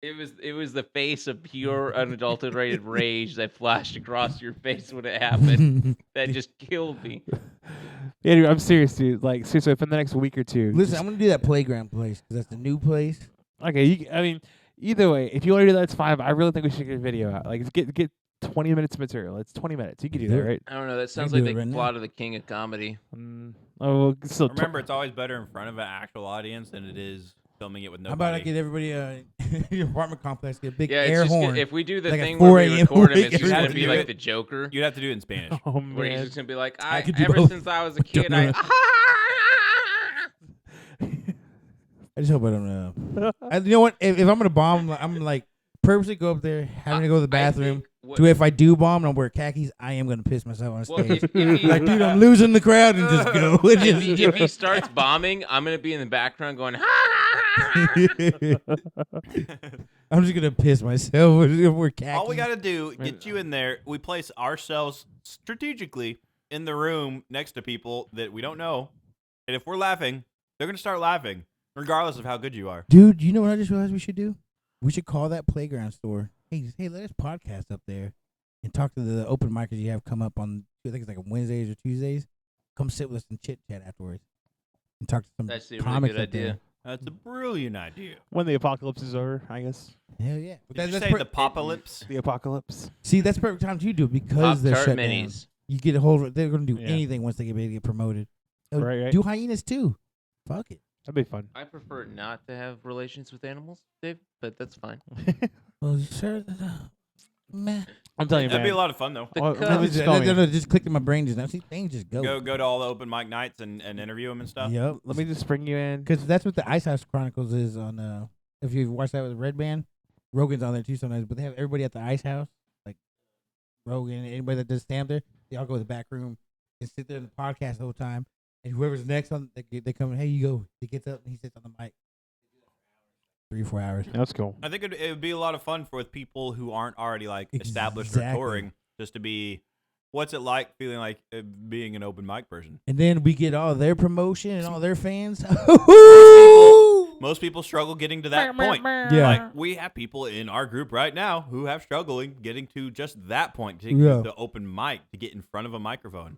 It was the face of pure unadulterated rage that flashed across your face when it happened. That just killed me.
Yeah, dude, I'm serious, dude. Like seriously, within the next week or two.
Listen, I'm gonna do that playground place because that's the new place.
Okay, I mean, either way, if you want to do that, it's fine. But I really think we should get a video out. Like, get 20 minutes of material. It's 20 minutes. You can do that,
Yeah.
right?
I don't know. That sounds
do
like
it
the
right now.
plot of the King of Comedy.
Oh, well, still.
Remember, it's always better in front of an actual audience than it is filming it with
How about I
nobody.
get everybody your apartment complex get a big
Yeah,
air
it's just
horn?
if we do the
Like at
thing
4
where we
a.m.
record him,
wake
it's just gonna
everybody
be
do
like
it.
the Joker.
You'd have to do it in Spanish.
Oh
Where he's
man.
just gonna be like,
I could do
ever
both.
since I was a kid,
know.
I
I just hope I don't know. You know what? If I'm gonna bomb, I'm like purposely go up there, having to go to the bathroom. To if I do bomb and I wear khakis, I am gonna piss myself on
Well,
stage.
if he,
Like, dude, I'm losing the crowd and just go.
if he starts bombing, I'm gonna be in the background going,
I'm just gonna piss myself. We're khakis.
All we got to do, get you in there. We place ourselves strategically in the room next to people that we don't know. And if we're laughing, they're going to start laughing, regardless of how good you are.
Dude, you know what I just realized we should do? We should call that playground store. Hey, let us podcast up there and talk to the open micers you have come up on. I think it's like Wednesdays or Tuesdays. Come sit with us and chit chat afterwards and talk to some
That's a really
comics
good
up there.
idea.
That's a brilliant idea.
When the apocalypse is over, I guess.
Hell yeah!
Did you say the apocalypse?
The apocalypse.
See, that's perfect time to do it because
Pop
they're
Tart
shut down.
minis.
You get a hold of it. They're going to do
Yeah.
anything once they get promoted.
Right.
Do hyenas too. Fuck it.
That'd be fun.
I prefer not to have relations with animals, Dave, but that's fine.
Well, sure. Man.
I'm telling you,
That'd be a
man.
lot of fun, though.
The
Well,
cup.
let me just call
No,
me.
just clicked in my brain just now. See, things just go.
Go to all the open mic nights and interview them and stuff.
Yep.
Let me just bring you in.
Because that's what the Ice House Chronicles is on. If you watch that with Red Band, Rogan's on there too sometimes, but they have everybody at the ice house, like Rogan, anybody that does stand there, they all go to the back room and sit there in the podcast the whole time. And whoever's next on, they come in, hey, you go. He gets up and he sits on the mic. 3 or 4 hours.
That's cool.
I think it would be a lot of fun with people who aren't already like established for
Exactly.
touring, just to be, what's it like feeling like being an open mic person?
And then we get all their promotion and all their fans.
Most people struggle getting to that point.
Yeah.
Like, we have people in our group right now who have struggling getting to just that point, to
Yeah.
the open mic, to get in front of a microphone.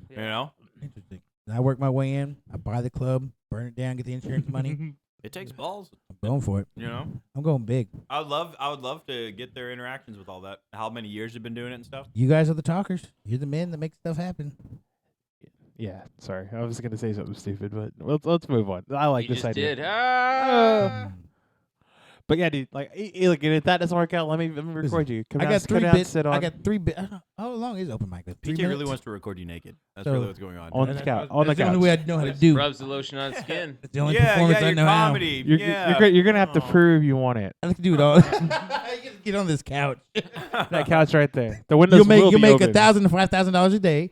You know?
Interesting. And I work my way in. I buy the club, burn it down, get the insurance money.
It takes balls,
I'm going for it.
you know?
I'm going big.
I would love to get their interactions with all that. How many years you've been doing it and stuff?
You guys are the talkers. You're the men that make stuff happen.
Yeah, sorry. I was gonna say something stupid, but let's move on. I like
You
this
just
idea.
did. Ah!
But yeah, dude, like, look, if that doesn't work out, let me record you. Come
I
down,
got
come
3
down,
bits.
sit on,
I got 3 bits. How long is open mic? 3
PJ
minutes?
really wants to record you naked. That's
So-
really what's going on.
on the
That's-
couch. On the
That's the only
couch.
way I know how to do.
Rubs the lotion on his skin.
That's the only
yeah,
performance I
your
know how.
comedy.
You're,
yeah.
you're gonna have to prove you want it.
I like to do it all. You gotta get on this couch.
That couch right there. The windows will
You'll
be
make
open.
$1,000 to $5,000 a day.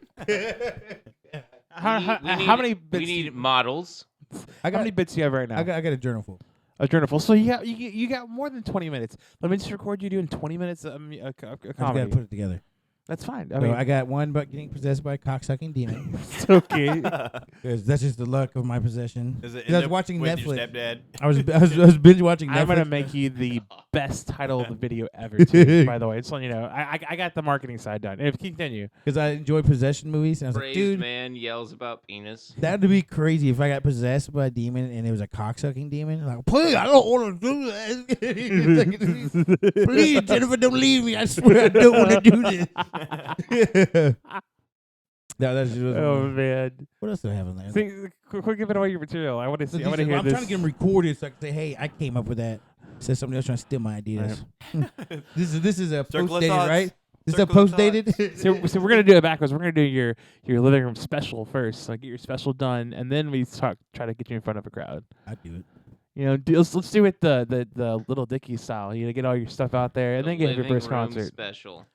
How many bits?
We need models.
I
how
got
many bits do you have right now?
I got a journal full.
A journal full. So you got more than 20 minutes. Let me just record you doing 20 minutes of a
I just
comedy.
gotta put it together.
That's fine. I
So
mean,
I got one about getting possessed by a cocksucking demon.
it's okay.
Because that's just the luck of my possession.
Does it
'Cause I was
end up
watching
with your
Netflix.
stepdad?
I was binge watching Netflix.
I'm gonna make you the best title of the video ever. Too, by the way, just letting you know. I got the marketing side done. If continue.
Because I enjoy possession movies, and I was like,
Praised
dude,
man yells about penis.
that would be crazy if I got possessed by a demon and it was a cocksucking demon. Like, please, I don't want to do that. Please, Jennifer, don't leave me. I swear I don't want to do this. No, that's just
Oh man.
what else do I have in there?
See, quit giving away your material. I want to see. I want to hear
I'm
this.
trying to get them recorded so I can say, hey, I came up with that. Says somebody else trying to steal my ideas. This is a
Circle of
post dated,
thoughts.
right? This is a
Circle of
post dated.
So we're gonna do it backwards. We're gonna do your living room special first. Like get your special done, and then we try to get you in front of a crowd.
I do it.
You know, let's do it the Little Dicky style. You know, get all your stuff out there, and then get your
Living
first
room
concert.
special.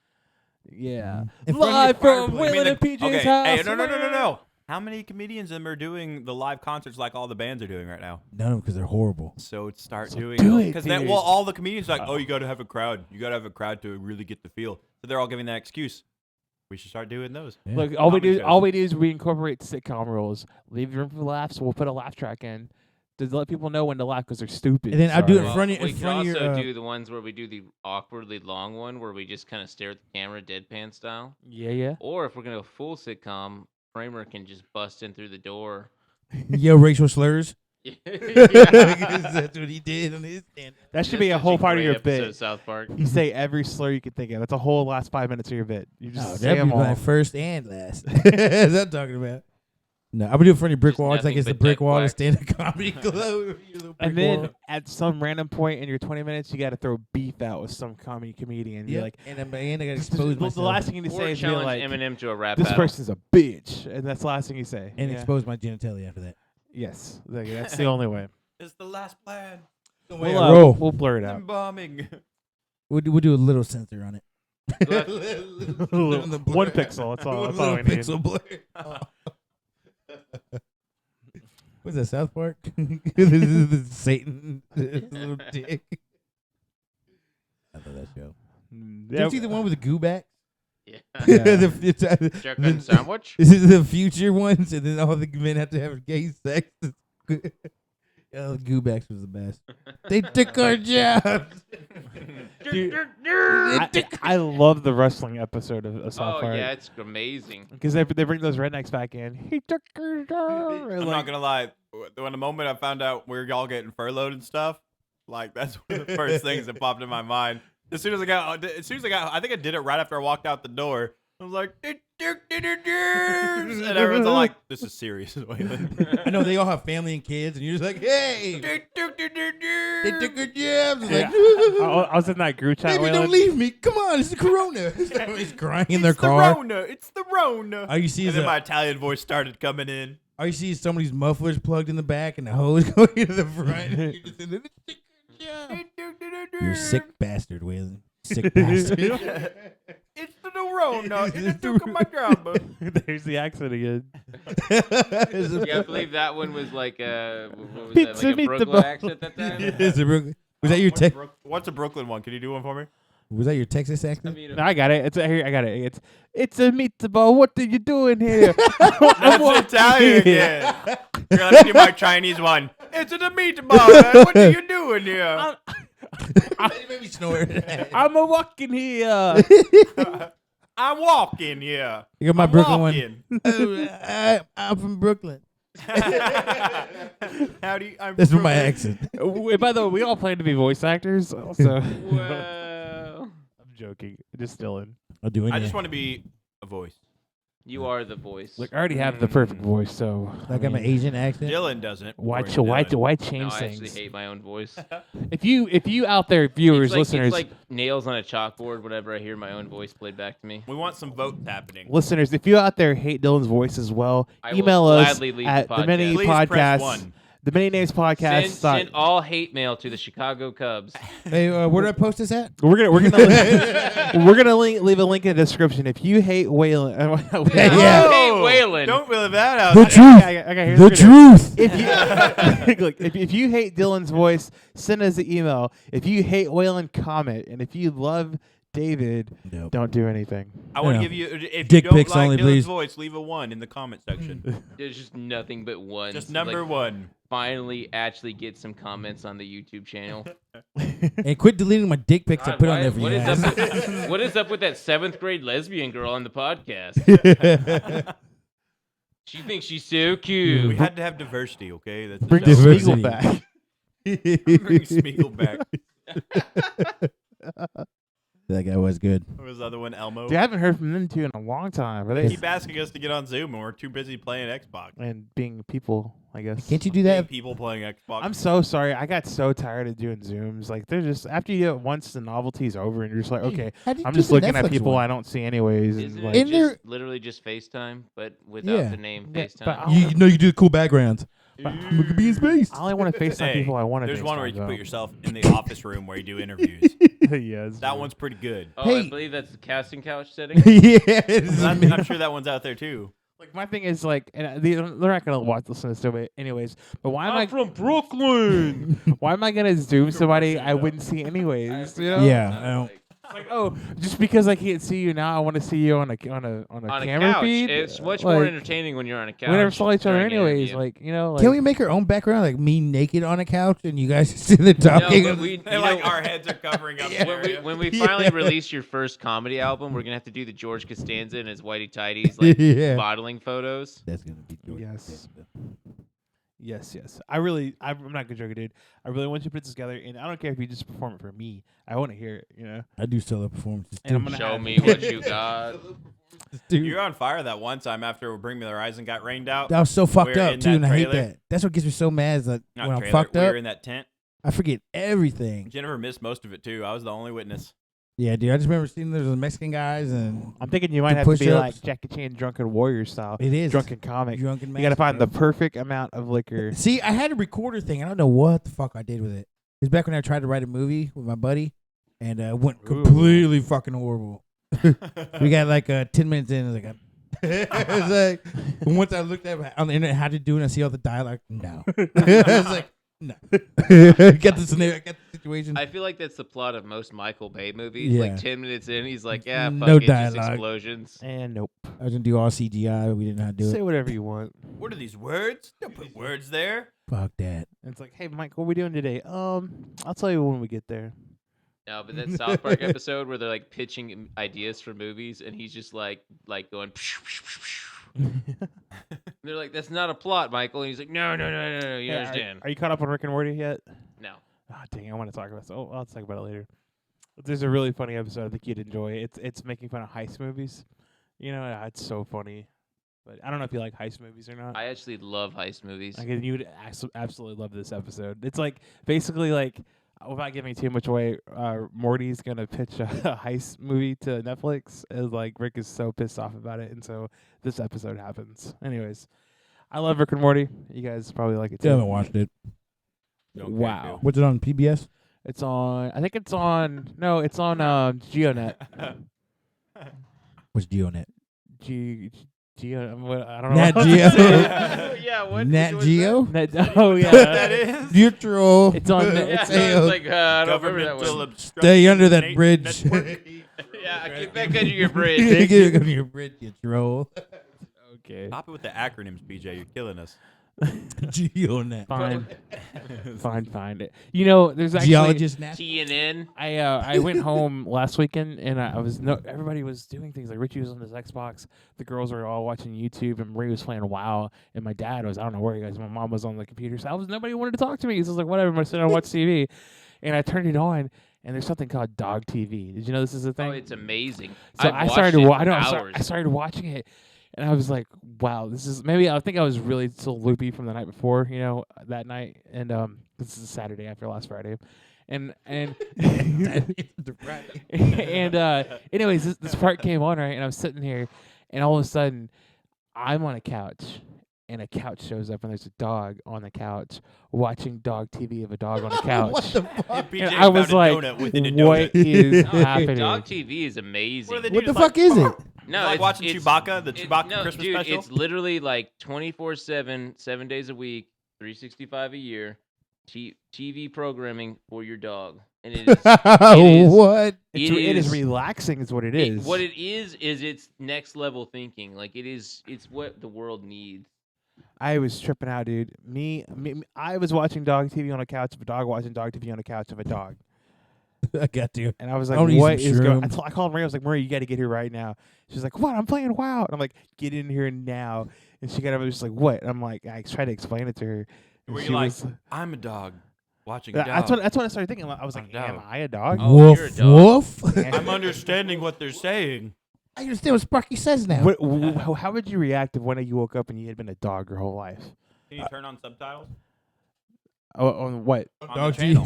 Yeah,
In front of
live
your
from
fireplace.
Will and PJ's
okay,
house.
hey, no. How many comedians of them are doing the live concerts like all the bands are doing right now?
None of them because they're horrible.
So start
So
doing
do it,
because
dude.
well, all the comedians are like, oh, you got to have a crowd. You got to have a crowd to really get the feel. So they're all giving that excuse. We should start doing those.
Yeah.
Look, all we
Comedy
do
shows.
is we incorporate sitcom rules. Leave room for laughs. We'll put a laugh track in to let people know when to laugh because they're stupid.
And then I do it in
Sorry.
front of
we
in
can
front of
also
your.
do the ones where we do the awkwardly long one, where we just kind of stare at the camera, deadpan style.
Yeah.
Or if we're gonna go full sitcom, Kramer can just bust in through the door.
Yell racial slurs.
Yeah.
That's what he did on his stand.
That should be a whole part of your
episode of
bit.
South Park.
You say every slur you can think of. That's a whole last 5 minutes of your bit. You just
Oh,
say
that'd
them
be
all.
my first and last. That's what I'm talking about. No, I'm gonna do it in front of your brick
Just
wall. It's like
nothing
it's the
but
brick
duck
wall to
wax.
stand a comedy club. Your little
And
brick
then
wall.
at some random point in your 20 minutes, you got to throw beef out with some comedian. You're
Yeah,
like,
and then I gotta
the
expose myself
last thing you need to
Or
say is be
challenge
like,
Eminem to a rap
this
battle.
person's a bitch, and that's the last thing you say.
and
Yeah.
expose my genitalia after that.
Yes, that's the only way.
It's the last plan.
way I roll.
We'll blur it out.
Embalming.
We'll do a little censor on it.
Go
One pixel. That's all. That's all we need.
Pixel blur. What's that, South Park? This is Satan. This little dick. I love that show. Did you see the one with the goo back?
Yeah.
the
Chicken sandwich.
This is the future ones, and then all the men have to have gay sex. Oh, Goobacks was the best. They took our jobs.
Dude, I love the wrestling episode of South
Oh
Park.
yeah, it's amazing.
Because they bring those rednecks back in. He took her job.
I'm not gonna lie. When the moment I found out we were all getting furloughed and stuff, like that's one of the first things that popped in my mind. As soon as I got, I think I did it right after I walked out the door. I was like, and everyone's all like, "This is serious."
I know they all have family and kids, and you're just like, "Hey, they took our jobs."
Yeah.
Like,
I was in that group chat.
baby,
Waylon.
don't leave me. Come on, it's the Corona. He's crying in their
It's
car.
the Rona. It's the Rona.
All you see
And
is
then my Italian voice started coming in.
all you see is somebody's mufflers plugged in the back and the hose going into the front. You're just in there, "They took our You're a sick bastard, Waylon. Sick bastard.
It's the neurona. It's the my grandma.
There's the accent again.
Yeah, I believe that one was like what was
Pizza
that, like a
meatball.
Brooklyn accent that time?
Is it Brooklyn? Was that your
What's a Brooklyn one? Can you do one for me?
Was that your Texas
I
accent?
mean,
No, I got it. Here, I got it. It's a meatball. What are you doing here?
That's Italian again. You're gonna have to do my Chinese one. It's a meatball. Man. What are you doing here?
You made me snort.
I'm a walking here.
I'm walking here.
You got my
I'm
Brooklyn
walking.
one. I'm from Brooklyn.
How do you? I'm
That's
from
my
Brooklyn.
accent.
By the way, we all plan to be voice actors. So
well,
I'm joking. Just Dylan.
I'll do it.
I just want to be a voice.
you are the voice.
Look, I already have the perfect voice. So
I got my Asian accent.
Dylan doesn't.
why
according to Dylan.
why
No,
change
I actually
things?
hate my own voice.
If you out there, viewers,
It's like,
listeners,
it's like nails on a chalkboard whenever I hear my own voice played back to me.
We want some votes happening.
listeners, if you out there hate Dylan's voice as well,
I will
email us
gladly leave
at
the
the many
podcast.
Please press
podcasts.
1.
The Many Names Podcast.
Send all hate mail to the Chicago Cubs.
Hey, where do I post this at?
We're gonna we're gonna leave a link in the description. If you hate Waylon,
Yeah.
Hey,
Oh,
Waylon.
Don't live that out.
The
there.
truth.
here's
The
what it is.
truth.
If you look, if you hate Dylan's voice, send us an email. If you hate Waylon, comment. And if you love David,
Nope.
don't do anything.
I want
Yeah.
to give you. If
Dick
you don't
pics
like
only,
Dylan's
please.
voice, leave a 1 in the comment section.
There's just nothing but ones.
Just number
like,
1.
Finally, actually get some comments on the YouTube channel.
And quit deleting my dick pics I
God,
put on
why-
there for
what
you.
is
ass.
up with, what is up with that 7th grade lesbian girl on the podcast? She thinks she's so
We
cute.
had to have diversity, okay? That's
Bring
the
the
show.
Spiegel
Diversity.
back.
Bring Spiegel back.
That guy was good.
What was the other one? Elmo.
Dude, I haven't heard from them two in a long time. Are
They
they
keep asking us to get on Zoom, and we're too busy playing Xbox.
and being people? I guess.
Can't you do
Being
that?
people playing Xbox.
I'm so sorry. I got so tired of doing Zooms. Like they're just after you do it once, the novelty's over, and you're just like, okay,
How do you
I'm
do
just
the
looking at
Netflix
people
one?
I don't see anyways.
Isn't
And like,
it
In there-
just literally just FaceTime, but without
Yeah.
the name
Yeah,
FaceTime?
but
You know you do the cool backgrounds. We could be in space.
I only want to FaceTime
Hey,
people I want to.
There's one where you
FaceTime,
can put
though.
yourself in the office room where you do interviews.
Yes.
That one's pretty good.
Oh, I
Hey.
believe that's the casting couch setting.
Yeah.
I'm sure that one's out there too.
Like my thing is like, and they're not gonna listen to this to it anyways. But why am I
from Brooklyn.
why am I gonna Zoom somebody I wouldn't see anyways? You know?
Yeah. I don't.
It's like, oh, just because I can't see you now, I want to see you on a
On a
camera
couch.
feed.
It's much
Like,
more entertaining when you're on a couch.
We never saw each other
during an
anyways.
interview.
Like you know, like
Can we make our own background, like me naked on a couch and you guys sitting there
No,
talking?
but we,
And like our heads are covering up the area.
when we finally release your first comedy album, we're gonna have to do the George Costanza and his whitey tighties like
Yeah.
modeling photos.
That's gonna be George.
Yes. Yes. I'm not gonna joke, dude. I really want you to put this together, and I don't care if you just perform it for me. I want to hear it. You know.
I do solo performances
And I'm
too.
gonna
Show
have-
me what you got.
Dude,
You were on fire that one time after Bring Me the Horizon got rained out.
that was so fucked
We're
up
in
too,
that
and I hate
trailer.
that. That's what gets me so mad is that
Not
when I'm
trailer,
fucked
we
up,
were in that tent.
I forget everything.
Jennifer missed most of it too. I was the only witness.
Yeah, dude. I just remember seeing those Mexican guys and
I'm thinking you might
The
have to be
push-ups.
like Jackie Chan, Drunken Warrior style,
it is
drunken comic.
drunken.
You gotta find the perfect amount of liquor.
See, I had a recorder thing. I don't know what the fuck I did with it. It was back when I tried to write a movie with my buddy, and went
Ooh.
completely fucking horrible. We got like 10 minutes in, and it's like once I looked at on the internet how to do it, and I see all the dialogue. No, it's like no. Get the scenario, get the situation.
I feel like that's the plot of most Michael Bay movies.
Yeah.
Like 10 minutes in, he's like, "Yeah, fuck
No
it, just
dialogue.
explosions."
And nope.
I was gonna do all CGI. We didn't know how to do
Say
it.
whatever you want.
What are these words? Don't put words there.
Fuck that.
And it's like, hey, Mike, what are we doing today? I'll tell you when we get there.
No, but that South Park episode where they're like pitching ideas for movies, and he's just like going. They're like, "That's not a plot, Michael." And he's like, "No, you
Hey,
understand?"
Are you caught up on Rick and Morty yet?
No.
Ah, dang, I want to talk about this. Oh, I'll talk about it later. There's a really funny episode I think you'd enjoy. It's making fun of heist movies. You know, it's so funny. But I don't know if you like heist movies or not.
I actually love heist movies.
Like, you would absolutely love this episode. It's like basically like without giving too much away, Morty's gonna pitch a heist movie to Netflix. As like Rick is so pissed off about it, and so this episode happens. Anyways, I love Rick and Morty. You guys probably like it too.
Still haven't watched it.
Don't care
Wow.
What's it on PBS?
It's on. I think it's on. No, it's on GeoNet.
What's GeoNet?
Geo. I don't know.
Nat
what
Geo.
else to say.
Yeah, what?
Nat
was
Geo.
Oh yeah.
that is
Neutral.
It's on.
That?
It's
Yeah, I was like, I don't remember that
governmental
one.
obstruction.
Stay under that bridge.
Yeah, get back under your bridge.
Get under your bridge, you troll.
okay.
Stop it with the acronyms, BJ. You're killing us.
GeoNet.
Fine. Fine. You know, there's actually.
Geologist Nat.
TNN.
I went home last weekend and I was everybody was doing things like Richie was on his Xbox, the girls were all watching YouTube, and Marie was playing WoW, and my dad was I don't know where you guys. My mom was on the computer, so nobody wanted to talk to me. So I was like, whatever, I'm gonna sit down and watch TV, and I turned it on. And there's something called Dog TV. Did you know this is a thing?
Oh, it's amazing.
So
I've
I
watched
started.
it for
I know.
hours.
I started watching it, and I was like, "Wow, this is maybe." I think I was really still loopy from the night before, that night, and this is a Saturday after last Friday, and and anyways, this part came on right, and I was sitting here, and all of a sudden, I'm on a couch. And a couch shows up, and there's a dog on the couch watching dog TV of a dog on the couch.
What the fuck?
BJ
And I was
found a
like,
donut within a
"What
donut.
is
No,
happening?"
Dog TV is amazing.
What do they
What
do?
the
Just
fuck is it?
No,
like
it's
watching
it's-
Chewbacca, the Chewbacca
no,
Christmas
dude,
special?
It's literally like 24/7, 7 days a week, 365 a year, TV programming for your dog, and it is.
What?
It is relaxing, is what it is.
What it is it's next level thinking. Like it's what the world needs.
I was tripping out, dude. Me, I was watching dog TV on a couch of a dog, watching dog TV on a couch of a dog.
I got you.
And I was
I
like,
wanna eat
what
some
is going
shrooms.
I called Maria. I was like, Maria, you got to get here right now. She's like, what? I'm playing WoW. And I'm like, get in here now. And she got up and was just like, what? And I'm like, I tried to explain it to her. And
Were
she
you like,
was,
I'm a dog watching a
that's
dog.
what I started thinking. I was like,
I'm a
am
dog.
I a dog?
Oh, you're a
Woof
dog.
woof.
I'm understanding what they're saying.
I understand what Sparky says now.
How would you react if one day you woke up and you had been a dog your whole life?
Can you turn on subtitles?
On what?
On the channel.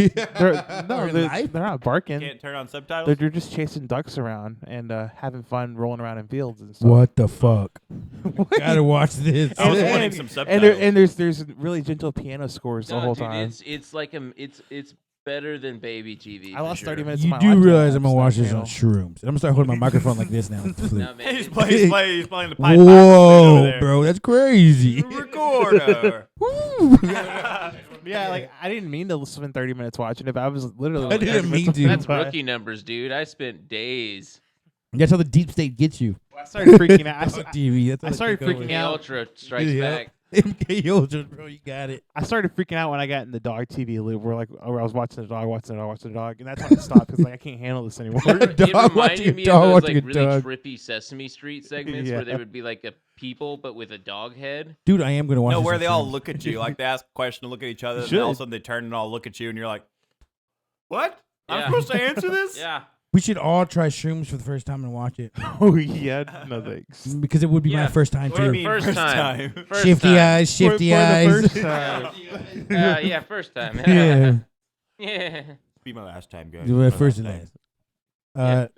They're not barking.
Can't turn on subtitles?
They're just chasing ducks around and having fun rolling around in fields and stuff.
What the fuck? Gotta watch this.
I was
And-
wanting
and-
some
And
subtitles.
there's really gentle piano scores the
No,
whole
dude,
time.
it's like it's better than baby TV.
I
for
lost 30
sure.
minutes of
You
my
do
life.
realize I'm gonna
to
watch
that
this on
channel.
shrooms. I'm gonna start holding my microphone like this now.
No, man,
He's
it's-
playing the pipe.
Whoa, bro, that's crazy.
Recorder.
Yeah, like I didn't mean to spend 30 minutes watching it, but I was literally.
I didn't mean to.
That's rookie numbers, dude. I spent days.
That's how the deep state gets you.
I started freaking out.
Dog TV. That's how
I
they
started
take over.
freaking
MK
out.
Ultra strikes
Yeah.
back.
MK Ultra, bro, you got it.
I started freaking out when I got in the dog TV loop, where I was watching the dog, and that's when I stopped because like I can't handle this anymore.
It
Dog watching
reminded
a
me
dog
of those
watching
like
a
really
dog.
trippy Sesame Street segments
Yeah.
where there would be like a people but with a dog head.
Dude, I am gonna watch
No,
this
where
on
they all
shrooms.
look at you, like they ask a question, look at each other, and
should.
all of a sudden they turn and all look at you, and you're like, "What? I'm
Yeah.
supposed to answer this?"
Yeah.
We should all try shrooms for the first time and watch it
Oh yeah, no thanks.
because it would be my
Yeah.
first time
What do you
too.
mean
First time. First
Shifty
time.
eyes, shifty
For the
eyes.
first time.
Yeah, first time.
Yeah,
Yeah.
Be my last time, guys.
do it first and last.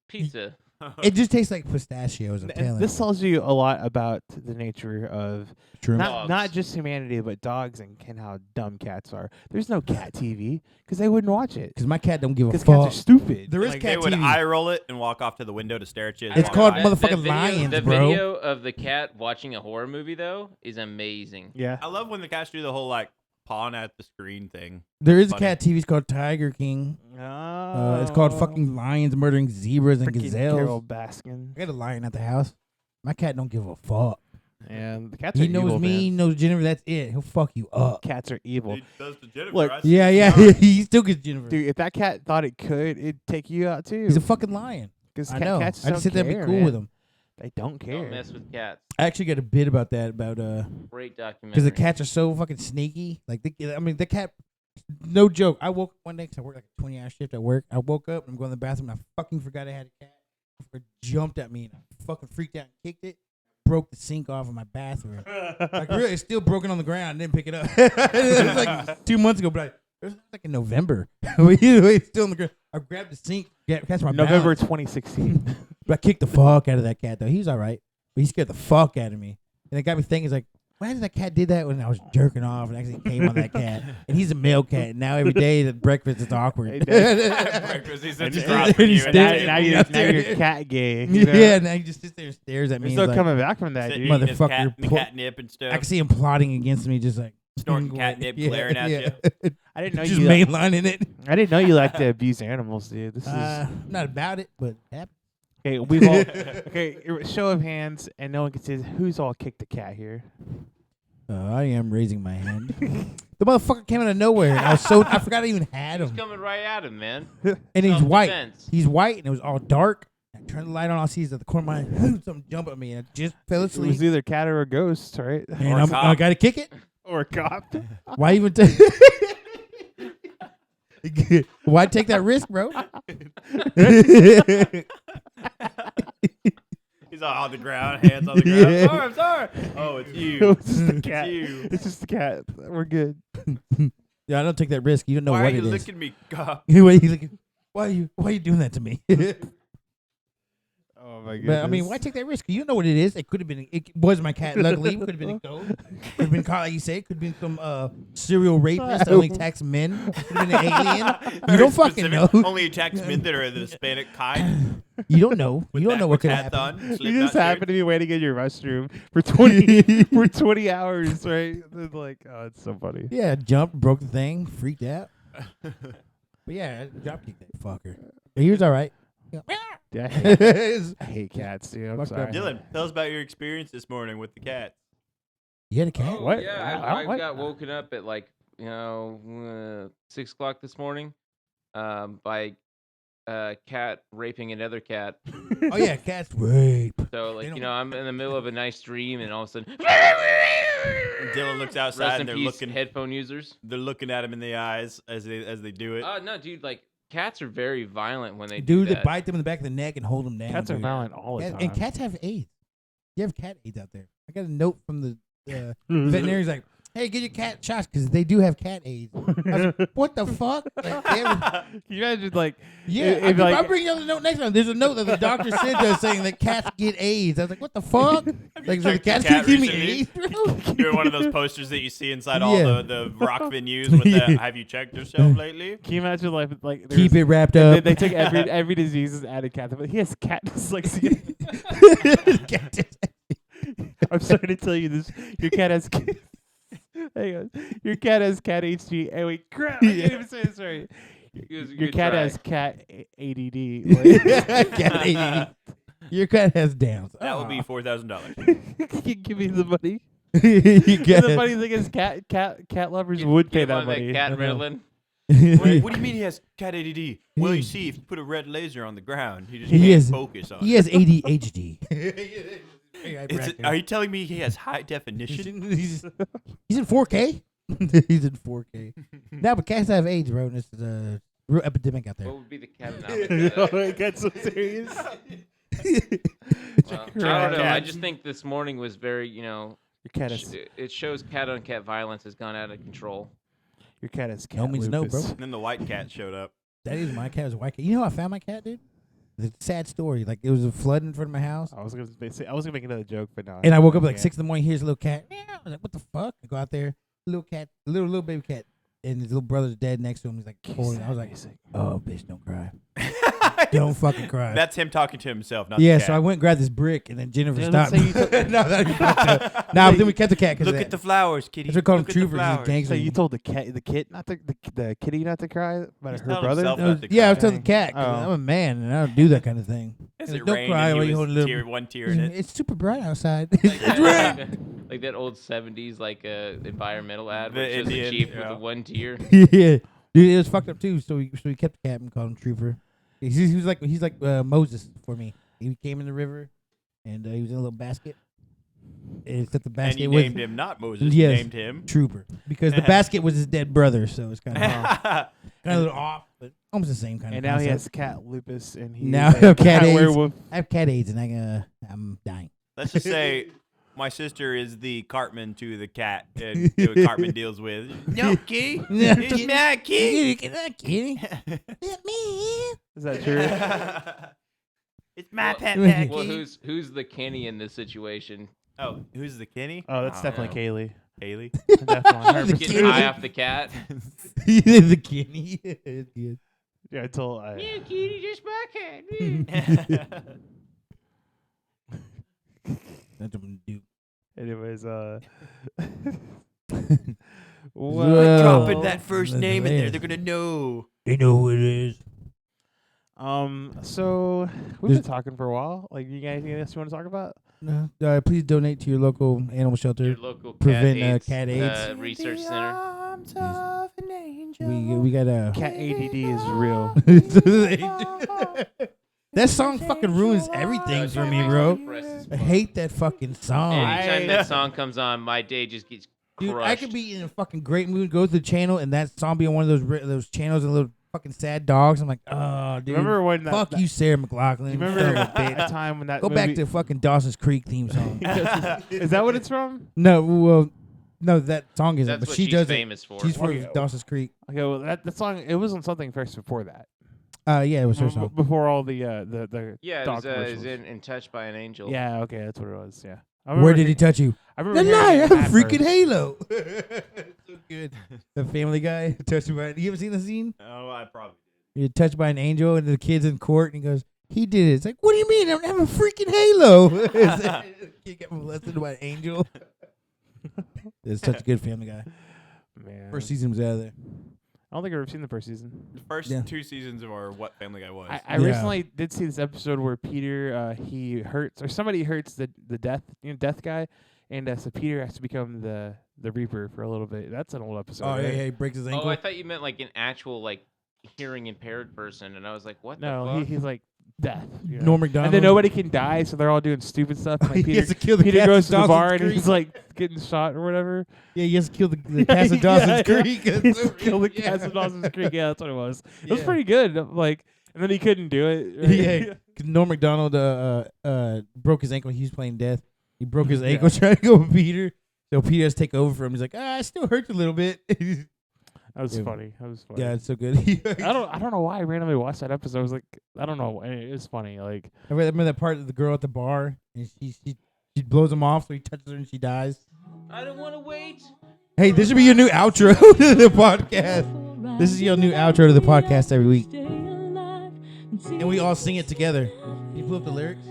Pizza.
It just tastes like pistachios. I'm
And
telling
this tells you a lot about the nature of
you. Shrooms.
Dogs.
not just humanity, but dogs and how dumb cats are. There's no cat TV because they wouldn't watch it.
Because my cat don't give a
Because cats are
fuck.
stupid.
There is
Like,
cat
they would
TV.
eye roll it and walk off to the window to stare at you.
It's called
That-
motherfucking
that video-
lions,
the
bro.
video of the cat watching a horror movie though is amazing.
Yeah.
I love when the cats do the whole like pawing at the screen thing.
There is a
Funny.
cat TV. It's called Tiger King. It's
Oh.
called fucking lions murdering zebras and
Freaking
gazelles.
Carol Baskin.
I got a lion at the house. My cat don't give a fuck.
And the cats
He
are
knows
evil,
me, he
man.
knows Jennifer. That's it. He'll fuck you up.
Cats are evil.
He does to Jennifer.
Look,
I see
Yeah,
it
yeah.
now.
He still gets Jennifer.
Dude, if that cat thought it could, it'd take you out too.
He's a fucking lion.
Because
I know. I
cats
just sit there and be
care,
cool
man.
with him.
They don't care.
Don't mess with cats.
I actually got a bit about that
Great documentary.
because the cats are so fucking sneaky. Like, the cat. No joke. I woke up one day because I worked like a 20-hour shift at work. I woke up and I'm going to the bathroom and I fucking forgot I had a cat. It jumped at me and I fucking freaked out and kicked it. Broke the sink off of my bathroom. Like really, it's still broken on the ground. I didn't pick it up. It was like 2 months ago, but it was like in November. It's still on the ground. I grabbed the sink, catch my
November
balance.
2016.
But I kicked the fuck out of that cat though. He was all right, but he scared the fuck out of me, and it got me thinking. It's like Imagine that cat did that when I was jerking off and actually came on that cat. And he's a male cat. And now every day at breakfast it's awkward.
Breakfast, he's such a
And
drop for you.
he's
and
staring
Now,
that-
you're cat gay. You know?
Yeah, now he just sits there and stares at me.
He's
He's
still
like,
coming back from that,
Sitting
dude.
eating his
Motherfucker,
the catnip and stuff.
I can see him plotting against me, just like
Snorting catnip, glaring at you.
I didn't know
Just
you.
mainlining it.
I didn't know you liked to abuse animals, dude. This is
Not about it, but happy.
okay. We've all okay. Show of hands, and no one can say who's all kicked a cat here.
I am raising my hand. The motherfucker came out of nowhere. And I forgot I even had
He's
him.
coming right at him, man.
And he's white.
Self-defense.
He's white, and it was all dark. I turned the light on. All I see is at the corner of my eye, something jump at me, and I just fell
It
asleep.
was either cat or a ghost, right?
And
Or
I
cop.
got to kick it.
Or a cop.
Why even? Why take that risk, bro?
He's all on the ground, hands on the ground.
Yeah.
I'm sorry. Oh, it's you.
It's just the cat.
It's you.
It's just the cat. We're good.
Yeah, I don't take that risk. You don't know
Why
what
are you
it is.
licking me, cop?
Why are you doing that to me?
Oh my goodness.
But I mean, why take that risk? You know what it is. It could have been. It was my cat. Luckily, it could have been a ghost. Could have been caught, like you say. It could have been some serial rapist that only attacks men. Could have been an alien. You don't fucking know.
Only attacks men that are the Hispanic kind.
You don't know.
With
You don't know what could
backwards hats
happen.
on,
You
Slipknot
just
shirt.
happen to be waiting in your restroom for 20 hours, right? It's like, oh, it's so funny.
Yeah, jumped, broke the thing, freaked out. But yeah, drop kicked that fucker. But he was all right.
Yeah, I hate cats, dude. I'm
Fucked
sorry.
up.
Dylan, tell us about your experience this morning with the cat.
You had a cat?
Oh,
What?
Yeah,
I
I
what?
got woken up at like 6 o'clock this morning, by cat raping another cat.
Oh yeah, cats rape.
So like
don't-
I'm in the middle of a nice dream, and all of a sudden,
Dylan looks
rest
outside
in
and they're
peace,
looking.
headphone users.
They're looking at him in the eyes as they do it.
No, dude, like cats are very violent when they
Dude,
do
they
that.
bite them in the back of the neck and hold them down.
Cats are
dude.
violent all the
Cats-
time.
and cats have AIDS. You have cat AIDS out there. I got a note from the veterinarian's like, hey, get your cat shots because they do have cat AIDS. I was like, what the fuck? Like,
Can you imagine, like,
yeah,
if, like,
I'll bring you the note next time. There's a note that the doctor sent us saying that cats get AIDS. I was like, what the fuck? Like, so the
checked your
cats
cat
can give me
recently?
AIDS, bro?
You're one of those posters that you see inside all
Yeah.
the rock venues with the "Have you checked yourself lately?"
can you imagine, like
Keep it wrapped
they,
up.
they take every disease and added cat. But he has cat dyslexia. I'm sorry to tell you this. Your cat has. Hang on. Your cat has cat HD. Hey, wait, crap! I can't even say this right. Your
Good
cat
try.
has cat ADD. Like,
Cat ADD. Your cat has downs.
That would be $4,000.
Can you give me the money?
You
And
cat-
the funny thing is, cat lovers
Get-
would pay
get
that
one of
money.
Cat
I know.
Ritalin.
What do you mean he has cat ADD? Well, you see, if you put a red laser on the ground, he just
He
can't
is-
focus on
He
it.
has ADHD.
Are you telling me he has high definition?
He's in 4K. He's in 4K. Now, but cats have AIDS, bro. And this is a real epidemic out there.
What would be the cat
Oh, it gets so serious.
Well, I don't know. I
Cats.
just think this morning was very,
Your cat
sh-
has
it shows cat on cat violence has gone out of control.
your cat has cat
No means no,
lupus.
bro.
And then the white cat showed up.
That is my cat. Was a white cat. You know how I found my cat, dude? It's a sad story. Like, it was a flood in front of my house.
I was gonna make another joke, but no.
And I woke up at like
can't.
6 in the morning. Here's a little cat. Meow. I was like, what the fuck? I go out there. Little cat. Little baby cat. And his little brother's dead next to him. He's like, pouring. I was like, oh, bitch, don't cry. Don't fucking cry.
That's him talking to himself, not
Yeah,
the cat.
so I went and grabbed this brick, and then Jennifer
Yeah, let's
stopped.
say you took-
No, that'd be fucked up. Nah, but then we kept the cat.
Look at the flowers, kitty.
That's what we call him
Look at the
Trooper. He's a
flowers.
gangster.
So you told the kit not to the kitty not to cry about
He's
her
telling
brother.
himself
I was-
not to
yeah, I was
cry.
telling the cat. 'Cause
Oh.
I'm a man, and I don't do that kind of thing.
As
Like,
it
don't
rained
cry
and
while
he
you
was
hold a little.
one tear in it.
It's super bright outside.
Like that old 70s environmental ad where
The
it's just a
Indian,
Jeep
yeah.
with the one tier.
Yeah, dude, it was fucked up too. So we kept the cat and called him Trooper. He's like Moses for me. He came in the river, and he was in a little basket. And except the
And
basket
you
was
named him not Moses.
Yes.
You named him.
Trooper because the basket was his dead brother. So it's kind of kind of a little off, but almost the same kind
And
of.
now he
concept.
has cat lupus, and he
Now
is
I have cat AIDS.
werewolf.
I have cat AIDS, and I'm dying.
Let's just say my sister is the Cartman to the cat, and do what Cartman deals with. No, kitty.
No,
It's my kitty.
Kitty. Let me in.
Is that true?
It's my pet
Well,
Mackie.
who's the Kenny in this situation?
Oh, who's the Kenny?
Oh, that's definitely Kaylee.
Haley.
Definitely.
Just getting high off the cat.
The guinea. It's good.
Yeah, until
kitty, just my cat.
That's what I'm gonna do.
anyways,
Well,
Dropping that first
that's
name in there,
it.
they're gonna know.
They know who it is.
so we've been talking for a while. Like, you guys, anything else you want to talk about?
No. Please donate to your local animal shelter.
Your local
Prevent,
cat
AIDS.
research center.
We got a
Cat ADD is real.
That song fucking ruins everything for me, bro. I hate that fucking song.
Anytime that song comes on, my day just gets crushed.
Dude, I could be in a fucking great mood, go to the channel, and that song be on one of those channels and little fucking sad dogs. I'm like, oh, dude.
Remember when
Fuck you, Sarah McLachlan.
You remember the time when that
Go
movie,
back to fucking Dawson's Creek theme song.
Is that what it's from?
No, well, no, that song isn't.
That's
but
what
she
she's
does
famous for.
She's for
Okay.
Dawson's Creek.
Okay, well that song, it was on something first before that.
Yeah, it was her song.
Before all the
Yeah, it
dog
was
commercials.
in Touched by an Angel.
Yeah, okay, that's what it was. Yeah.
Where did he touch you?
I
The
remember
lie, I
hearing
have a
that
freaking
first.
halo. So good. The Family Guy touched by. You ever seen the scene?
Oh, I probably
You're touched by an angel, and the kid's in court, and he goes, "He did it." It's like, what do you mean? I don't have a freaking halo. Kid got molested by an angel. It's such a good Family Guy.
Man.
First season was out of there.
I don't think I've ever seen the first season.
The first
Yeah.
2 seasons of our What Family Guy was.
I
Yeah.
recently did see this episode where Peter he hurts, or somebody hurts the death death guy, and so Peter has to become the Reaper for a little bit. That's an old episode.
Oh,
right?
yeah, he breaks his ankle.
Oh, I thought you meant like an actual like hearing impaired person, and I was like, what the
No,
fuck?
he's like death. You know?
Norm Macdonald.
And then nobody can die, so they're all doing stupid stuff. Like
He has
Peter,
to kill the
Peter
cats
goes
in
to the bar
Dawson's
and
Creek.
he's like getting shot or whatever.
Yeah, he has to kill the cats of Dawson's
Yeah,
Creek.
He has to kill the cats of Dawson's Creek. Yeah, that's what it was. It was
Yeah.
pretty good. Like, and then he couldn't do it. Right?
Yeah, 'cause Norm Macdonald broke his ankle. He's playing death. He broke his ankle trying to go with Peter. So Peter has to take over for him. He's like, it still hurts a little bit.
That was
Yeah.
funny. That was funny.
Yeah, it's so good.
I don't know why I randomly watched that episode. I was like, I don't know. It was funny. Like,
I remember that part of the girl at the bar, and she blows him off, so he touches her and she dies.
I don't want to wait.
Hey, this should be your new outro to the podcast. This is your new outro to the podcast every week, and we all sing it together. Can you pull up the lyrics?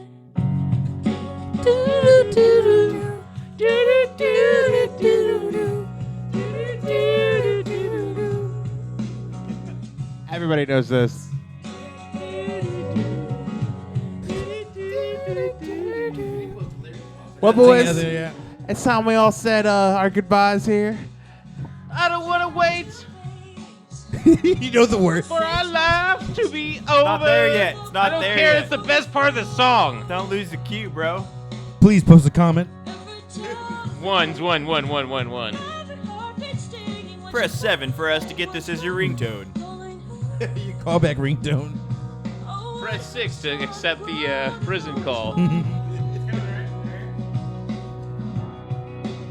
everybody knows this. Well, boys,
Together, yeah.
it's time we all said our goodbyes here.
I don't want to wait
You know the words.
for our lives to be over.
Not there yet. It's not
I don't
there
care.
yet.
It's the best part of the song.
Don't lose the cue, bro.
Please post a comment.
One.
Press 7 for us to get this as your ringtone.
Callback ringtone.
Press 6 to accept the prison call.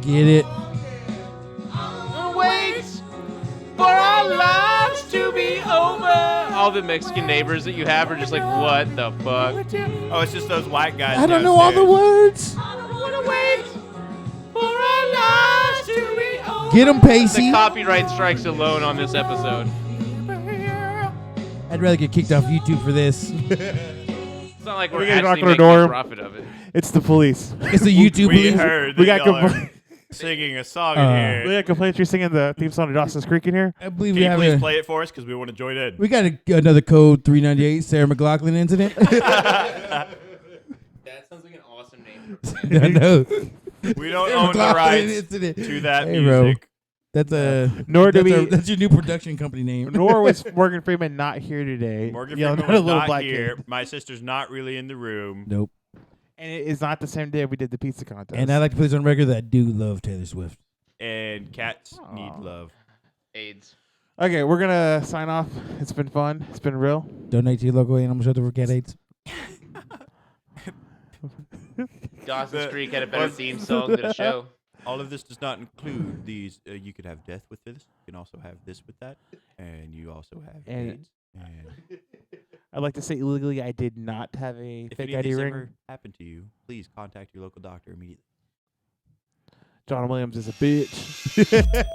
Get it?
Wait for our lives to be over. All the Mexican neighbors that you have are just like, what the fuck?
Oh, it's just those white guys.
I don't know all the
downstairs.
words.
I don't want to wait for our lives to be over.
Get 'em, Pacey.
The copyright strikes alone on this episode.
I'd rather get kicked off YouTube for this.
It's not like we're
We gotta knock
actually
on the
making a
door.
profit of it.
It's the police.
It's the YouTube
We
police.
heard
We
that
got
y'all are
compl-
singing a song
Uh,
in
we
here.
got complaints. You're singing the theme song to Dawson's Creek in here.
I believe
Can
we
you
have
please
a,
play it for us because we want to join in?
we got another code 398 Sarah McLachlan incident.
That sounds like an awesome name.
I know.
We don't
Sarah
own the
McLachlan
rights
incident.
to that
Hey, bro.
music.
That's a
Nor do we.
that's your new production company name.
Nor was Morgan Freeman not here today.
Morgan
yelling
Freeman
at a
was
little
not
black
here.
kid.
My sister's not really in the room.
Nope.
And it is not the same day we did the pizza contest.
And I like to put this on record that I do love Taylor Swift.
And cats need
Aw.
love.
AIDS.
Okay, we're gonna sign off. It's been fun. It's been real.
Donate to your local animal shelter for cat AIDS.
Dawson's
The-
Creek had a better theme song than a show.
All of this does not include these. You could have death with this. You can also have this with that. And you also have
And-
AIDS. And
I'd like to say illegally, I did not have a
if
fake
any of
ID
these
ring.
ever happen to you, please contact your local doctor immediately.
John Williams is a bitch.